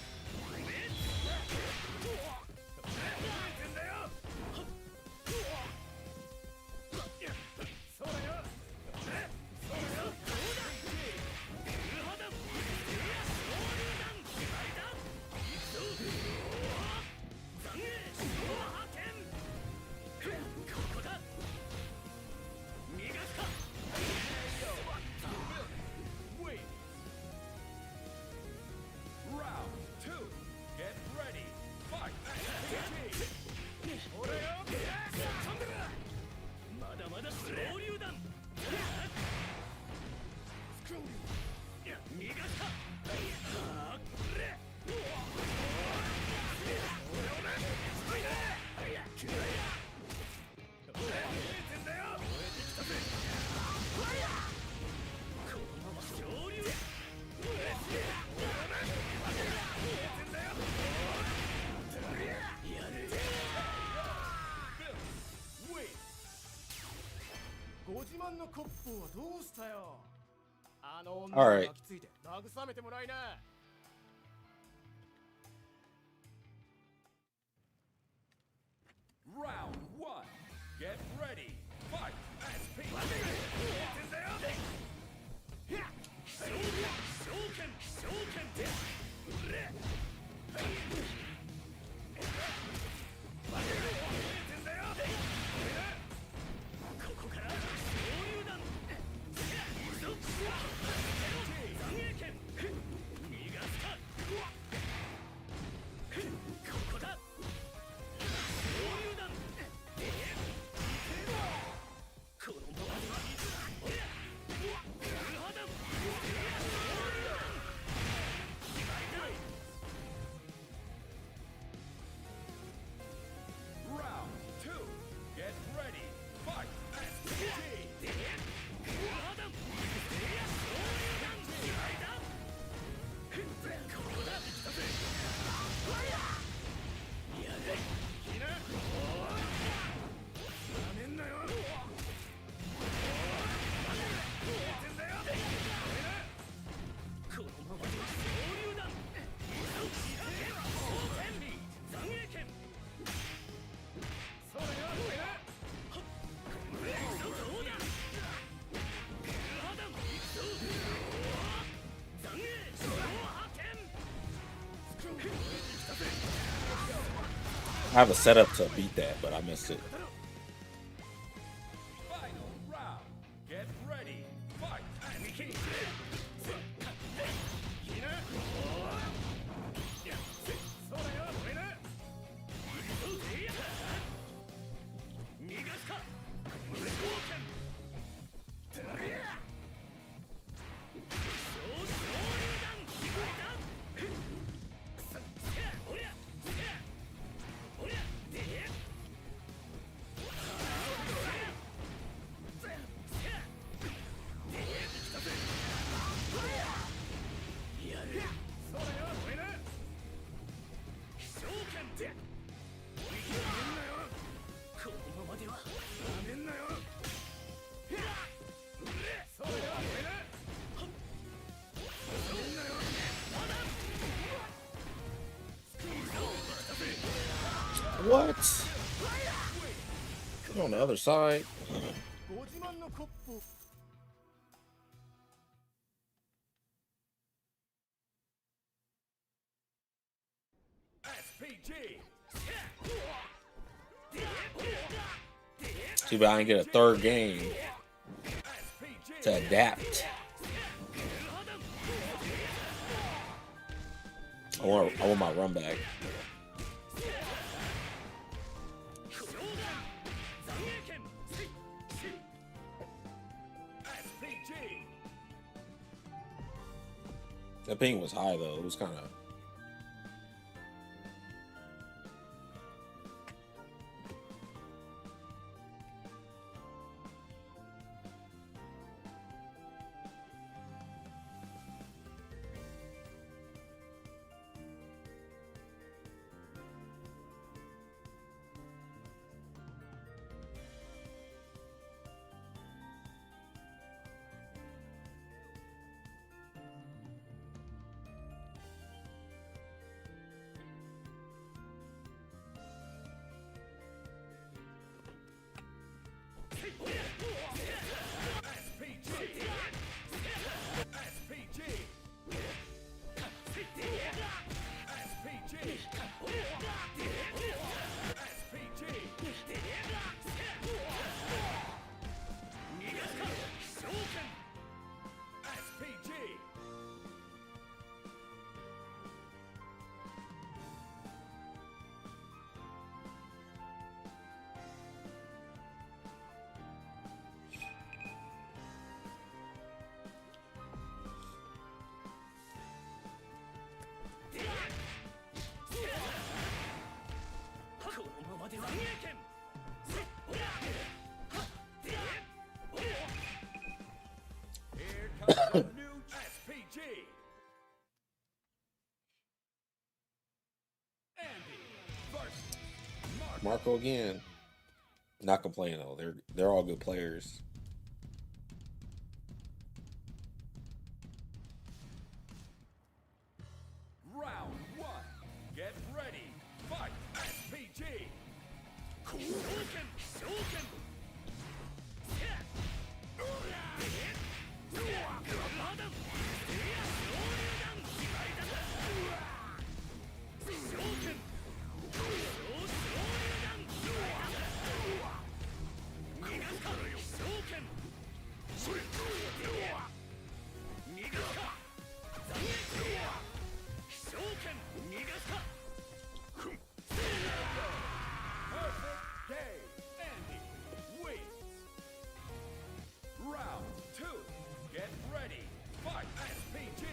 ご自慢のコップはどうしたよあの女 All に right. 抱きついて慰めてもらいな Round 1. Get ready. Fight. SP. ここから昇竜弾残影剣逃がすかここだ昇竜弾このままおやブルハダンRound 2. Get ready. Fight. I have a setup to beat that, but I missed it. Final round. Get ready. Fight. こ What? You're on the other side. SPG. Too bad I didn't get a third game to adapt. I want my run back. That ping was high though. It was kind of. Here comes the new SPG. Andy versus Marco again. Not complaining though. They're all good players. Round 1. Get ready. Fight. SPG. Perfect game. Andy wins. Round 2. Get ready. Fight. SPG.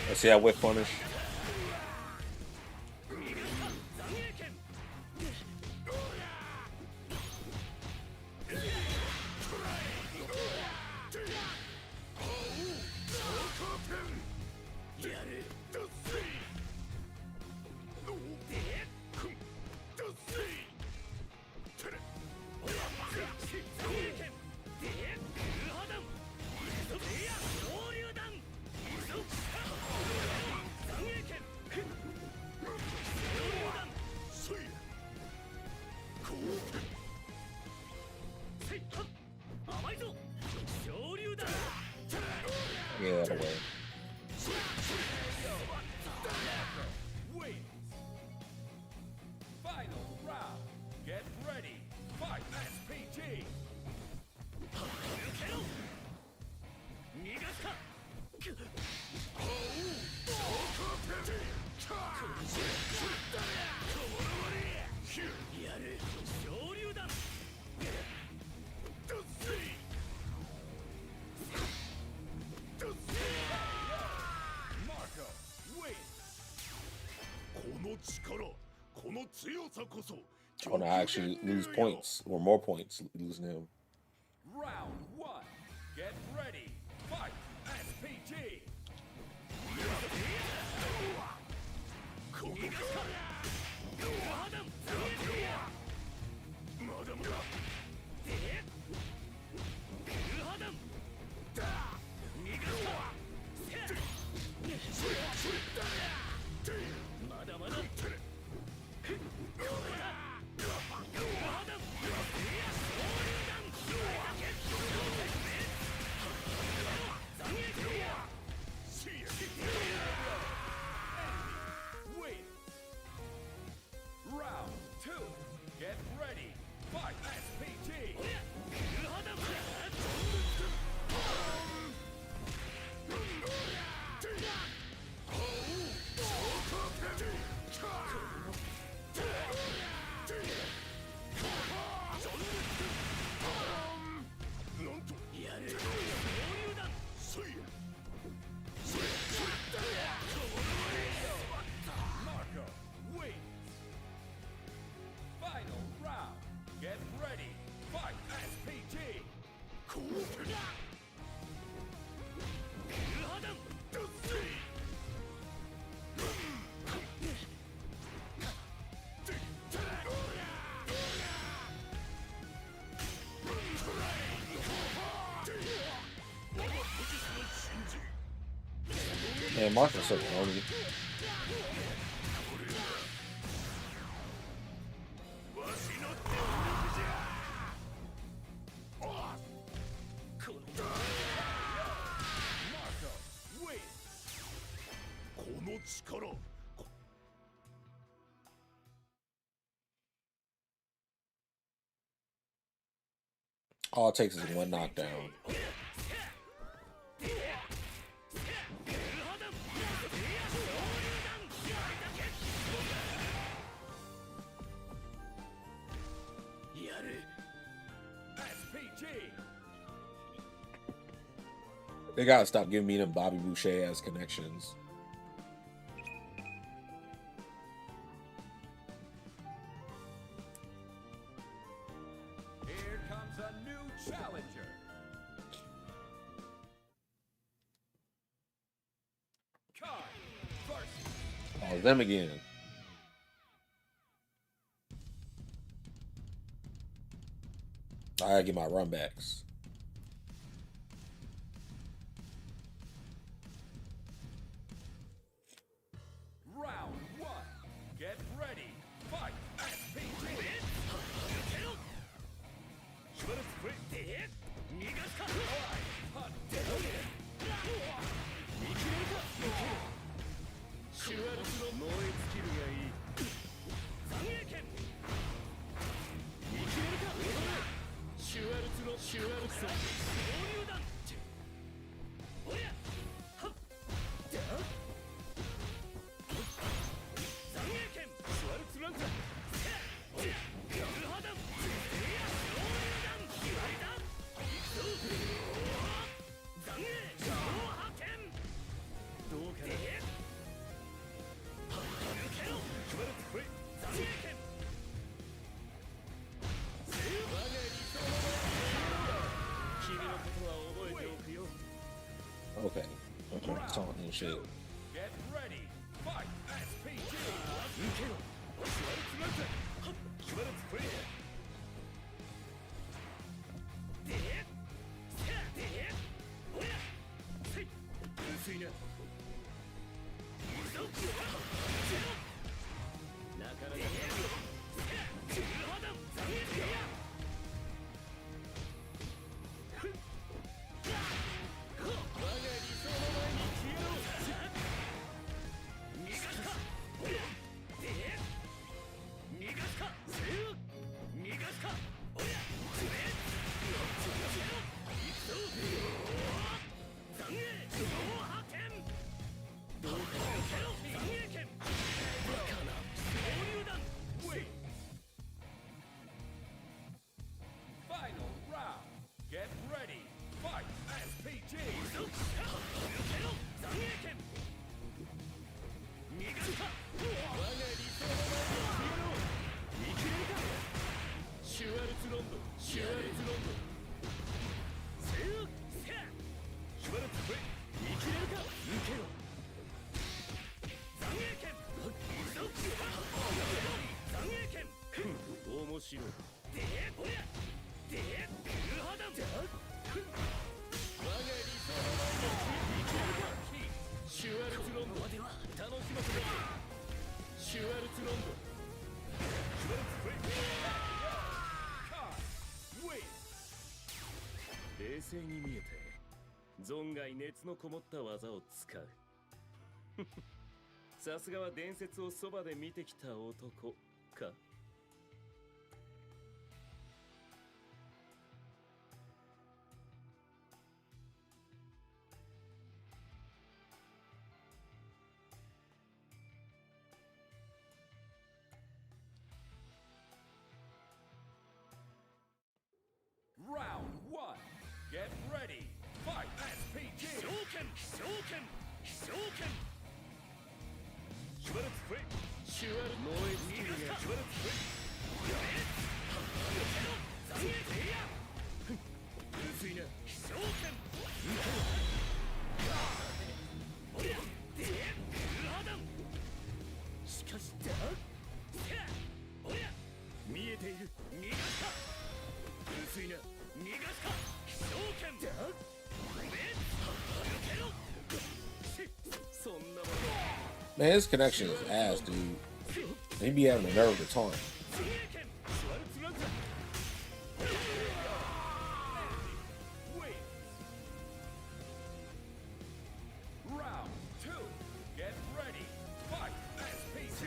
Let's see that whip punish. Get out of the way. Wins. Final round. Get ready. Fight. SPG. Marco wins. I want to actually lose points or more points losing him. Round 1. Get ready. Fight. SPG. Get ready. Fight SPT. Marco wins. Final round. Get ready. Fight SPT. Man, Marco's so corny. Marco wins. All it takes is one knockdown. SPT. They gotta stop giving me them Bobby Boucher ass connections. Here comes a new challenger. Kai versus Oh, them again. I gotta get my run backs. round one. Get ready. Fight SPT. Okay. Taunting and shit. Get ready. Fight SPT. Final round. Get ready. Fight SPT. Win. 冷静に見えて存外熱のこもった技を使うさすがは伝説をそばで見てきた男か Man, his connection is ass, dude. He be having the nerve to taunt. Round 2. Get ready. Fight. SPT.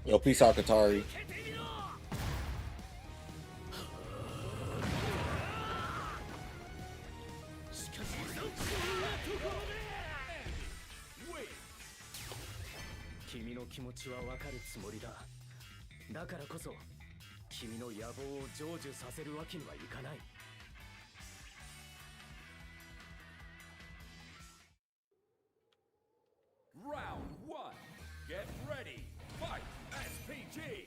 Yo, peace out, Katari. Kimiの気持ちはわかるつもりだ。だからこそ君の野望を成就させるわけにはいかない。Round 1. Get ready. Fight. SPT.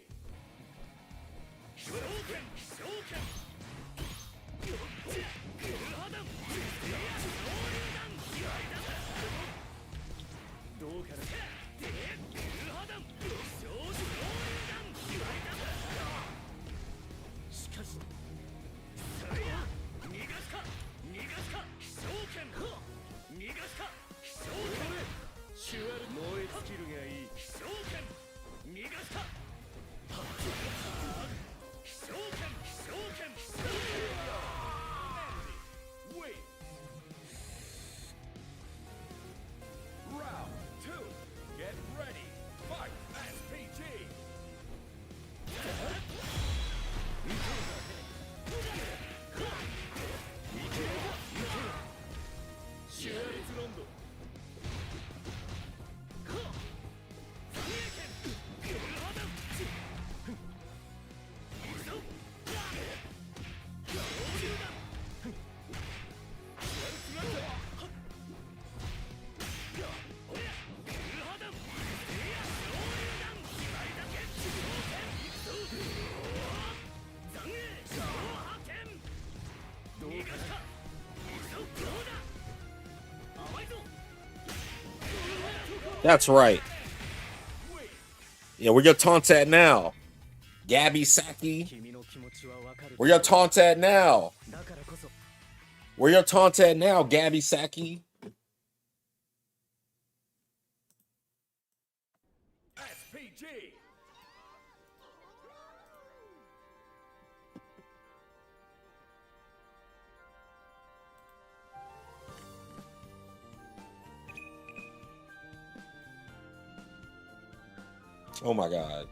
Round 2. Get ready. Fight. SPT. That's right. Yeah, where your taunt at now? Gabby Saki. Where your taunt at now? Where your taunt at now, Gabby Saki? SPG. Oh my God.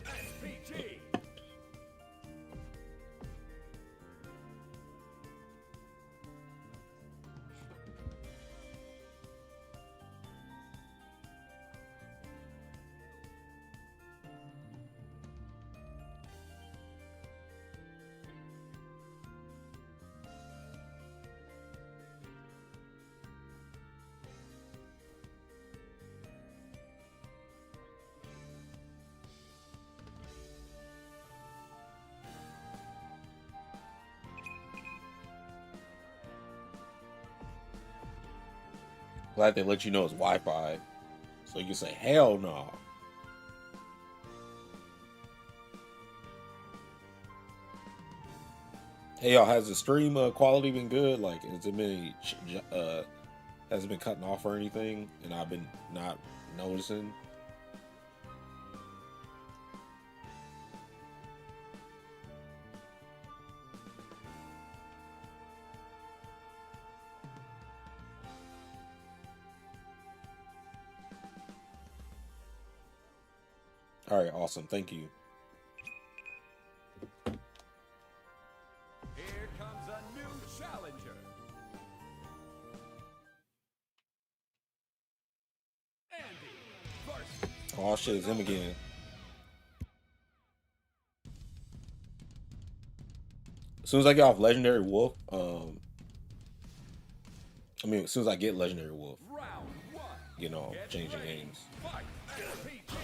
SPG. Glad they let you know it's Wi-Fi, so you can say hell no. Hey y'all, has the stream quality been good? Like, has it been has it been cutting off or anything? And I've been not noticing. All right, awesome. Thank you. Here comes a new challenger. Andy versus. Oh shit, it's him again. As soon as I get off Legendary Wolf, I mean, as soon as I get Legendary Wolf, Round 1. you know, Get changing ready. games. Fight. SPG.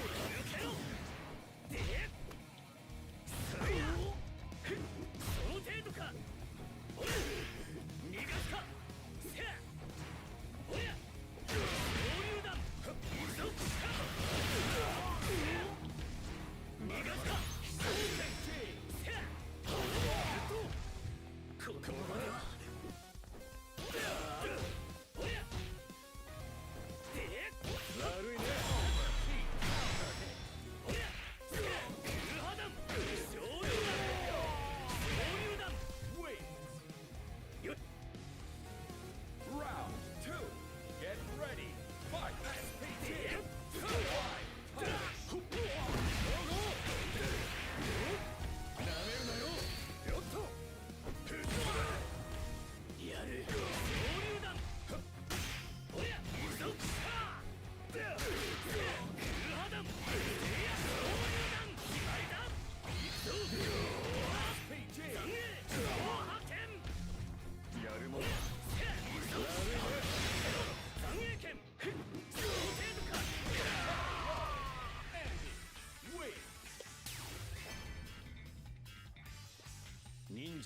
Round 2. Get ready. Fight. SPG.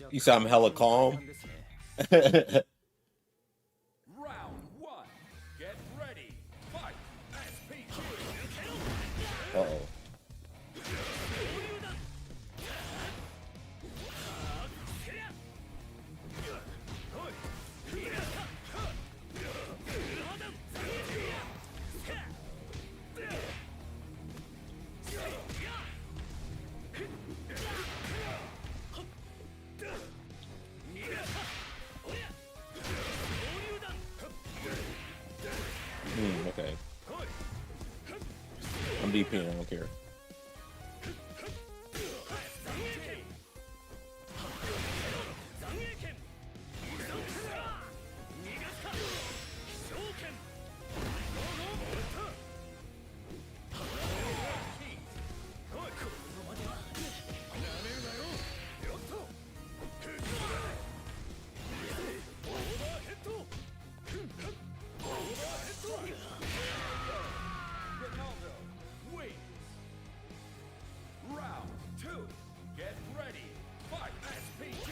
You said I'm hella calm. Round 1. Get ready. Fight. SPG. Uh-oh. Okay. I'm DPing, I don't care. Round 2. Get ready. Fight. SPG.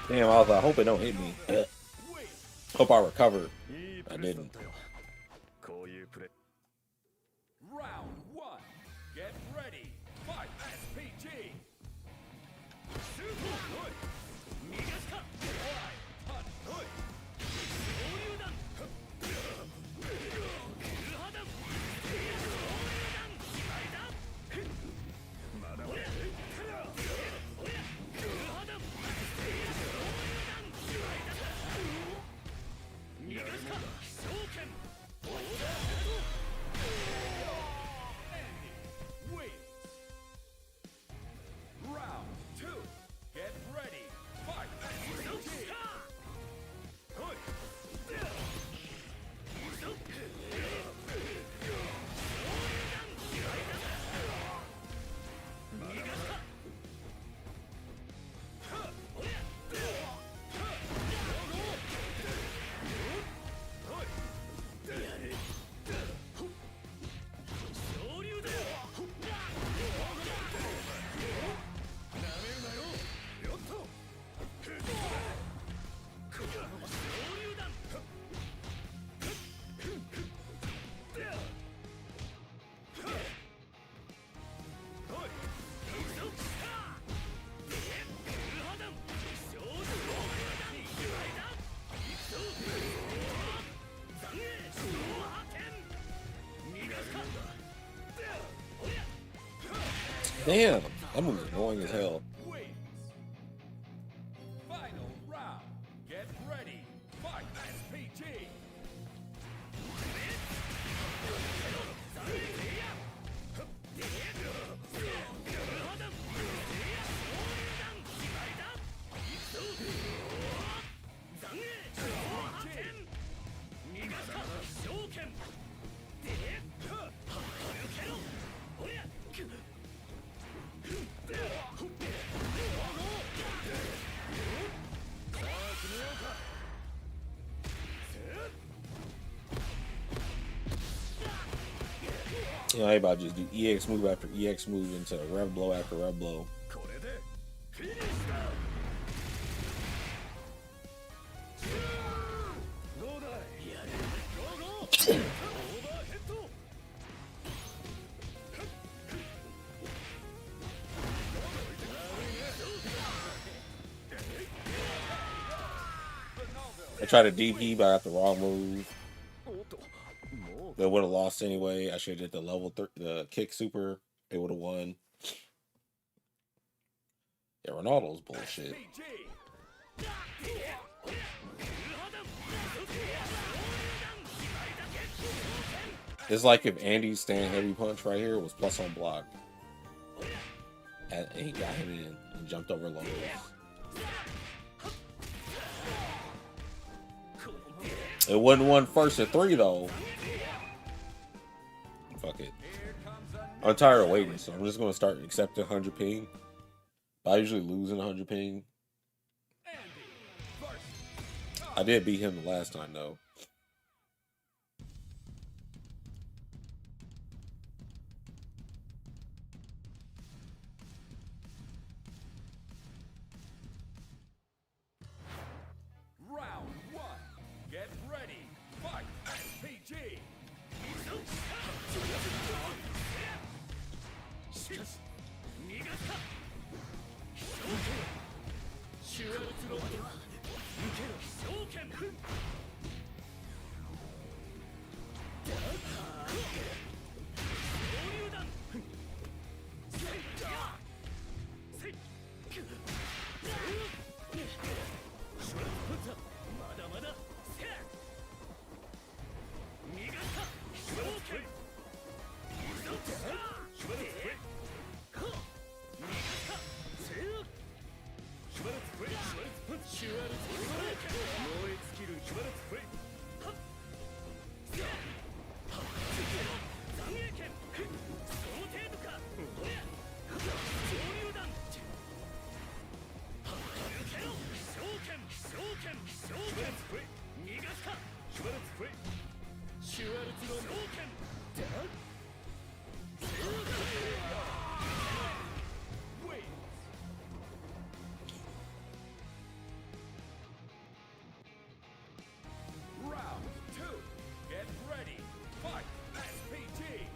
Damn, I was like, I hope it don't hit me. Hope I recover. I didn't. Round 1. Get ready. Fight. SPG. Damn, that move's annoying as hell. Wins. Final round. Get ready. Fight. SPG. You know, everybody just do EX move after EX move into rev blow after rev blow. I tried a DP, but I got the wrong move. They would have lost anyway. I should have did the level the kick super. They would have won. Yeah, Ronaldo's bullshit. It's like if Andy's stand heavy punch right here was plus on block. And he got him in and jumped over lows. It wasn't one first and 3 though. Fuck it. I'm tired of waiting, so I'm just gonna start accepting 100 ping. But I usually lose in 100 ping. I did beat him the last time though. Round 1. Get ready. Fight. SPG. Round 2. Get ready. Fight. SPG.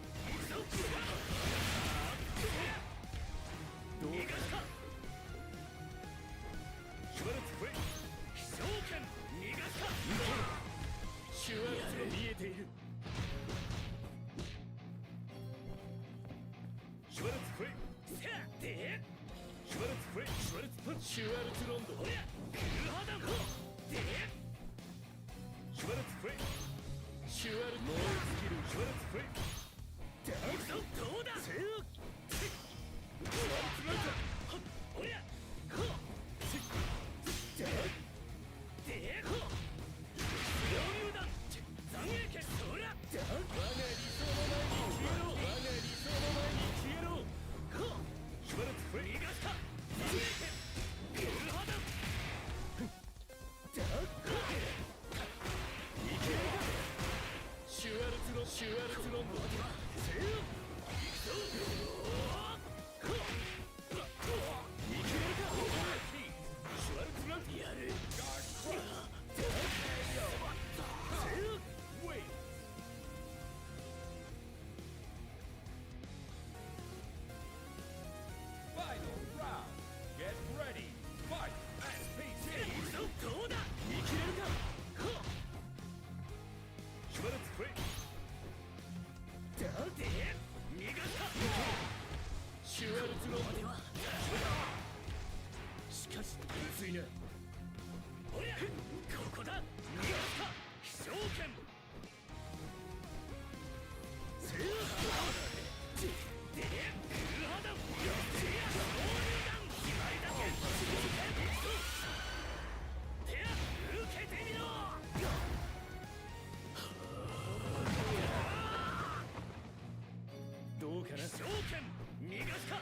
うかな召喚逃がすか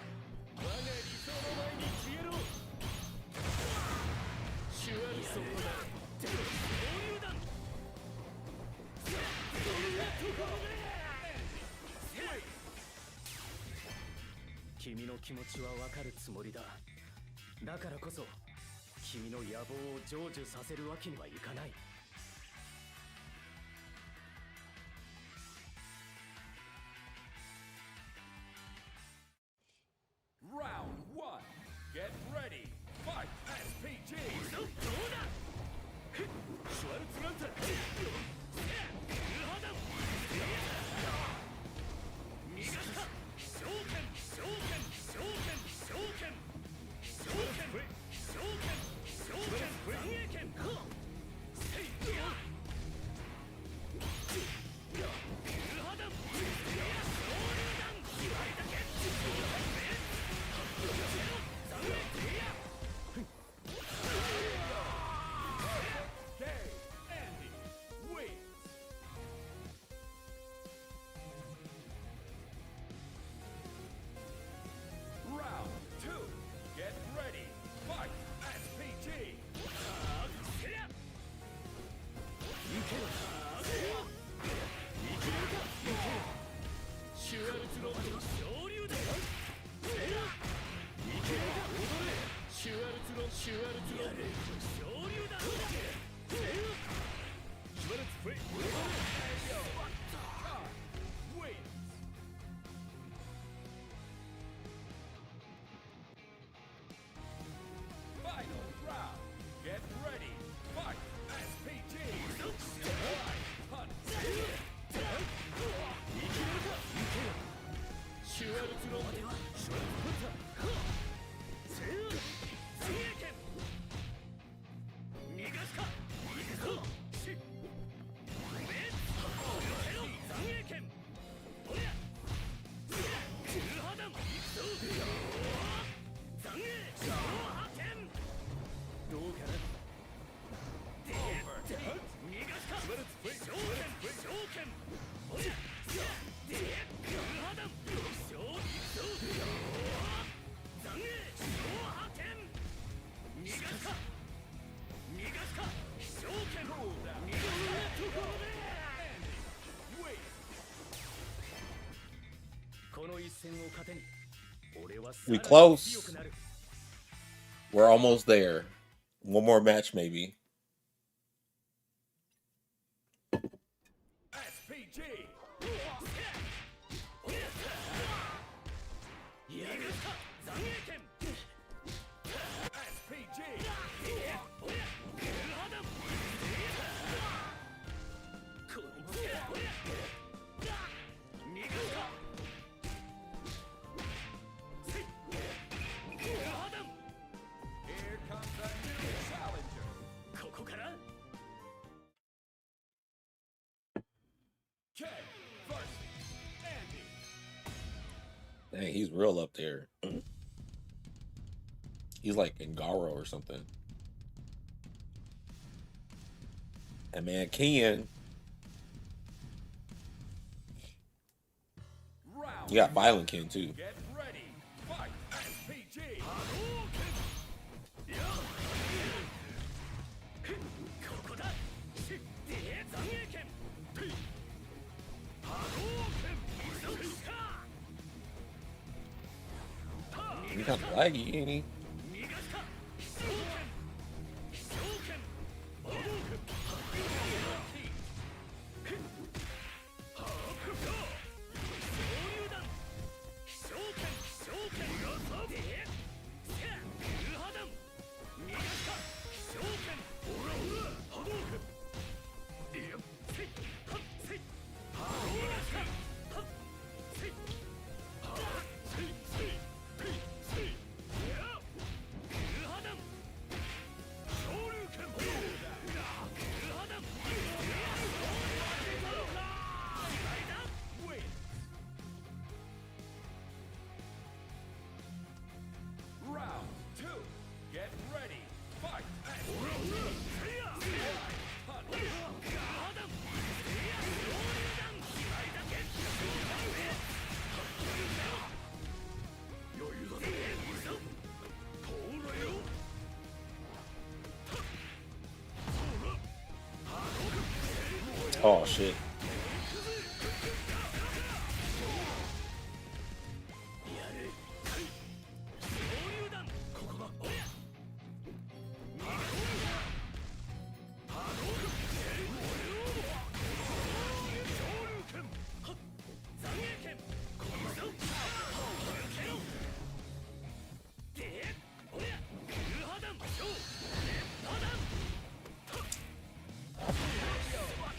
我が理想の前に消えろシュワルソーだ手の総流弾そんなところで君の気持ちはわかるつもりだだからこそ君の野望を成就させるわけにはいかないRound 1. Get ready. Fight. SPG. どうだシュワルツランタグルハダン逃がした召喚召喚召喚召喚召喚召喚召喚残影剣せいやグルハダン総流弾あれだけ残影剣やOkay. Andy wins. Round 2. Get ready. Fight. SPG. せやいけるいけるかシュワルツロッド昇竜だせやいけるか踊れシュワルツロ昇竜だせやシュワルツフェイ踊れ Wins. Final round. Get ready. Fight. SPG. Punch. シュワルツロッドシュワルツフッタせや残影剣逃がすか逃がすしメッヘロ残影剣おりゃグルハダン行くぞ残影小破剣どうかな逃がすか召喚召喚おりゃグルハダン小行くぞ残影小破剣逃がすか逃がすか召喚逃がすところで Wins. この一戦を糧に俺は We さらに close. 強くなる We're almost there. One more match, maybe. SPG. 逃がすか残影剣 SPG. おりゃグルハダンこいつおりゃ逃がすかせいグルハダン Here comes a new challenger. ここから Ken versus Andy. Dang, he's real up there. He's like Ngaro or something. And man, Ken, Round. you got Violent Ken too. Get ready. Fight. SPG. ここだし残影剣波動拳急ぐか He's kind of laggy, ain't he? 逃がすか召喚召喚波動拳総流弾召喚召喚グルハダン逃がすか召喚オラオラ波動拳いやせいはっせい逃がすかはっせいはっせいせいせいせいや Oh shit.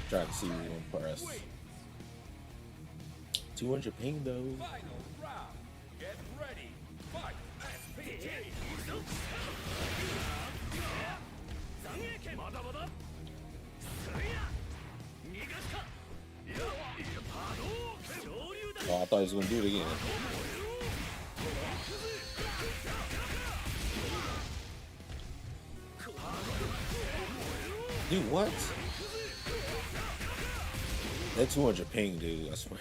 Try to see who will press. 200 ping though. Final round. Get ready. Fight. SPT. Oh, I thought he was gonna do it again. Dude, what? That 200 ping, dude, I swear.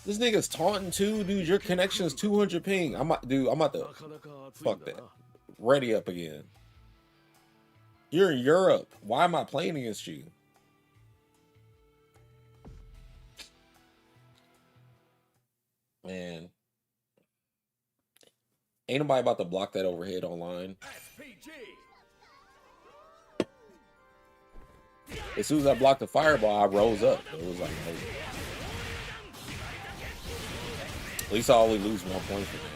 This nigga's taunting too, dude. Your connection's 200 ping. I'm about to fuck that. Ready up again. You're in Europe. Why am I playing against you? Man. Ain't nobody about to block that overhead online. As soon as I blocked the fireball, I rose up. It was like, oh. At least I only lose 1 point for that.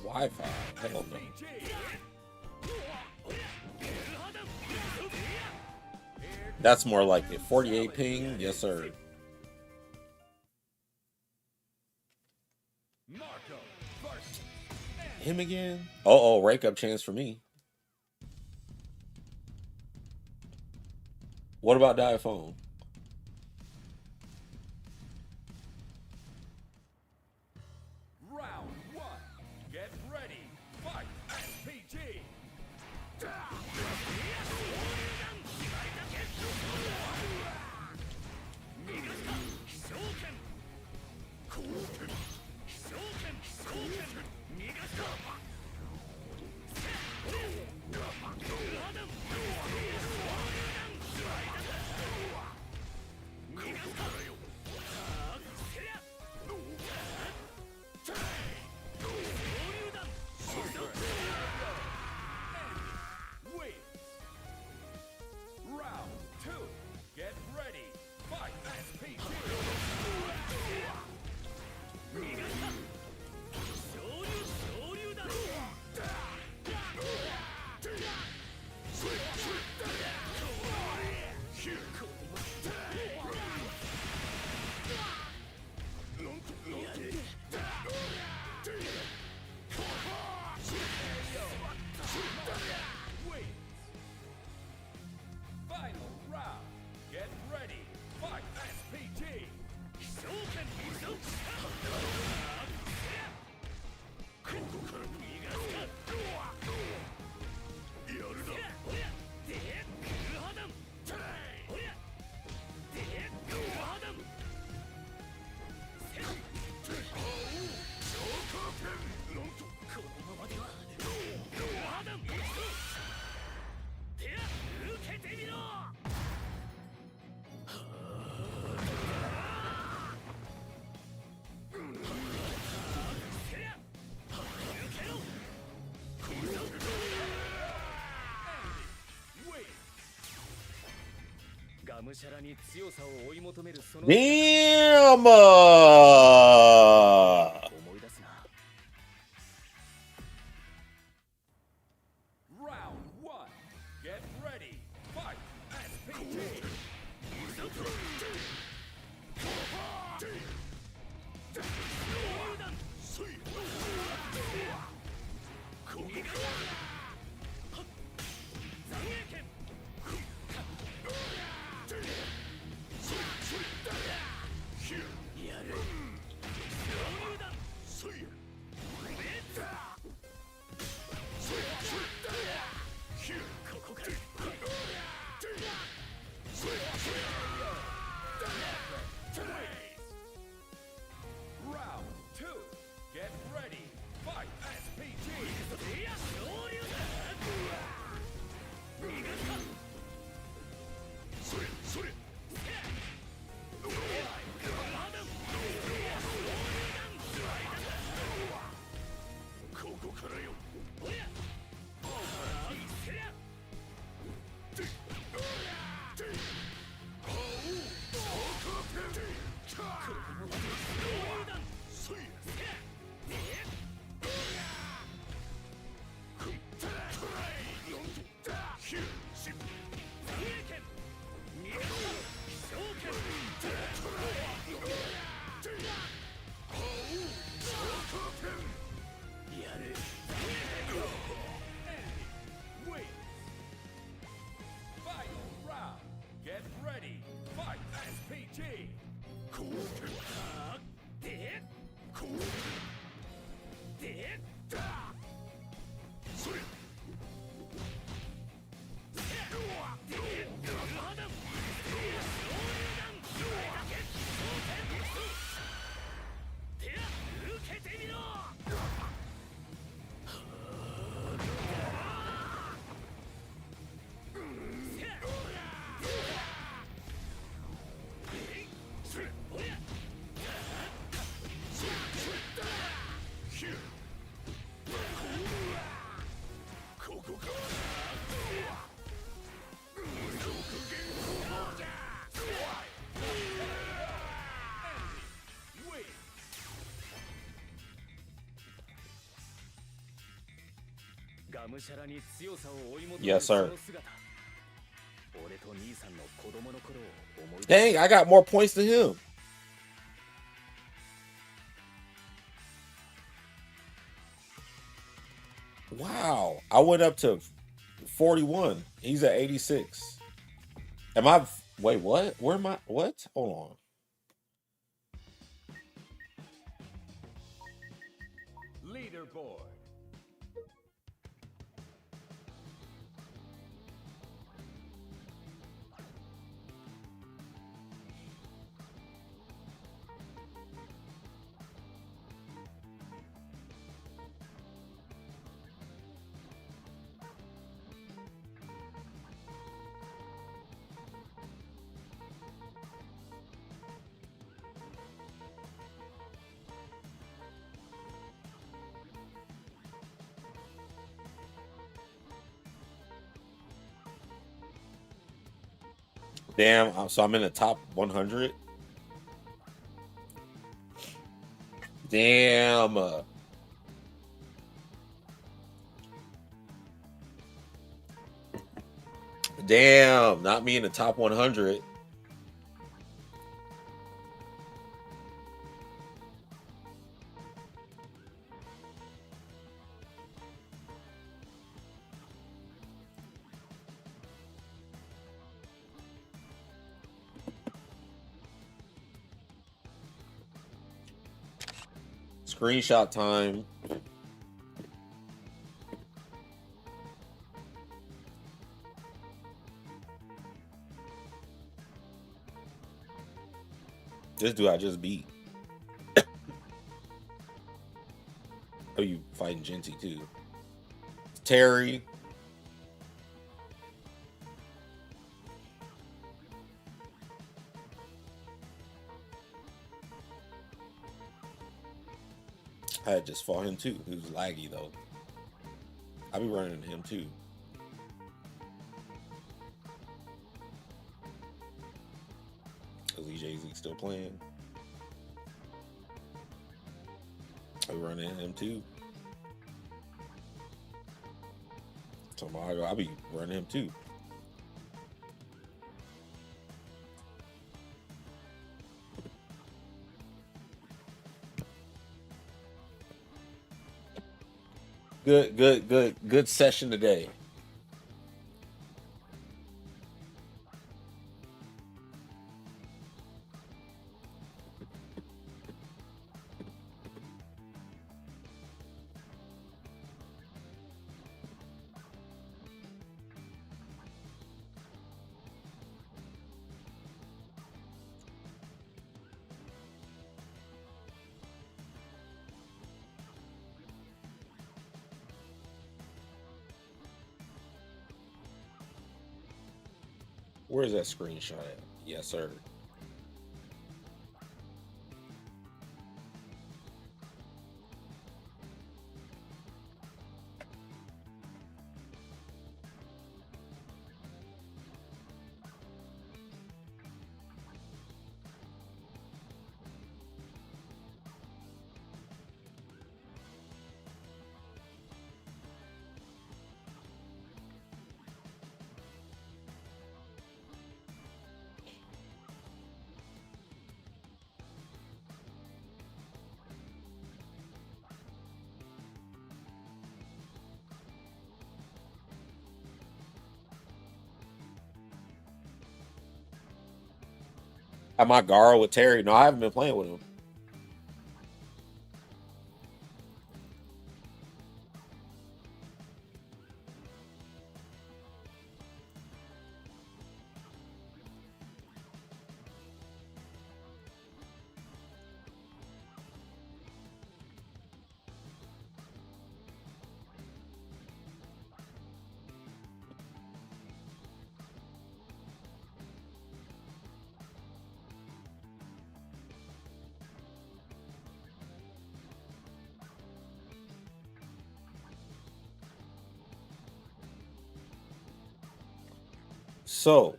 Wi-Fi, hell no. That's more like it. 48 ping, yes sir. Him again? Oh, rake up chance for me. What about Diaphone? Round 1. Get ready. Fight. SPG. Damn! Round 1. Get ready. Fight. SPG. Wait. Final round. Get ready. Fight. SPT. Wait. Yes, sir. 俺と兄さんの子供の頃を思い出す Dang, I got more points than him. Wow, I went up to 41. He's at 86. Am I? Wait, what? Where am I? What? Hold on. Leaderboard. Damn, so I'm in the top 100. Damn. Damn, not me in the top 100. Screenshot time. This dude I just beat. Oh, you fighting Genty too. Terry. I had just fought him too. He was laggy though. I be running him too. Is EJZ still playing? I be running him too. Tomorrow I be running him too. Good session today. Where's that screenshot at? Yes, sir. my Garo with Terry. No, I haven't been playing with him. So,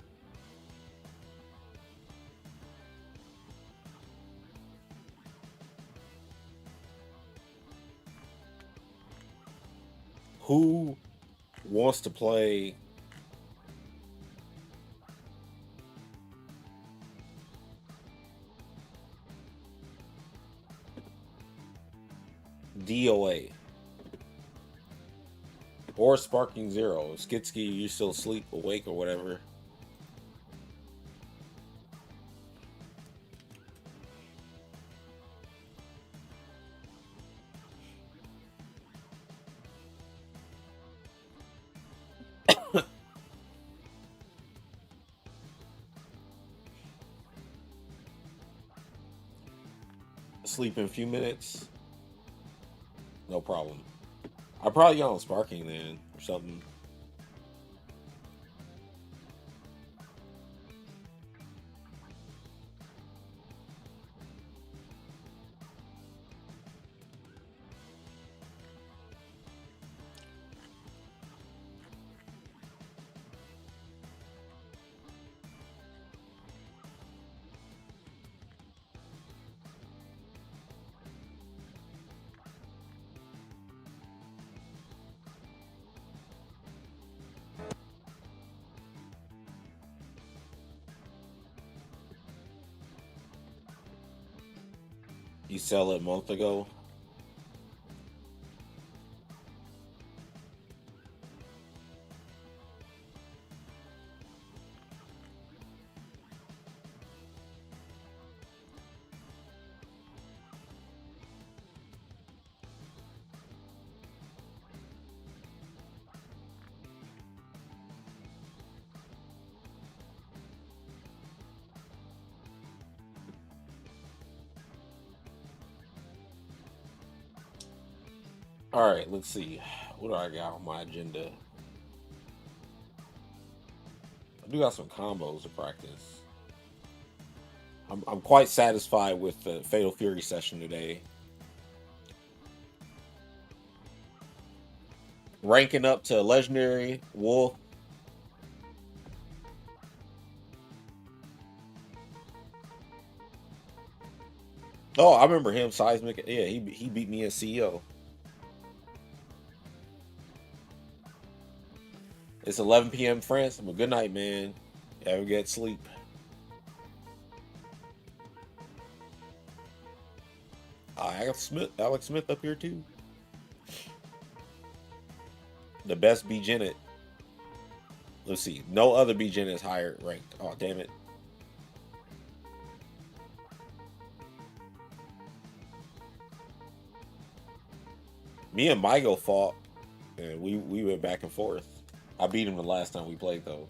who wants to play DOA or Sparking Zero? Skitsky, you still asleep, awake, or whatever? Sleep in a few minutes. No problem. I probably got on Sparking then or something. You sell it a month ago. All right, let's see. What do I got on my agenda? I do got some combos to practice. I'm quite satisfied with the Fatal Fury session today. Ranking up to Legendary, Wolf. Oh, I remember him, Seismic. Yeah, he beat me as CEO. It's 11 p.m. France. Well, good night, man. Have a good sleep. Alex Smith up here too. The best B-Gen. Let's see. No other B-Gen is higher ranked. Oh, damn it. Me and Michael fought, and we went back and forth. I beat him the last time we played, though.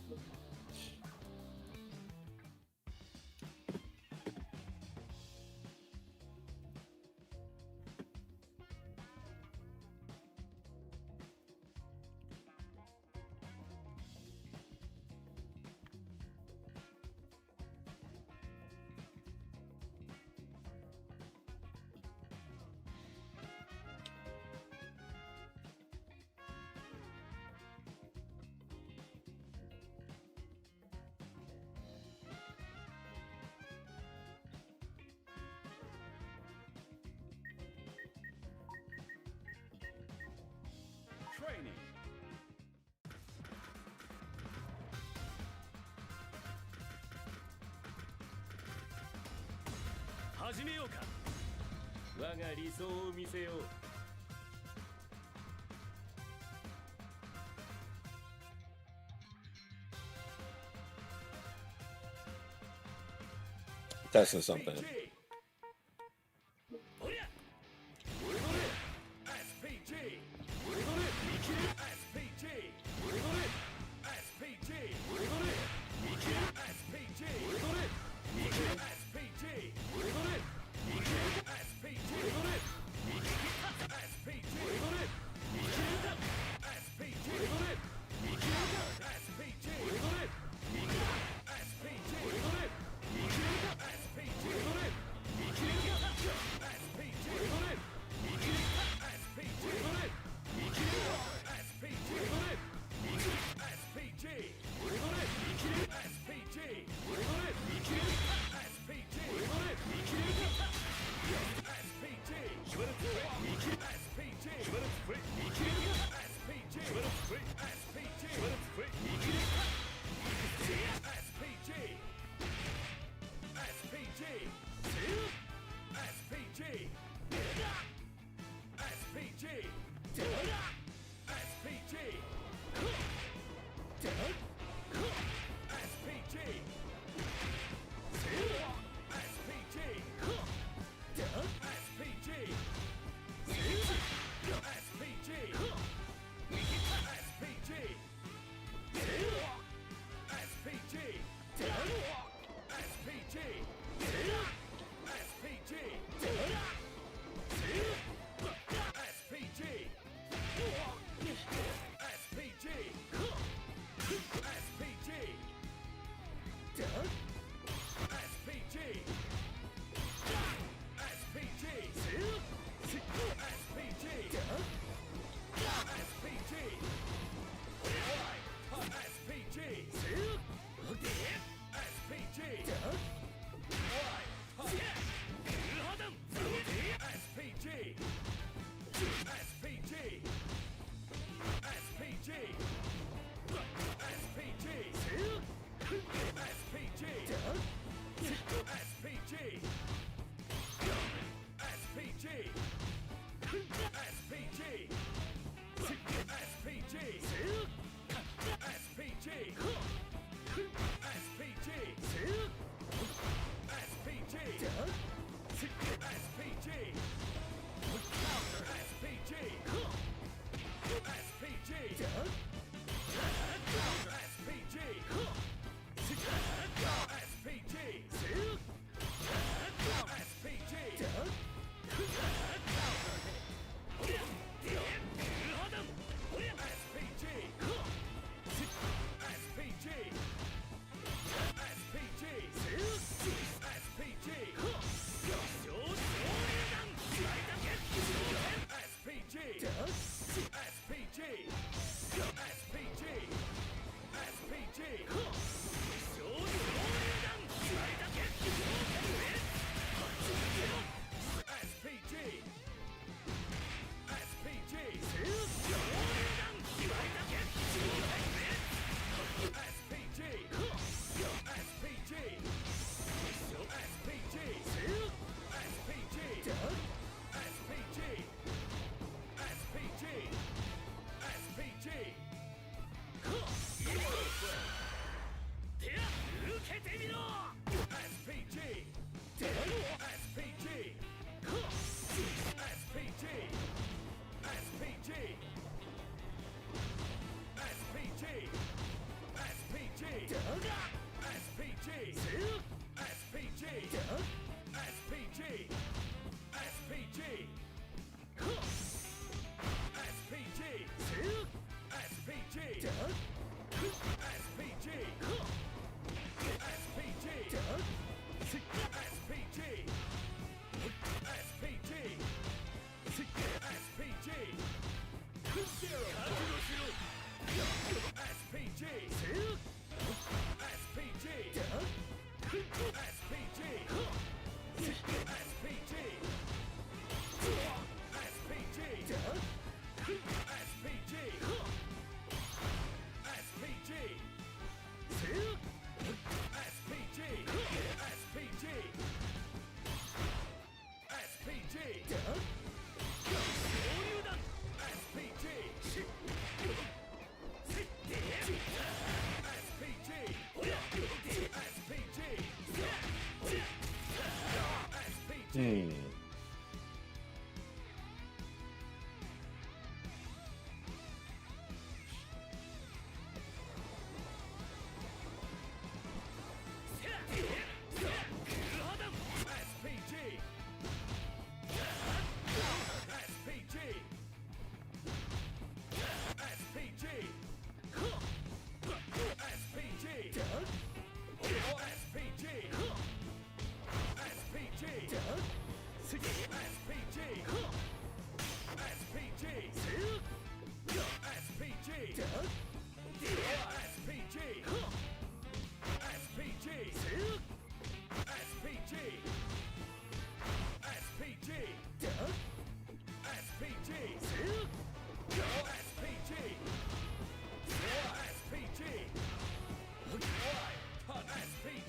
Training. 始めようか。我が理想を見せよう。Testing something. Hmm.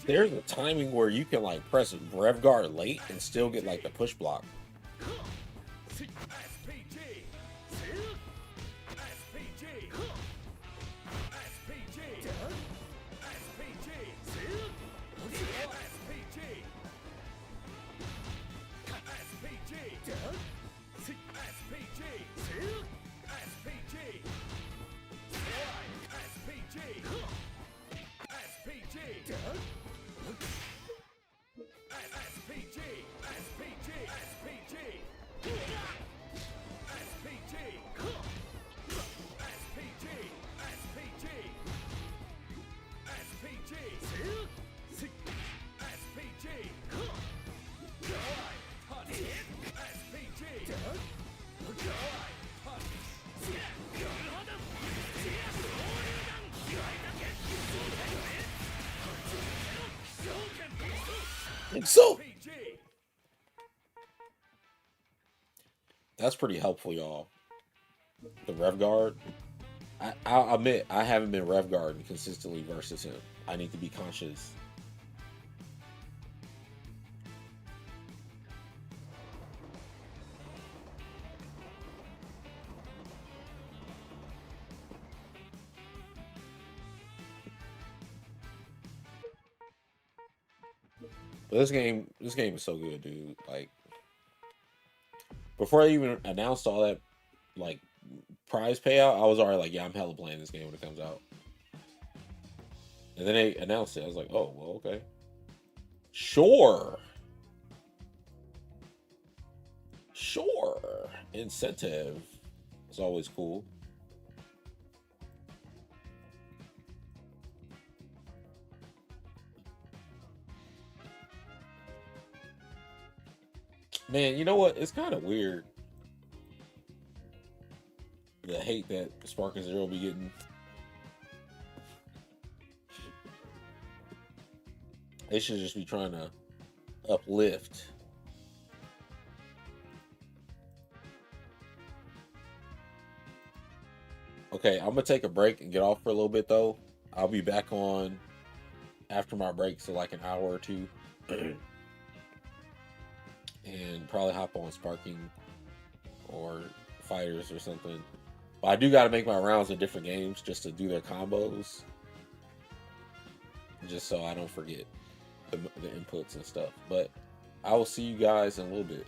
There's a timing where you can like press rev guard late and still get like the push block. So that's pretty helpful, y'all. The rev guard. I'll admit I haven't been rev guarding consistently versus him. I need to be conscious. But this game is so good, dude. Like, before they even announced all that, like, prize payout, I was already like, yeah, I'm hella playing this game when it comes out. And then they announced it. I was like, oh, well, okay. Sure. Sure. Incentive is always cool. Man, you know what? It's kind of weird. The hate that Spark and Zero be getting. They should just be trying to uplift. Okay, I'm gonna take a break and get off for a little bit though. I'll be back on after my break, so like an hour or two. And probably hop on Sparking or Fighters or something. But I do got to make my rounds in different games just to do their combos. Just so I don't forget the inputs and stuff. But I will see you guys in a little bit.